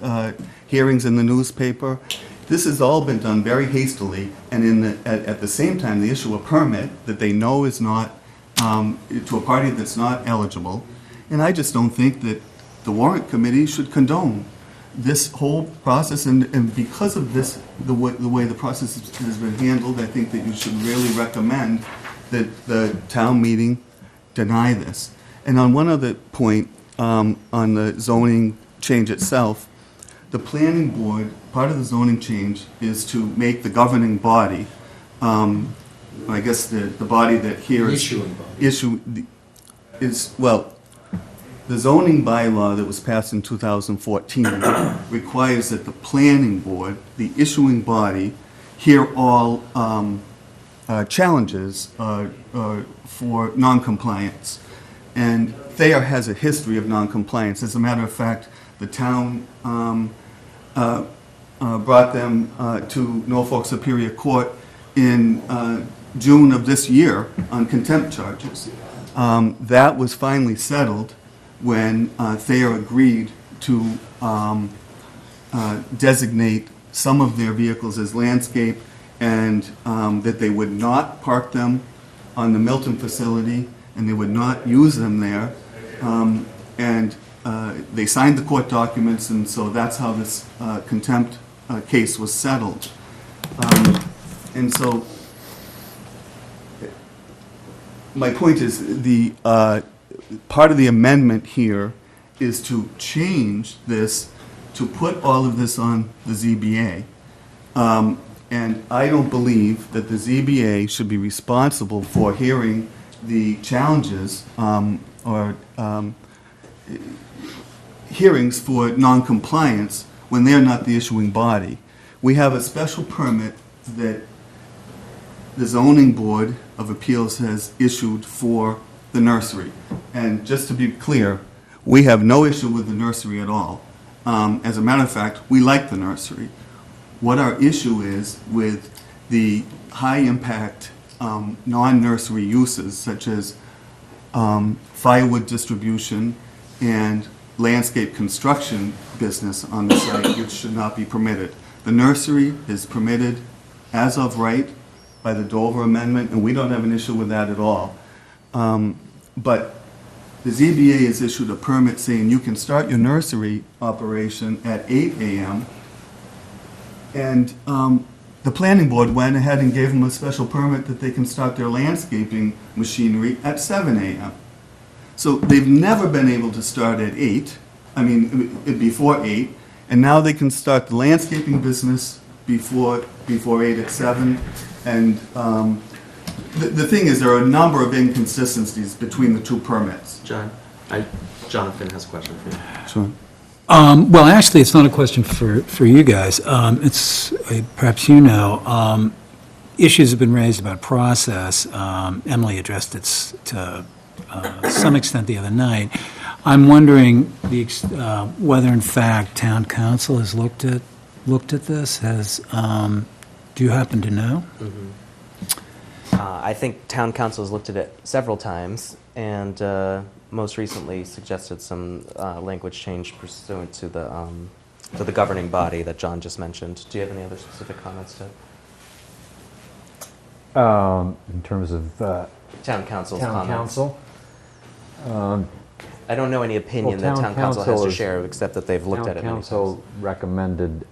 hearings in the newspaper. This has all been done very hastily, and at the same time, they issue a permit that they know is not, to a party that's not eligible. And I just don't think that the warrant committee should condone this whole process, and because of this, the way the process has been handled, I think that you should really recommend that the town meeting deny this. And on one other point, on the zoning change itself, the planning board, part of the zoning change is to make the governing body, I guess the body that here is... The zoning bylaw that was passed in 2014 requires that the planning board, the issuing body, hear all challenges for noncompliance. And Thayer has a history of noncompliance. As a matter of fact, the town brought them to Norfolk Superior Court in June of this year on contempt charges. That was finally settled when Thayer agreed to designate some of their vehicles as landscape, and that they would not park them on the Milton facility, and they would not use them there. And they signed the court documents, and so that's how this contempt case was settled. And so, my point is, the part of the amendment here is to change this, to put all of this on the ZBA. And I don't believe that the ZBA should be responsible for hearing the challenges or hearings for non-compliance when they're not the issuing body. We have a special permit that the Zoning Board of Appeals has issued for the nursery. And just to be clear, we have no issue with the nursery at all. As a matter of fact, we like the nursery. What our issue is with the high-impact non-nursery uses, such as firewood distribution and landscape construction business on the site, which should not be permitted. The nursery is permitted as of right by the Dover Amendment, and we don't have an issue with that at all. But the ZBA has issued a permit saying you can start your nursery operation at 8 a.m. And the planning board went ahead and gave them a special permit that they can start their landscaping machinery at 7 a.m. So they've never been able to start at 8, before 8, and now they can start the landscaping business before 8 at 7. And the thing is, there are a number of inconsistencies between the two permits. Jonathan has a question for you. Sure. Well, actually, it's not a question for you guys. It's, perhaps you know, issues have been raised about process. Emily addressed it to some extent the other night. I'm wondering whether, in fact, town council has looked at this. Do you happen to know? Mm-hmm. I think town council has looked at it several times, and most recently suggested some language change pursuant to the governing body that John just mentioned. Do you have any other specific comments to? In terms of Town council's town comments. council? I don't know any opinion that town council has to share, except that they've looked at it many times. Town council recommended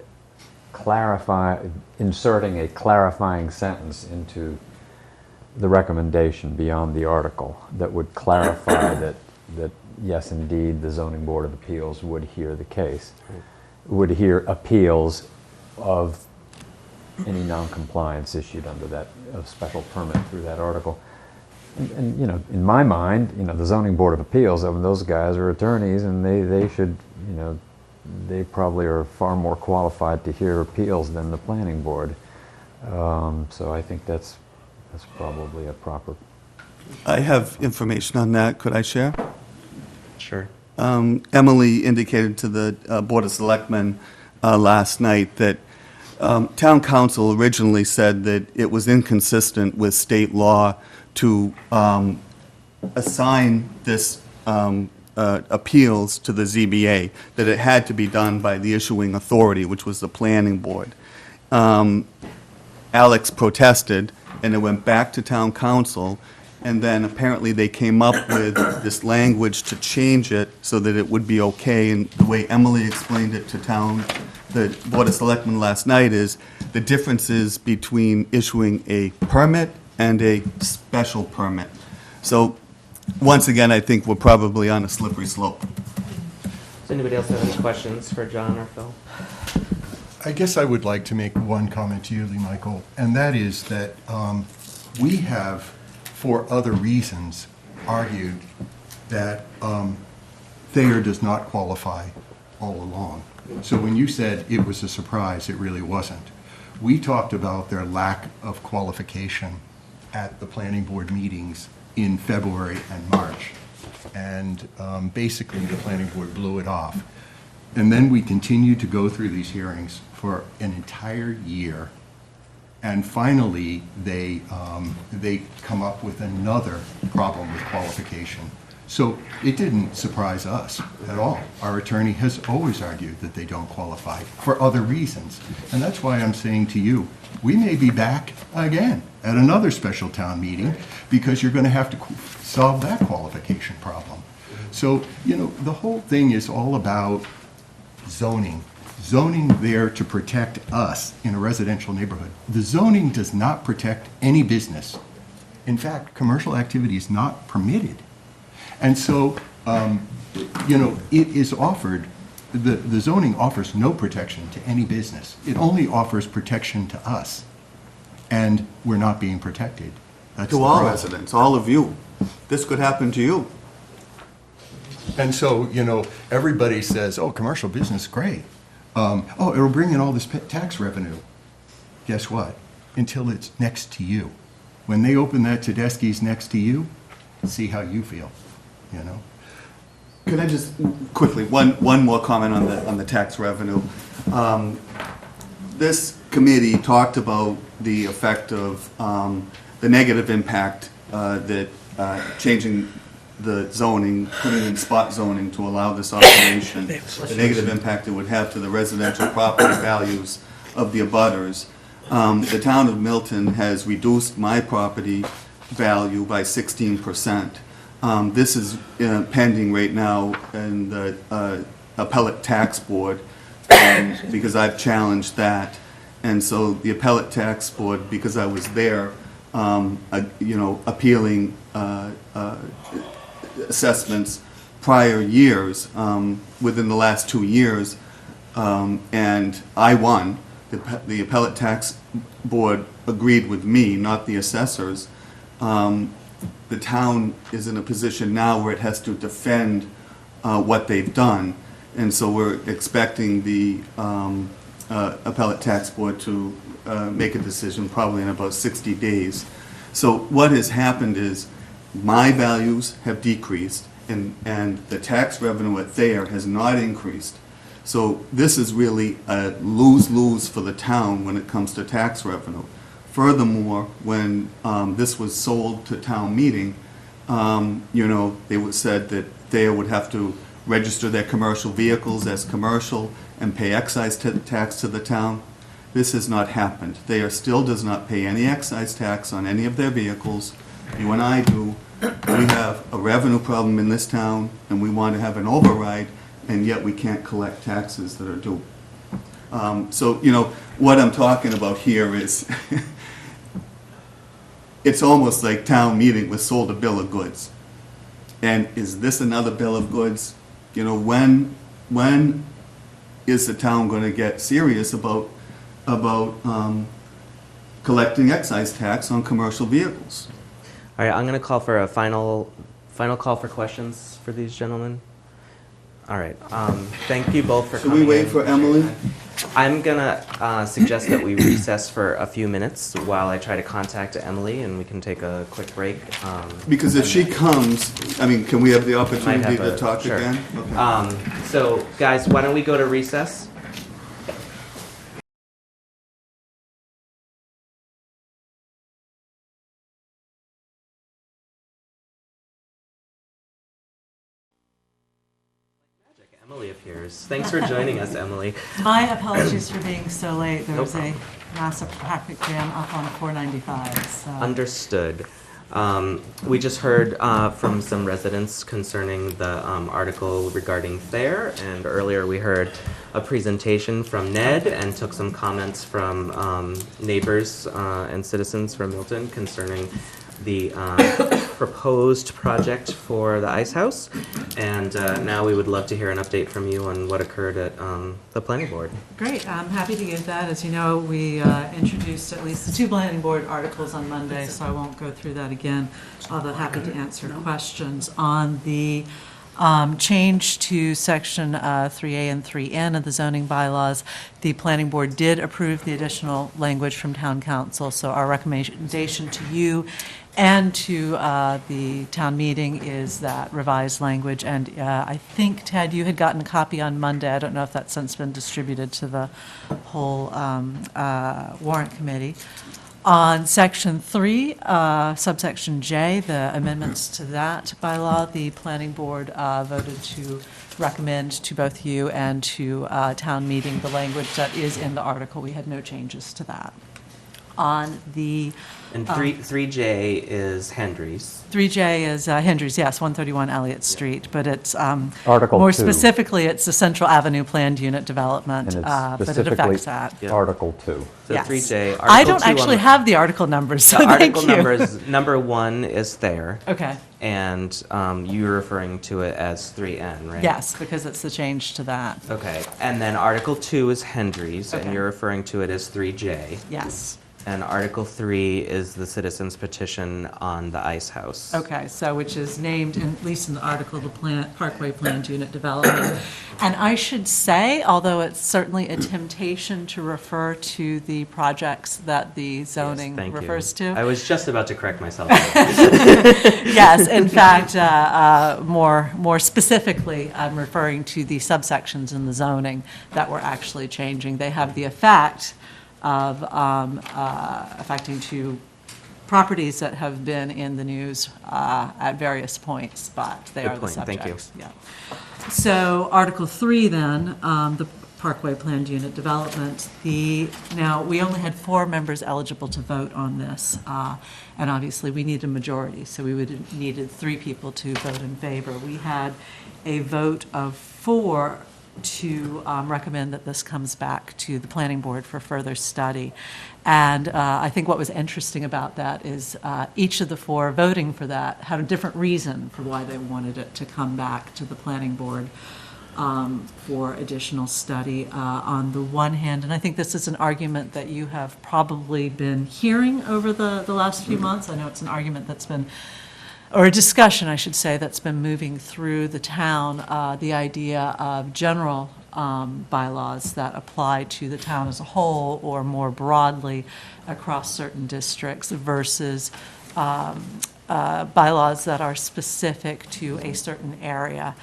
inserting a clarifying sentence into the recommendation beyond the article that would clarify that yes, indeed, the Zoning Board of Appeals would hear the case, would hear appeals of any non-compliance issued under that special permit through that article. And you know, in my mind, you know, the Zoning Board of Appeals, I mean, those guys are attorneys, and they should, you know, they probably are far more qualified to hear appeals than the planning board. So I think that's probably a proper. I have information on that. Could I share? Sure. Emily indicated to the Board of Selectmen last night that town council originally said that it was inconsistent with state law to assign this appeals to the ZBA, that it had to be done by the issuing authority, which was the planning board. Alex protested, and it went back to town council, and then apparently they came up with this language to change it so that it would be okay. And the way Emily explained it to the Board of Selectmen last night is the differences between issuing a permit and a special permit. So, once again, I think we're probably on a slippery slope. Does anybody else have any questions for John or Phil? I guess I would like to make one comment to you, Lee Michael, and that is that we have, for other reasons, argued that Thayer does not qualify all along. So when you said it was a surprise, it really wasn't. We talked about their lack of qualification at the planning board meetings in February and March. And basically, the planning board blew it off. And then we continued to go through these hearings for an entire year. And finally, they come up with another problem with qualification. So it didn't surprise us at all. Our attorney has always argued that they don't qualify for other reasons. And that's why I'm saying to you, we may be back again at another special town meeting because you're going to have to solve that qualification problem. So, you know, the whole thing is all about zoning. Zoning there to protect us in a residential neighborhood. The zoning does not protect any business. In fact, commercial activity is not permitted. And so, you know, it is offered, the zoning offers no protection to any business. It only offers protection to us. And we're not being protected. That's To the all problem. residents, all of you. This could happen to you. And so, you know, everybody says, oh, commercial business, great. Oh, it'll bring in all this tax revenue. Guess what? Until it's next to you. When they open that Tedeschi's next to you, see how you feel, you know? Could I just quickly, one more comment on the tax revenue? This committee talked about the effect of the negative impact that changing the zoning, putting in spot zoning to allow this operation, the negative impact it would have to the residential property values of the abutters. The town of Milton has reduced my property value by 16%. This is pending right now in the appellate tax board because I've challenged that. And so the appellate tax board, because I was there, you know, appealing assessments prior years, within the last 2 years, and I won. The appellate tax board agreed with me, not the assessors. The town is in a position now where it has to defend what they've done, and so we're expecting the appellate tax board to make a decision probably in about 60 days. So what has happened is my values have decreased and the tax revenue at Thayer has not increased. So this is really a lose-lose for the town when it comes to tax revenue. Furthermore, when this was sold to town meeting, you know, they said that Thayer would have to register their commercial vehicles as commercial and pay excise tax to the town. This has not happened. Thayer still does not pay any excise tax on any of their vehicles. You and I do. We have a revenue problem in this town, and we want to have an override, and yet we can't collect taxes that are due. So, you know, what I'm talking about here is it's almost like town meeting was sold a bill of goods. And is this another bill of goods? You know, when is the town going to get serious about collecting excise tax on commercial vehicles? All right, I'm going to call for a final call for questions for these gentlemen. All right, thank you both for Should coming we wait in. for Emily? I'm going to suggest that we recess for a few minutes while I try to contact Emily, and we can take a quick break. Because if she comes, I mean, can we have the opportunity have to talk sure. again? Okay. So, guys, why don't we go to recess? Emily appears. Thanks for joining us, Emily. My apologies for being so late. There No was a massive traffic jam up on 495, so. Understood. We just heard from some residents concerning the article regarding Thayer, and earlier we heard a presentation from Ned and took some comments from neighbors and citizens from Milton concerning the proposed project for the ice house. And now we would love to hear an update from you on what occurred at the planning board. Great, I'm happy to give that. As you know, we introduced at least the 2 planning board articles on Monday, so I won't go through that again, although happy to answer questions on the change to section 3A and 3N of the zoning bylaws. The planning board did approve the additional language from town council, so our recommendation to you and to the town meeting is that revised language. And I think, Ted, you had gotten a copy on Monday. I don't know if that's since been distributed to the whole warrant committee. On Section 3, subsection J, the amendments to that bylaw, the planning board voted to recommend to both you and to town meeting the language that is in the article. We had no changes to that. On the And 3J is Hendry's. 3J is Hendry's, yes, 131 Elliott Street, but it's, Article more 2. specifically, it's the Central Avenue Planned Unit Development, And but it's it affects specifically that. Article 2. So Yes. 3J. I Article don't 2 on actually the- have the article numbers, so The thank article you. numbers, number 1 is there. Okay, And you're referring to it as 3N, right? yes, because it's the change to that, Okay, and then Article 2 is Hendry's, and Okay. you're referring to it as 3J. yes. And Article 3 is the citizens petition on the ice house. Okay, so which is named, at least in the article, the Parkway Planned Unit Development. And I should say, although it's certainly a temptation to refer to the projects that the zoning Thank you. refers to. I was just about to correct myself. Yes, in fact, more specifically, I'm referring to the subsections in the zoning that we're actually changing. They have the effect of affecting two properties that have been in the news at various points, but they Good are the point, thank you. subjects. Yeah. So Article 3 then, the Parkway Planned Unit Development, now, we only had 4 members eligible to vote on this, and obviously we need a majority, so we would have needed 3 people to vote in favor. We had a vote of 4 to recommend that this comes back to the planning board for further study. And I think what was interesting about that is each of the 4 voting for that had a different reason for why they wanted it to come back to the planning board for additional study. On the one hand, and I think this is an argument that you have probably been hearing over the last few months. I know it's an argument that's been, or a discussion, I should say, that's been moving through the town, the idea of general bylaws that apply to the town as a whole or more broadly across certain districts versus bylaws that are specific to a certain area.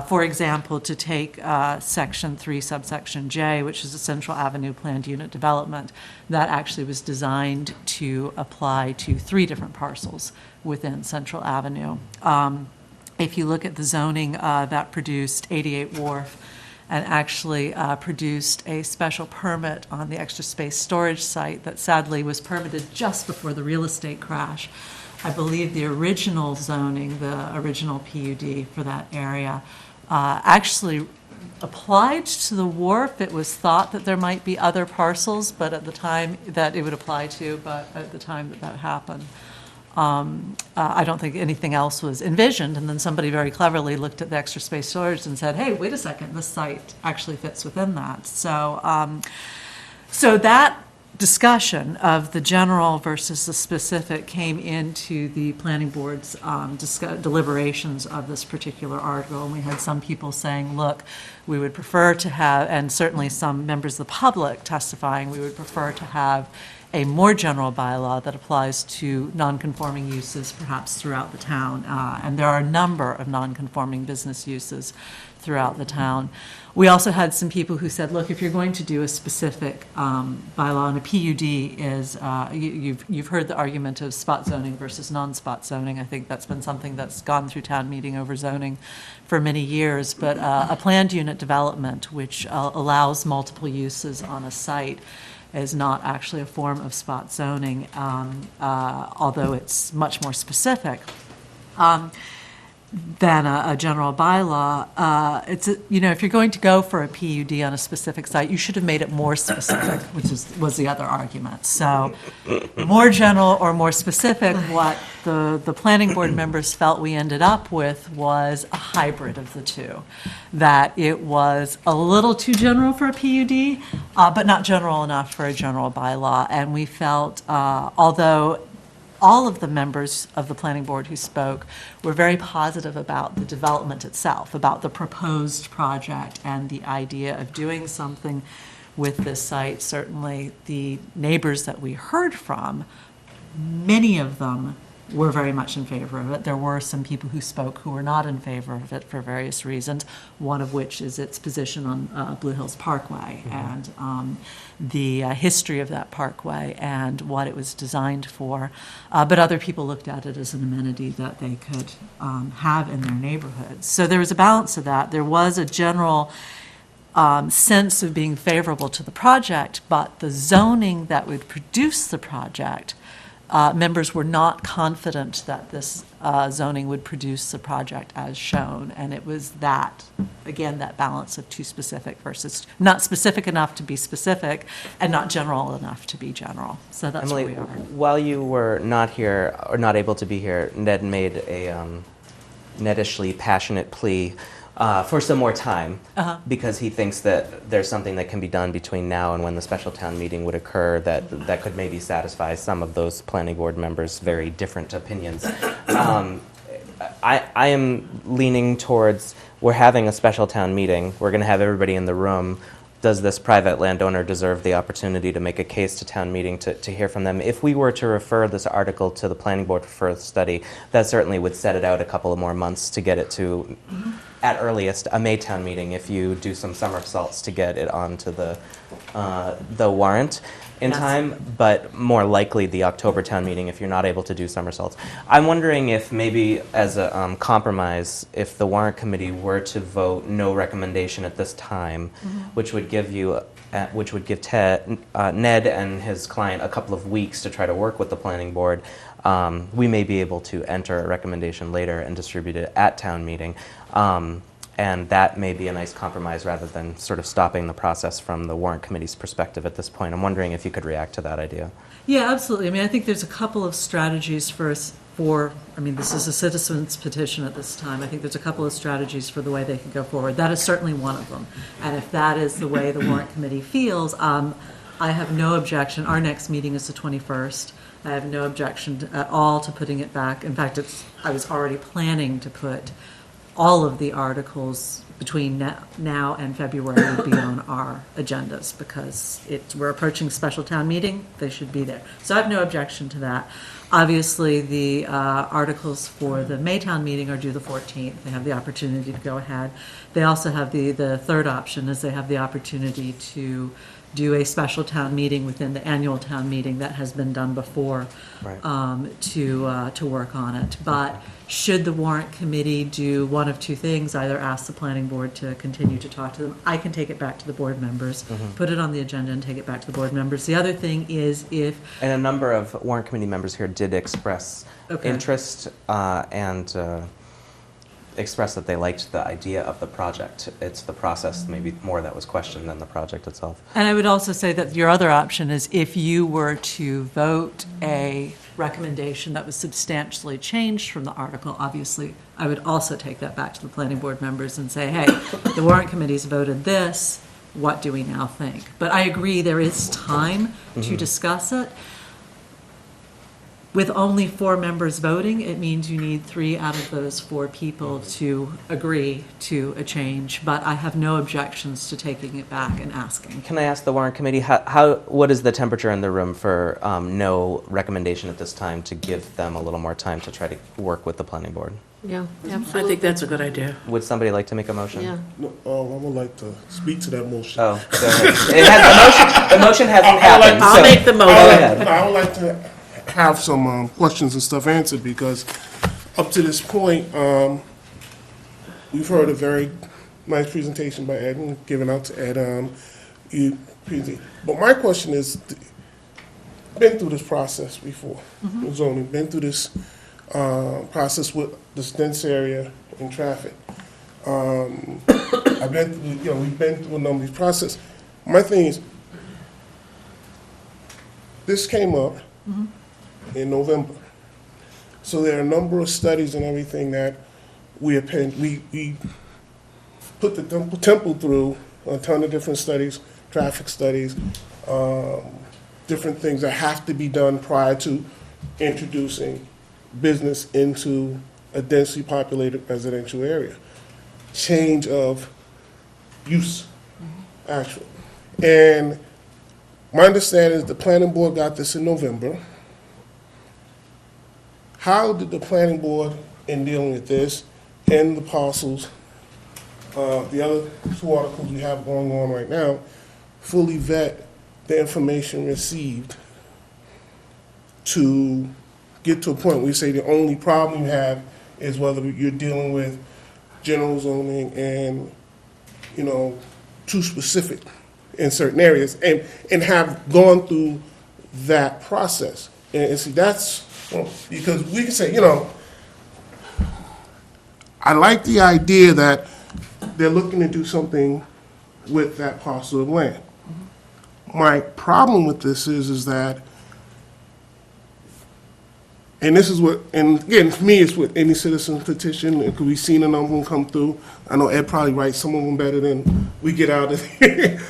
For example, to take Section 3, subsection J, which is a Central Avenue Planned Unit Development, that actually was designed to apply to 3 different parcels within Central Avenue. If you look at the zoning that produced 88 Wharf and actually produced a special permit on the extra space storage site that sadly was permitted just before the real estate crash, I believe the original zoning, the original PUD for that area, actually applied to the wharf. It was thought that there might be other parcels, but at the time that it would apply to, but at the time that that happened, I don't think anything else was envisioned. And then somebody very cleverly looked at the extra space storage and said, hey, wait a second, this site actually fits within that. So, so that discussion of the general versus the specific came into the planning board's deliberations of this particular article. And we had some people saying, look, we would prefer to have, and certainly some members of the public testifying, we would prefer to have a more general bylaw that applies to non-conforming uses perhaps throughout the town. And there are a number of non-conforming business uses throughout the town. We also had some people who said, look, if you're going to do a specific bylaw, and a PUD is, you've heard the argument of spot zoning versus non-spot zoning. I think that's been something that's gone through town meeting over zoning for many years. But a planned unit development, which allows multiple uses on a site, is not actually a form of spot zoning, although it's much more specific than a general bylaw. It's, you know, if you're going to go for a PUD on a specific site, you should have made it more specific, which was the other argument. So more general or more specific, what the planning board members felt we ended up with was a hybrid of the two. That it was a little too general for a PUD, but not general enough for a general bylaw. And we felt, although all of the members of the planning board who spoke were very positive about the development itself, about the proposed project and the idea of doing something with this site. Certainly the neighbors that we heard from, many of them were very much in favor of it. There were some people who spoke who were not in favor of it for various reasons, one of which is its position on Blue Hills Parkway and the history of that parkway and what it was designed for. But other people looked at it as an amenity that they could have in their neighborhoods. So there was a balance of that. There was a general sense of being favorable to the project, but the zoning that would produce the project, members were not confident that this zoning would produce the project as shown. And it was that, again, that balance of too specific versus not specific enough to be specific and not general enough to be general. So that's Emily, where we are. while you were not here, or not able to be here, Ned made a nettishly passionate plea for some more time, because he thinks that there's something that can be done between now and when the special town meeting would occur that could maybe satisfy some of those planning board members' very different opinions. I am leaning towards, we're having a special town meeting, we're going to have everybody in the room. Does this private landowner deserve the opportunity to make a case to town meeting to hear from them? If we were to refer this article to the planning board for further study, that certainly would set it out a couple of more months to get it to, at earliest, a May town meeting if you do some somersaults to get it onto the warrant in time, but more likely the October town meeting if you're not able to do somersaults. I'm wondering if maybe as a compromise, if the warrant committee were to vote no recommendation at this time, which would give you, which would give Ned and his client a couple of weeks to try to work with the planning board, we may be able to enter a recommendation later and distribute it at town meeting. And that may be a nice compromise rather than sort of stopping the process from the warrant committee's perspective at this point. I'm wondering if you could react to that idea. Yeah, absolutely. I mean, I think there's a couple of strategies I mean, this is a citizen's petition at this time. I think there's a couple of strategies for the way they could go forward. That is certainly one of them. And if that is the way the warrant committee feels, I have no objection. Our next meeting is the 21st. I have no objection at all to putting it back. In fact, I was already planning to put all of the articles between now and February would be on our agendas because we're approaching special town meeting, they should be there. So I have no objection to that. Obviously, the articles for the May town meeting are due the 14th. They have the opportunity to go ahead. They also have the third option is they have the opportunity to do a special town meeting within the annual town meeting that has been done before, Right. To work on it. But should the warrant committee do one of two things, either ask the planning board to continue to talk to them, I can take it back to the board members, put it on the agenda and take it back to the board members. The other thing is if... And a number of warrant committee members here did express interest and express that they liked the idea of the project. It's the process maybe more that was questioned than the project itself. And I would also say that your other option is if you were to vote a recommendation that was substantially changed from the article, obviously, I would also take that back to the planning board members and say, hey, the warrant committee's voted this, what do we now think? But I agree there is time to discuss it. With only 4 members voting, it means you need 3 out of those 4 people to agree to a change, but I have no objections to taking it back and asking. Can I ask the warrant committee, what is the temperature in the room for no recommendation at this time to give them a little more time to try to work with the planning board? Yeah, I think that's a good idea. Would somebody like to make a motion? Yeah. No, I would like to speak to that motion. Oh, go ahead. The motion hasn't happened. I'll so make the go motion. ahead. I would like to have some questions and stuff answered because up to this point, we've heard a very nice presentation by Ed and given out to Ed. But my question is, been through this process before, zoning, been through this process with this dense area and traffic. I've been through, we've been through a number of these processes. My thing is, this came up in November. So there are a number of studies and everything that we put the temple through, a ton of different studies, traffic studies, different things that have to be done prior to introducing business into a densely populated residential area. Change of use, actually. And my understanding is the planning board got this in November. how did the planning board, in dealing with this, and the parcels, the other two articles we have going on right now, fully vet the information received to get to a point where you say the only problem you have is whether you're dealing with general zoning and, you know, too specific in certain areas, and have gone through that process. And see, that's, because we can say, you know, I like the idea that they're looking to do something with that parcel of land. My problem with this is that, and this is what, and again, for me, it's with any citizen petition, because we've seen a number of them come through. I know Ed probably writes some of them better than we get out of the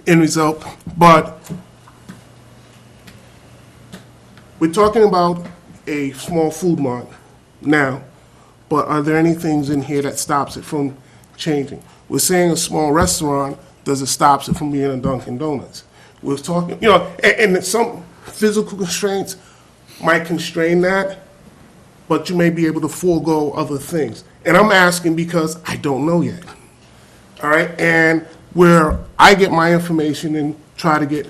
end result. But we're talking about a small food mart now, but are there any things in here that stops it from changing? We're saying a small restaurant, does it stops it from being a Dunkin' Donuts? We're talking, you know, and some physical constraints might constrain that, but you may be able to forego other things. And I'm asking because I don't know yet. All right, and where I get my information and try to get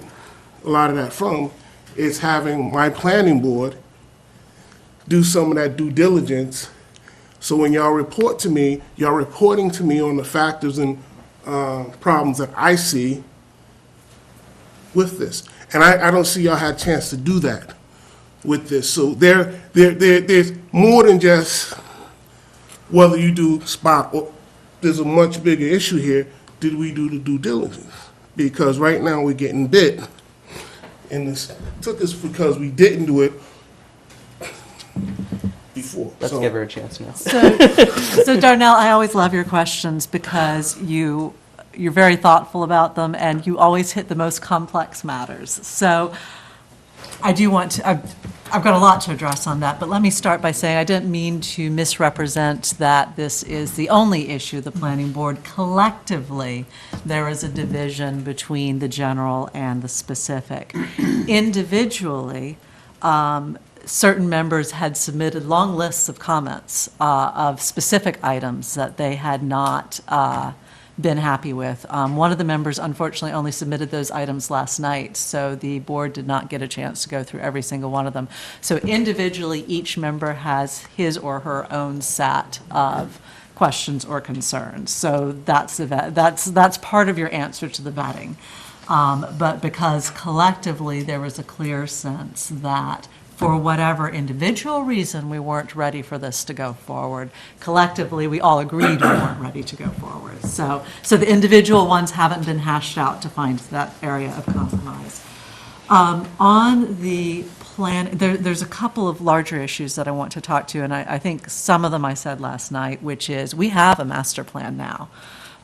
a lot of that from is having my planning board do some of that due diligence. So when y'all report to me, y'all reporting to me on the factors and problems that I see with this. And I don't see y'all had a chance to do that with this. So there's more than just whether you do spot, or there's a much bigger issue here. Did we do the due diligence? Because right now we're getting bit. And this took us because we didn't do it before. Let's give her a chance now. So Darnell, I always love your questions because you're very thoughtful about them and you always hit the most complex matters. So I do want to, I've got a lot to address on that, but let me start by saying I didn't mean to misrepresent that this is the only issue the planning board. Collectively, there is a division between the general and the specific. Individually, certain members had submitted long lists of comments of specific items that they had not been happy with. One of the members unfortunately only submitted those items last night, so the board did not get a chance to go through every single one of them. So individually, each member has his or her own set of questions or concerns. So that's part of your answer to the vetting. But because collectively there was a clear sense that for whatever individual reason, we weren't ready for this to go forward. Collectively, we all agreed we weren't ready to go forward. So the individual ones haven't been hashed out to find that area of compromise. On the plan, there's a couple of larger issues that I want to talk to, and I think some of them I said last night, which is we have a master plan now.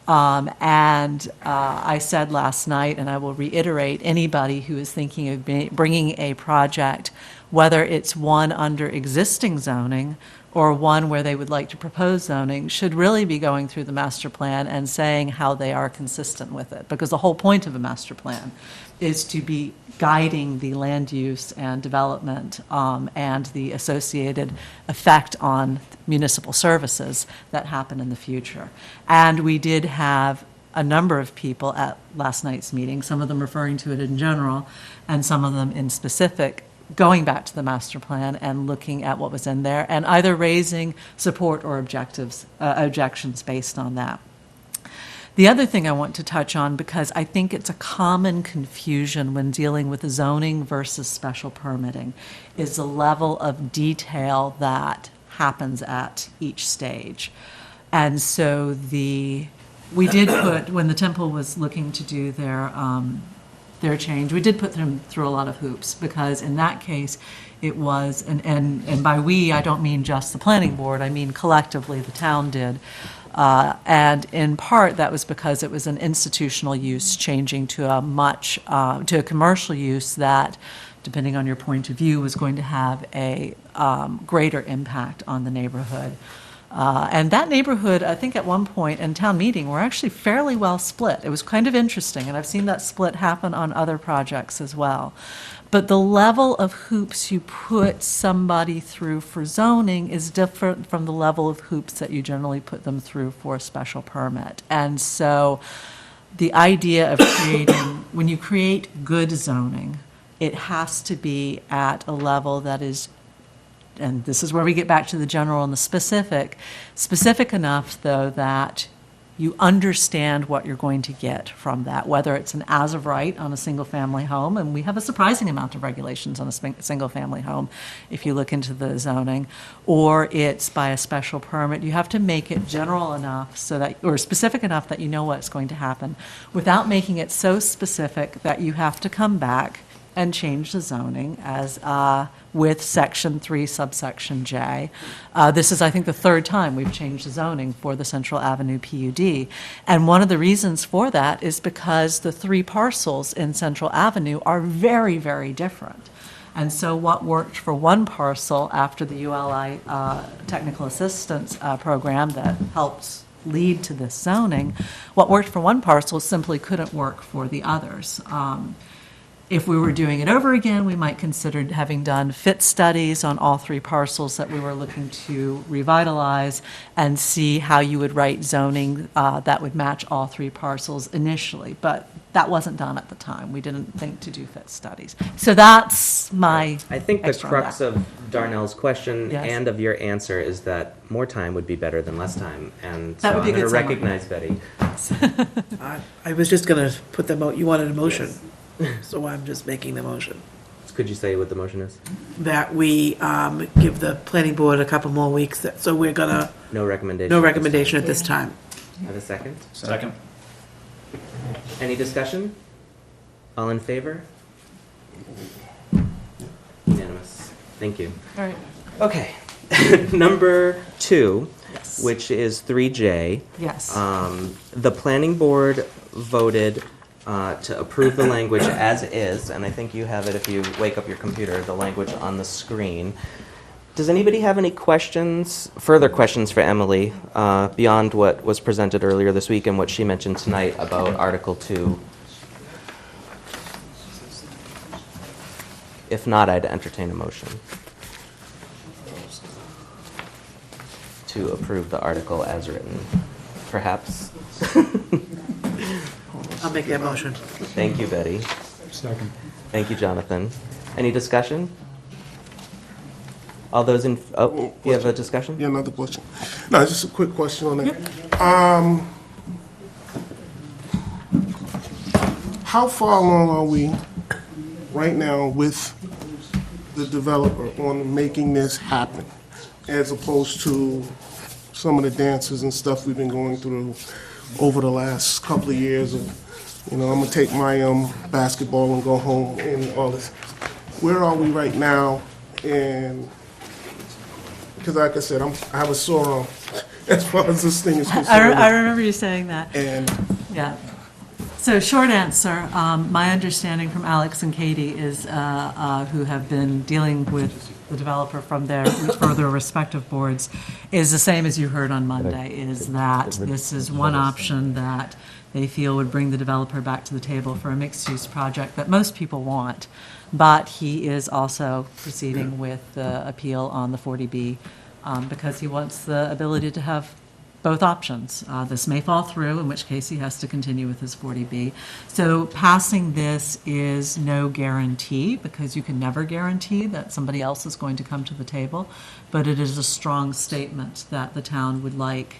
I said last night, and I will reiterate, anybody who is thinking of bringing a project, whether it's one under existing zoning or one where they would like to propose zoning, should really be going through the master plan and saying how they are consistent with it. Because the whole point of a master plan is to be guiding the land use and development and the associated effect on municipal services that happen in the future. And we did have a number of people at last night's meeting, some of them referring to it in general and some of them in specific, going back to the master plan and looking at what was in there and either raising support or objections based on that. The other thing I want to touch on, because I think it's a common confusion when dealing with zoning versus special permitting, is the level of detail that happens at each stage. And so we did put, when the temple was looking to do their change, we did put them through a lot of hoops, because in that case, it was, and by we, I don't mean just the planning board, I mean collectively the town did. And in part, that was because it was an institutional use changing to a commercial use that, depending on your point of view, was going to have a greater impact on the neighborhood. And that neighborhood, I think at one point in town meeting, were actually fairly well split. It was kind of interesting, and I've seen that split happen on other projects as well. But the level of hoops you put somebody through for zoning is different from the level of hoops that you generally put them through for a special permit. And so the idea of creating, when you create good zoning, it has to be at a level that is, and this is where we get back to the general and the specific enough, though, that you understand what you're going to get from that, whether it's an as of right on a single-family home, and we have a surprising amount of regulations on a single-family home if you look into the zoning, or it's by a special permit. You have to make it general enough so that, or specific enough that you know what's going to happen, without making it so specific that you have to come back and change the zoning as with Section 3, subsection J. This is, I think, the third time we've changed the zoning for the Central Avenue PUD. And one of the reasons for that is because the 3 parcels in Central Avenue are very, very different. And so what worked for one parcel after the ULI technical assistance program that helped lead to this zoning, what worked for one parcel simply couldn't work for the others. If we were doing it over again, we might consider having done fit studies on all 3 parcels that we were looking to revitalize and see how you would write zoning that would match all 3 parcels initially. But that wasn't done at the time. We didn't think to do fit studies. So that's my I think the extra on crux that. of Darnell's question Yes. and of your answer is that more time would be better than less time. And so That would I'm be a going to good summary. recognize Betty. I was just going to put the you wanted a motion, so I'm just making the motion. Could you say what the motion is? That we give the planning board a couple more weeks, so we're going to, No recommendation. no recommendation at this time. Have a second? Second. Any discussion? All in favor? Unanimous. Thank you. All right. Okay. Number 2, Yes. which is 3J. Yes. The planning board voted to approve the language as is, and I think you have it if you wake up your computer, the language on the screen. Does anybody have any questions, further questions for Emily, beyond what was presented earlier this week and what she mentioned tonight about Article 2? If not, I'd entertain a motion to approve the article as written. Perhaps? I'll make that motion. Thank you, Betty. Second. Thank you, Jonathan. Any discussion? All those in, oh, you have a discussion? Yeah, another question. No, just a quick question on that. How far along are we right now with the developer on making this happen, as opposed to some of the dances and stuff we've been going through over the last couple of years of, you know, I'm gonna take my basketball and go home and all this. Where are we right now? And because like I said, I have a sore arm as far as this thing is concerned. I remember you saying that. And Yeah. So short answer, my understanding from Alex and Katie is, who have been dealing with the developer for their respective boards, is the same as you heard on Monday, is that this is one option that they feel would bring the developer back to the table for a mixed-use project that most people want. But he is also proceeding with the appeal on the 40B because he wants the ability to have both options. This may fall through, in which case he has to continue with his 40B. So passing this is no guarantee, because you can never guarantee that somebody else is going to come to the table, but it is a strong statement that the town would like,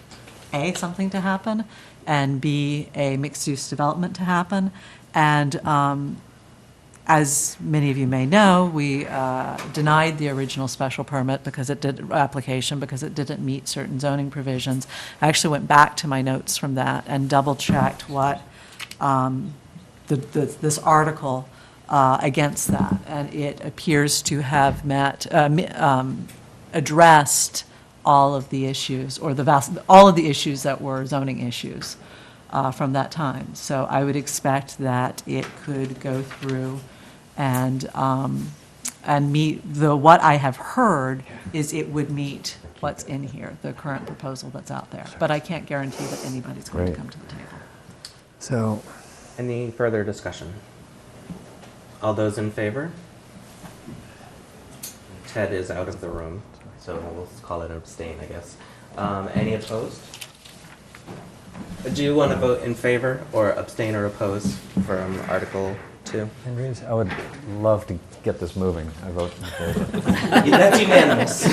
A, something to happen, and B, a mixed-use development to happen. And as many of you may know, we denied the original special permit application because it didn't meet certain zoning provisions. I actually went back to my notes from that and double-checked what this article against that, and it appears to have addressed all of the issues, or all of the issues that were zoning issues from that time. So I would expect that it could go through and meet what I have heard is it would meet what's in here, the current proposal that's out there. But I can't guarantee that anybody's going to Great. come to the table. So, Any further discussion? All those in favor? Ted is out of the room, so we'll call it abstain, I guess. Any opposed? Do you want to vote in favor or abstain or oppose from Article 2? Henry's, I would love to get this moving. I vote in favor. That's unanimous.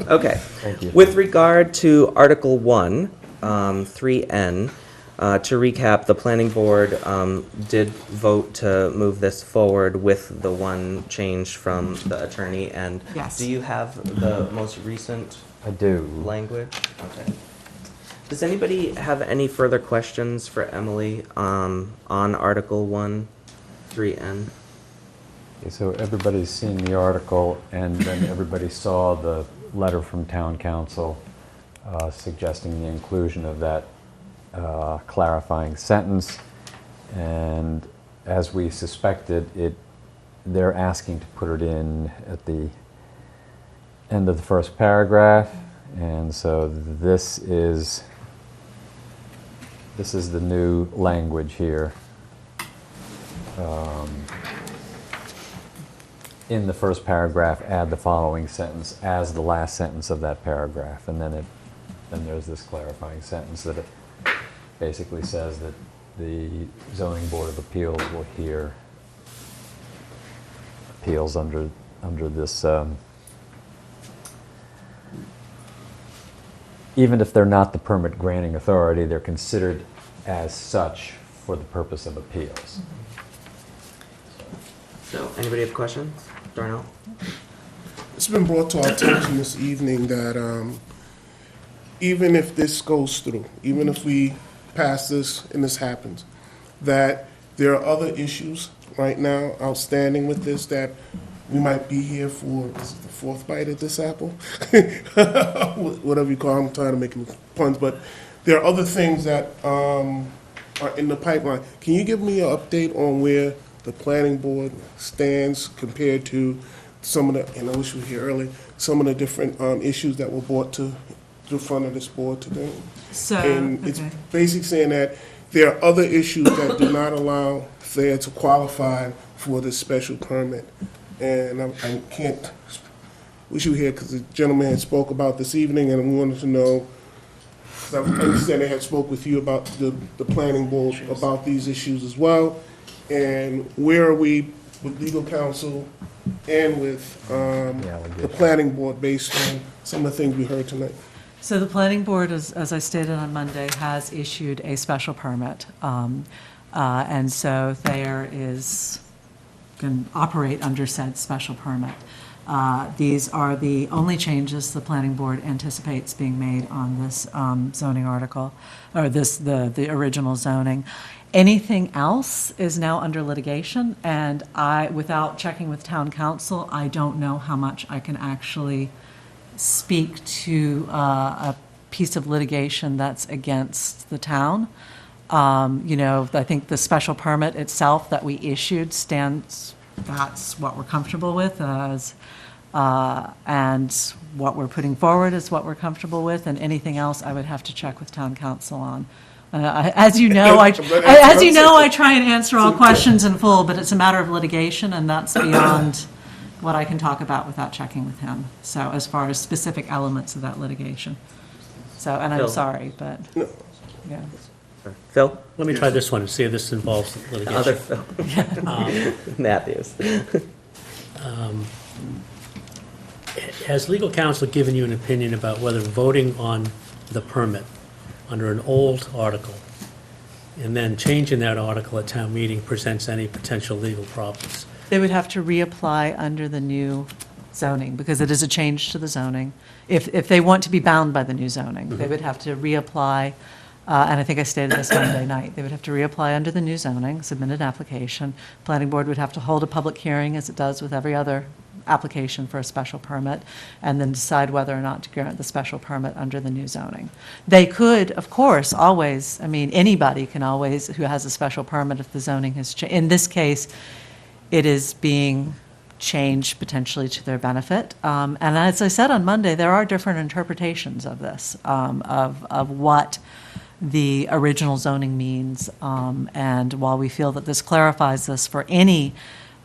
Okay. Thank you. With regard to Article 1, 3N, to recap, the planning board did vote to move this forward with the one change from the attorney. And Yes. do you have the most recent I do. language? Okay. Does anybody have any further questions for Emily on Article 1, 3N? Okay, so everybody's seen the article, and then everybody saw the letter from town council suggesting the inclusion of that clarifying sentence. And as we suspected, they're asking to put it in at the end of the first paragraph. And so this is the new language here. In the first paragraph, add the following sentence as the last sentence of that paragraph, and then there's this clarifying sentence that it basically says that the zoning board of appeals will hear appeals under this. Even if they're not the permit granting authority, they're considered as such for the purpose of appeals. So, anybody have questions? Darnell? It's been brought to our attention this evening that even if this goes through, even if we pass this and this happens, that there are other issues right now outstanding with this that we might be here for, is it the fourth bite at this apple? Whatever you call it, I'm tired of making puns, but there are other things that are in the pipeline. Can you give me an update on where the planning board stands compared to some of the, and I wish we were here early, some of the different issues that were brought to the front of this board today? So, And it's okay. basically saying that there are other issues that do not allow Thayer to qualify for this special permit. And I can't, wish you were here because the gentleman had spoke about this evening, and we wanted to know, 'cause I understand they had spoke with you about the planning board about these issues as well. And where are we with legal counsel and with the planning board based on some of the things we heard tonight? So the planning board, as I stated on Monday, has issued a special permit. And so Thayer can operate under said special permit. These are the only changes the planning board anticipates being made on this zoning article, or the original zoning. Anything else is now under litigation, and without checking with town council, I don't know how much I can actually speak to a piece of litigation that's against the town. I think the special permit itself that we issued stands, that's what we're comfortable with, and what we're putting forward is what we're comfortable with, and anything else I would have to check with town council on. As you know, I try and answer all questions in full, but it's a matter of litigation, and that's beyond what I can talk about without checking with him. So as far as specific elements of that litigation. So, and I'm Phil. sorry, but, yeah. Phil? Let me try this one and see if this involves litigation. Other Phil. Matthews. Has legal counsel given you an opinion about whether voting on the permit under an old article and then changing that article at town meeting presents any potential legal problems? They would have to reapply under the new zoning, because it is a change to the zoning. If they want to be bound by the new zoning, they would have to reapply, and I think I stated this Monday night, they would have to reapply under the new zoning, submit an application. Planning board would have to hold a public hearing, as it does with every other application for a special permit, and then decide whether or not to grant the special permit under the new zoning. They could, of course, always, anybody can always, who has a special permit, if the zoning has changed. In this case, it is being change potentially to their benefit. And as I said on Monday, there are different interpretations of this, of what the original zoning means. And while we feel that this clarifies this for any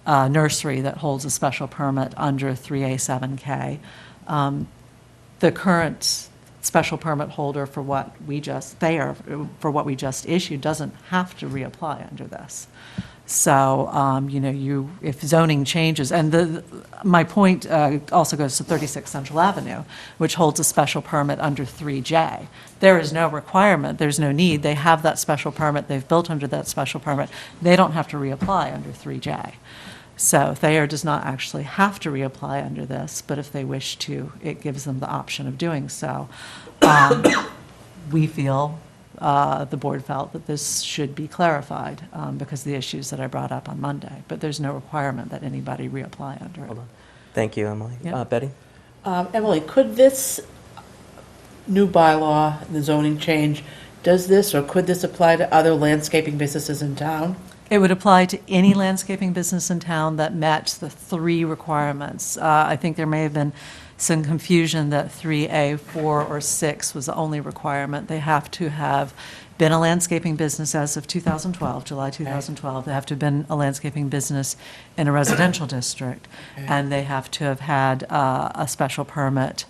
nursery that holds a special permit under 3A7K, the current special permit holder for what we just issued doesn't have to reapply under this. So, if zoning changes, and my point also goes to 36 Central Avenue, which holds a special permit under 3J. There is no requirement, there's no need. They have that special permit, they've built under that special permit. They don't have to reapply under 3J. So Thayer does not actually have to reapply under this, but if they wish to, it gives them the option of doing so. We feel, the board felt that this should be clarified because of the issues that I brought up on Monday, but there's no requirement that anybody reapply under it. Thank you, Emily. Yeah. Betty? Emily, could this new bylaw, the zoning change, does this or could this apply to other landscaping businesses in town? It would apply to any landscaping business in town that met the 3 requirements. I think there may have been some confusion that 3A, 4, or 6 was the only requirement. They have to have been a landscaping business as of 2012, July 2012. They have to have been a landscaping business in a residential district. And they have to have had a special permit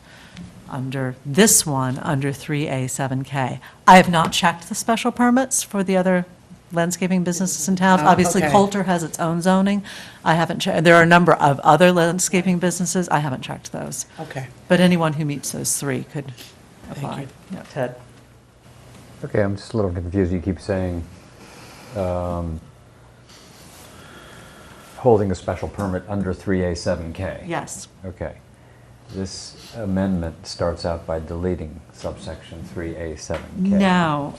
under this one, under 3A, 7K. I have not checked the special permits for the other landscaping businesses in town. Obviously, okay. Coulter has its own zoning. I haven't checked. There are a number of other landscaping businesses. I haven't checked those. Okay. But anyone who meets those 3 could apply. you. Yeah. Ted? Okay, I'm just a little confused. You keep saying holding a special permit under 3A7K. Yes. Okay. This amendment starts out by deleting subsection 3A7K. No.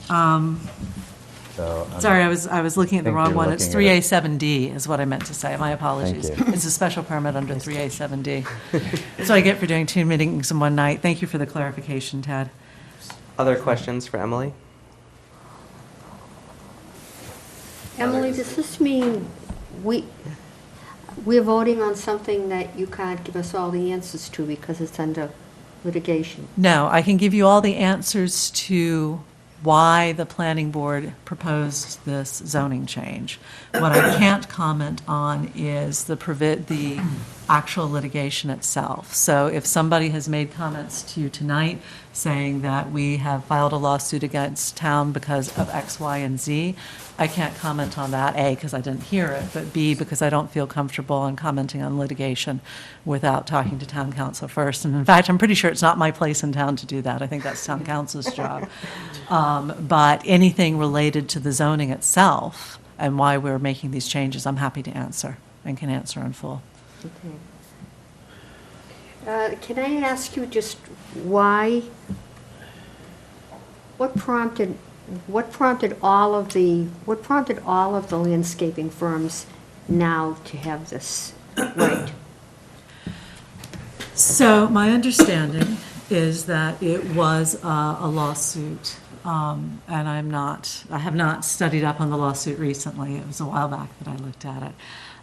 So Sorry, I was looking at the think wrong you're one. It's looking at 3A7D is what I meant to say. My apologies. Thank you. It's a special permit under 3A7D. That's what I get for doing 2 meetings in one night. Thank you for the clarification, Ted. Other questions for Emily? Emily, does this mean we're voting on something that you can't give us all the answers to because it's under litigation? No, I can give you all the answers to why the planning board proposed this zoning change. What I can't comment on is the actual litigation itself. So if somebody has made comments to you tonight saying that we have filed a lawsuit against town because of X, Y, and Z, I can't comment on that, A, because I didn't hear it, but B, because I don't feel comfortable on commenting on litigation without talking to town council first. And in fact, I'm pretty sure it's not my place in town to do that. I think that's town council's job. But anything related to the zoning itself and why we're making these changes, I'm happy to answer and can answer in full. Okay. Can I ask you just why, what prompted all of the landscaping firms now to have this right? So my understanding is that it was a lawsuit, and I have not studied up on the lawsuit recently. It was a while back that I looked at it.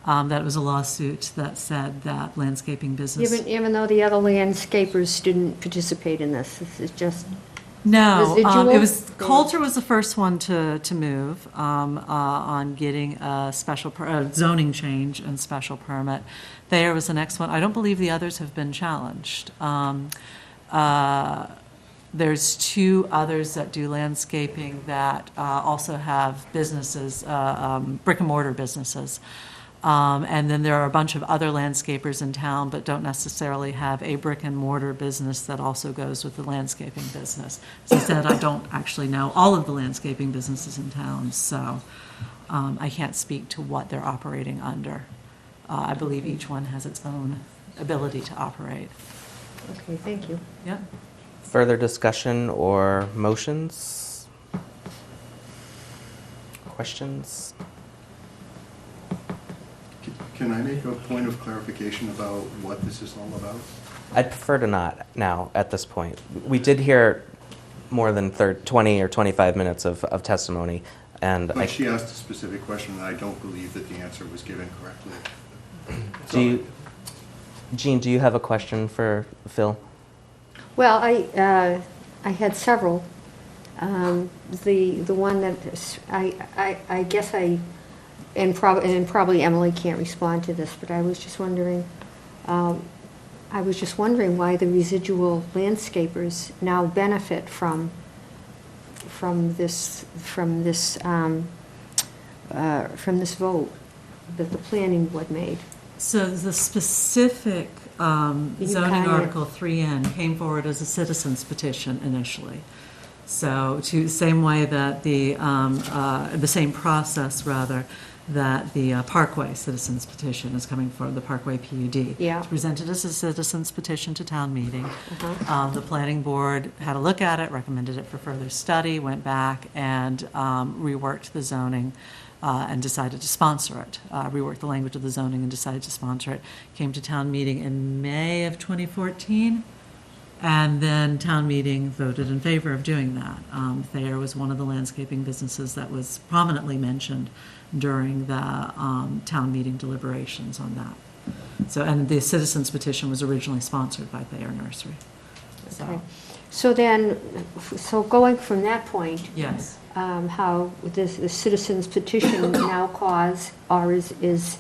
That it was a lawsuit that said that landscaping business. Even though the other landscapers didn't participate in this, this is just No, residual? it was, Coulter was the first one to move on getting a special zoning change and special permit. Thayer was the next one. I don't believe the others have been challenged. There's 2 others that do landscaping that also have businesses, brick and mortar businesses. And then there are a bunch of other landscapers in town, but don't necessarily have a brick and mortar business that also goes with the landscaping business. As I said, I don't actually know all of the landscaping businesses in town, so I can't speak to what they're operating under. I believe each one has its own ability to operate. Okay, thank you. Yeah. Further discussion or motions? Questions? Can I make a point of clarification about what this is all about? I'd prefer to not now, at this point. We did hear more than 20 or 25 minutes of testimony, and But she asked a specific question, and I don't believe that the answer was given correctly. do Jean, do you have a question for Phil? Well, I had several. The one that I guess and probably Emily can't respond to this, but I was just wondering why the residual landscapers now benefit from this vote that the planning board made. So the specific zoning Article 3N came forward as a citizens petition initially. So same way that the same process, rather, that the Parkway citizens petition is coming for the Parkway PUD. Yeah. It's presented as a citizens petition to town meeting. The planning board had a look at it, recommended it for further study, went back and reworked the zoning and decided to sponsor it. Reworked the language of the zoning and decided to sponsor it. Came to town meeting in May of 2014. And then town meeting voted in favor of doing that. Thayer was one of the landscaping businesses that was prominently mentioned during the town meeting deliberations on that. So, and the citizens petition was originally sponsored by Thayer Nursery. Okay. So then, going from that point, Yes. How the citizens petition now cause, or is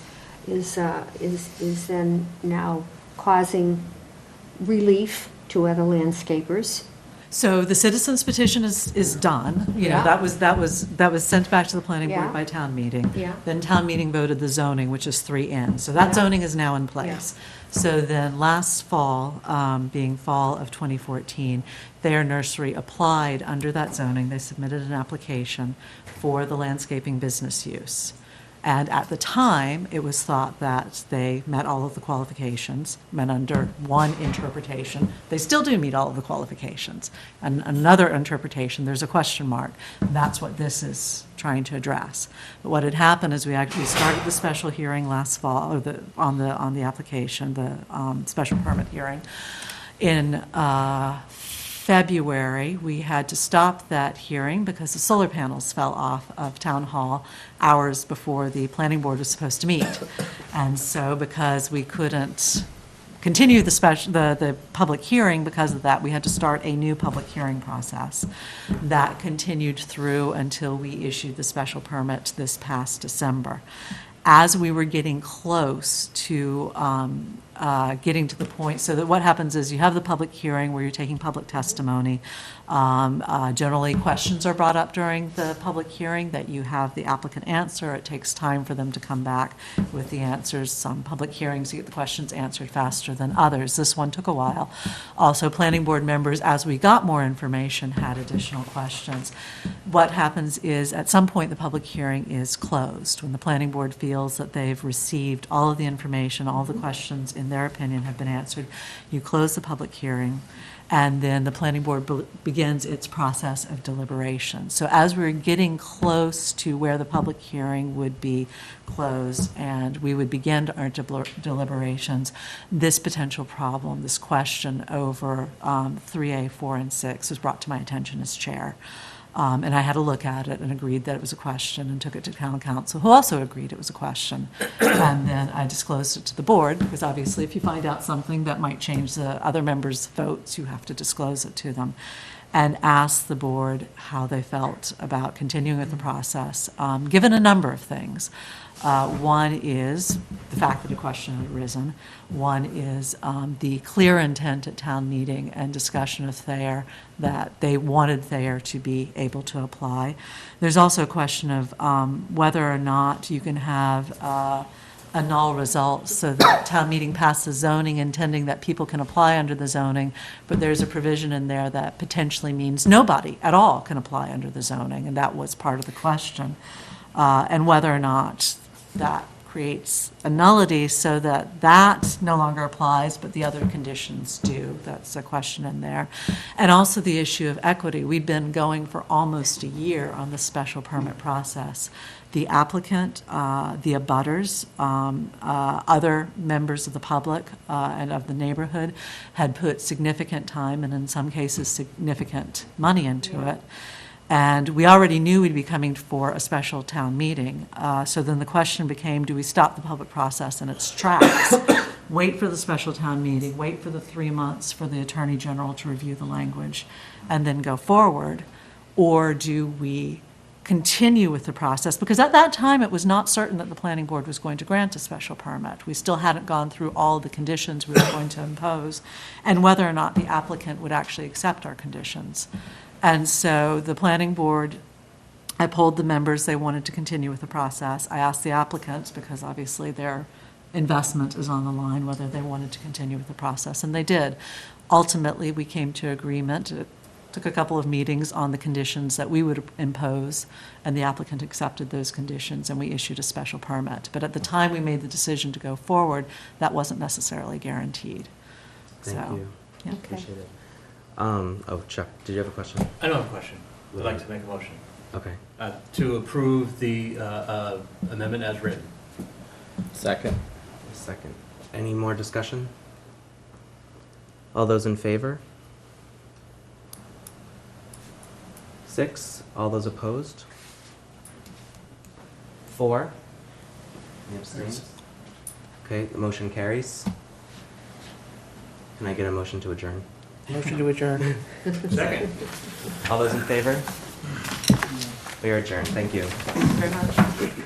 then now causing relief to other landscapers. So the citizens petition is done. You know, Yeah. that was sent back to the planning board Yeah. by town meeting. Yeah. Then town meeting voted the zoning, which is 3N. So that Yeah. zoning is now in place. So then last fall, being fall of 2014, Thayer Nursery applied under that zoning. They submitted an application for the landscaping business use. And at the time, it was thought that they met all of the qualifications, meant under one interpretation. They still do meet all of the qualifications. And another interpretation, there's a question mark. That's what this is trying to address. But what had happened is we actually started the special hearing last fall, or on the application, the special permit hearing. In February, we had to stop that hearing because the solar panels fell off of Town Hall hours before the planning board was supposed to meet. And so because we couldn't continue the public hearing because of that, we had to start a new public hearing process. That continued through until we issued the special permit this past December. As we were getting close to getting to the point, so that what happens is you have the public hearing where you're taking public testimony. Generally, questions are brought up during the public hearing that you have the applicant answer. It takes time for them to come back with the answers. Some public hearings, you get the questions answered faster than others. This one took a while. Also, planning board members, as we got more information, had additional questions. What happens is, at some point, the public hearing is closed. When the planning board feels that they've received all of the information, all the questions, in their opinion, have been answered, you close the public hearing, and then the planning board begins its process of deliberation. So as we were getting close to where the public hearing would be closed and we would begin our deliberations, this potential problem, this question over 3A, 4, and 6 was brought to my attention as chair. And I had a look at it and agreed that it was a question and took it to town council, who also agreed it was a question. And then I disclosed it to the board, because obviously if you find out something that might change the other members' votes, you have to disclose it to them. And asked the board how they felt about continuing with the process, given a number of things. One is the fact that a question had arisen. One is the clear intent at town meeting and discussion of Thayer that they wanted Thayer to be able to apply. There's also a question of whether or not you can have a null result, so that town meeting passes zoning intending that people can apply under the zoning, but there's a provision in there that potentially means nobody at all can apply under the zoning, and that was part of the question. And whether or not that creates a nullity so that that no longer applies, but the other conditions do. That's a question in there. And also the issue of equity. We've been going for almost a year on the special permit process. The applicant, the abutters, other members of the public and of the neighborhood had put significant time and in some cases significant money into it. And we already knew we'd be coming for a special town meeting. So then the question became, do we stop the public process in its tracks wait for the special town meeting, wait for the 3 months for the Attorney General to review the language, and then go forward? Or do we continue with the process? Because at that time, it was not certain that the planning board was going to grant a special permit. We still hadn't gone through all the conditions we were going to impose, and whether or not the applicant would actually accept our conditions. And so the planning board, I polled the members, they wanted to continue with the process. I asked the applicants, because obviously their investment is on the line, whether they wanted to continue with the process, and they did. Ultimately, we came to agreement. It took a couple of meetings on the conditions that we would impose, and the applicant accepted those conditions, and we issued a special permit. But at the time we made the decision to go forward, that wasn't necessarily guaranteed. Thank So, you. yeah. Appreciate it. Oh, Chuck, did you have a question? I don't have a question. I'd like to make a motion. Okay. To approve the amendment as written. Second. Any more discussion? All those in favor? 6. All those opposed? 4. Any abstains? Okay, the motion carries. Can I get a motion to adjourn? Motion to adjourn. Second. All those in favor? We are adjourned. Thank you. Thank you very much.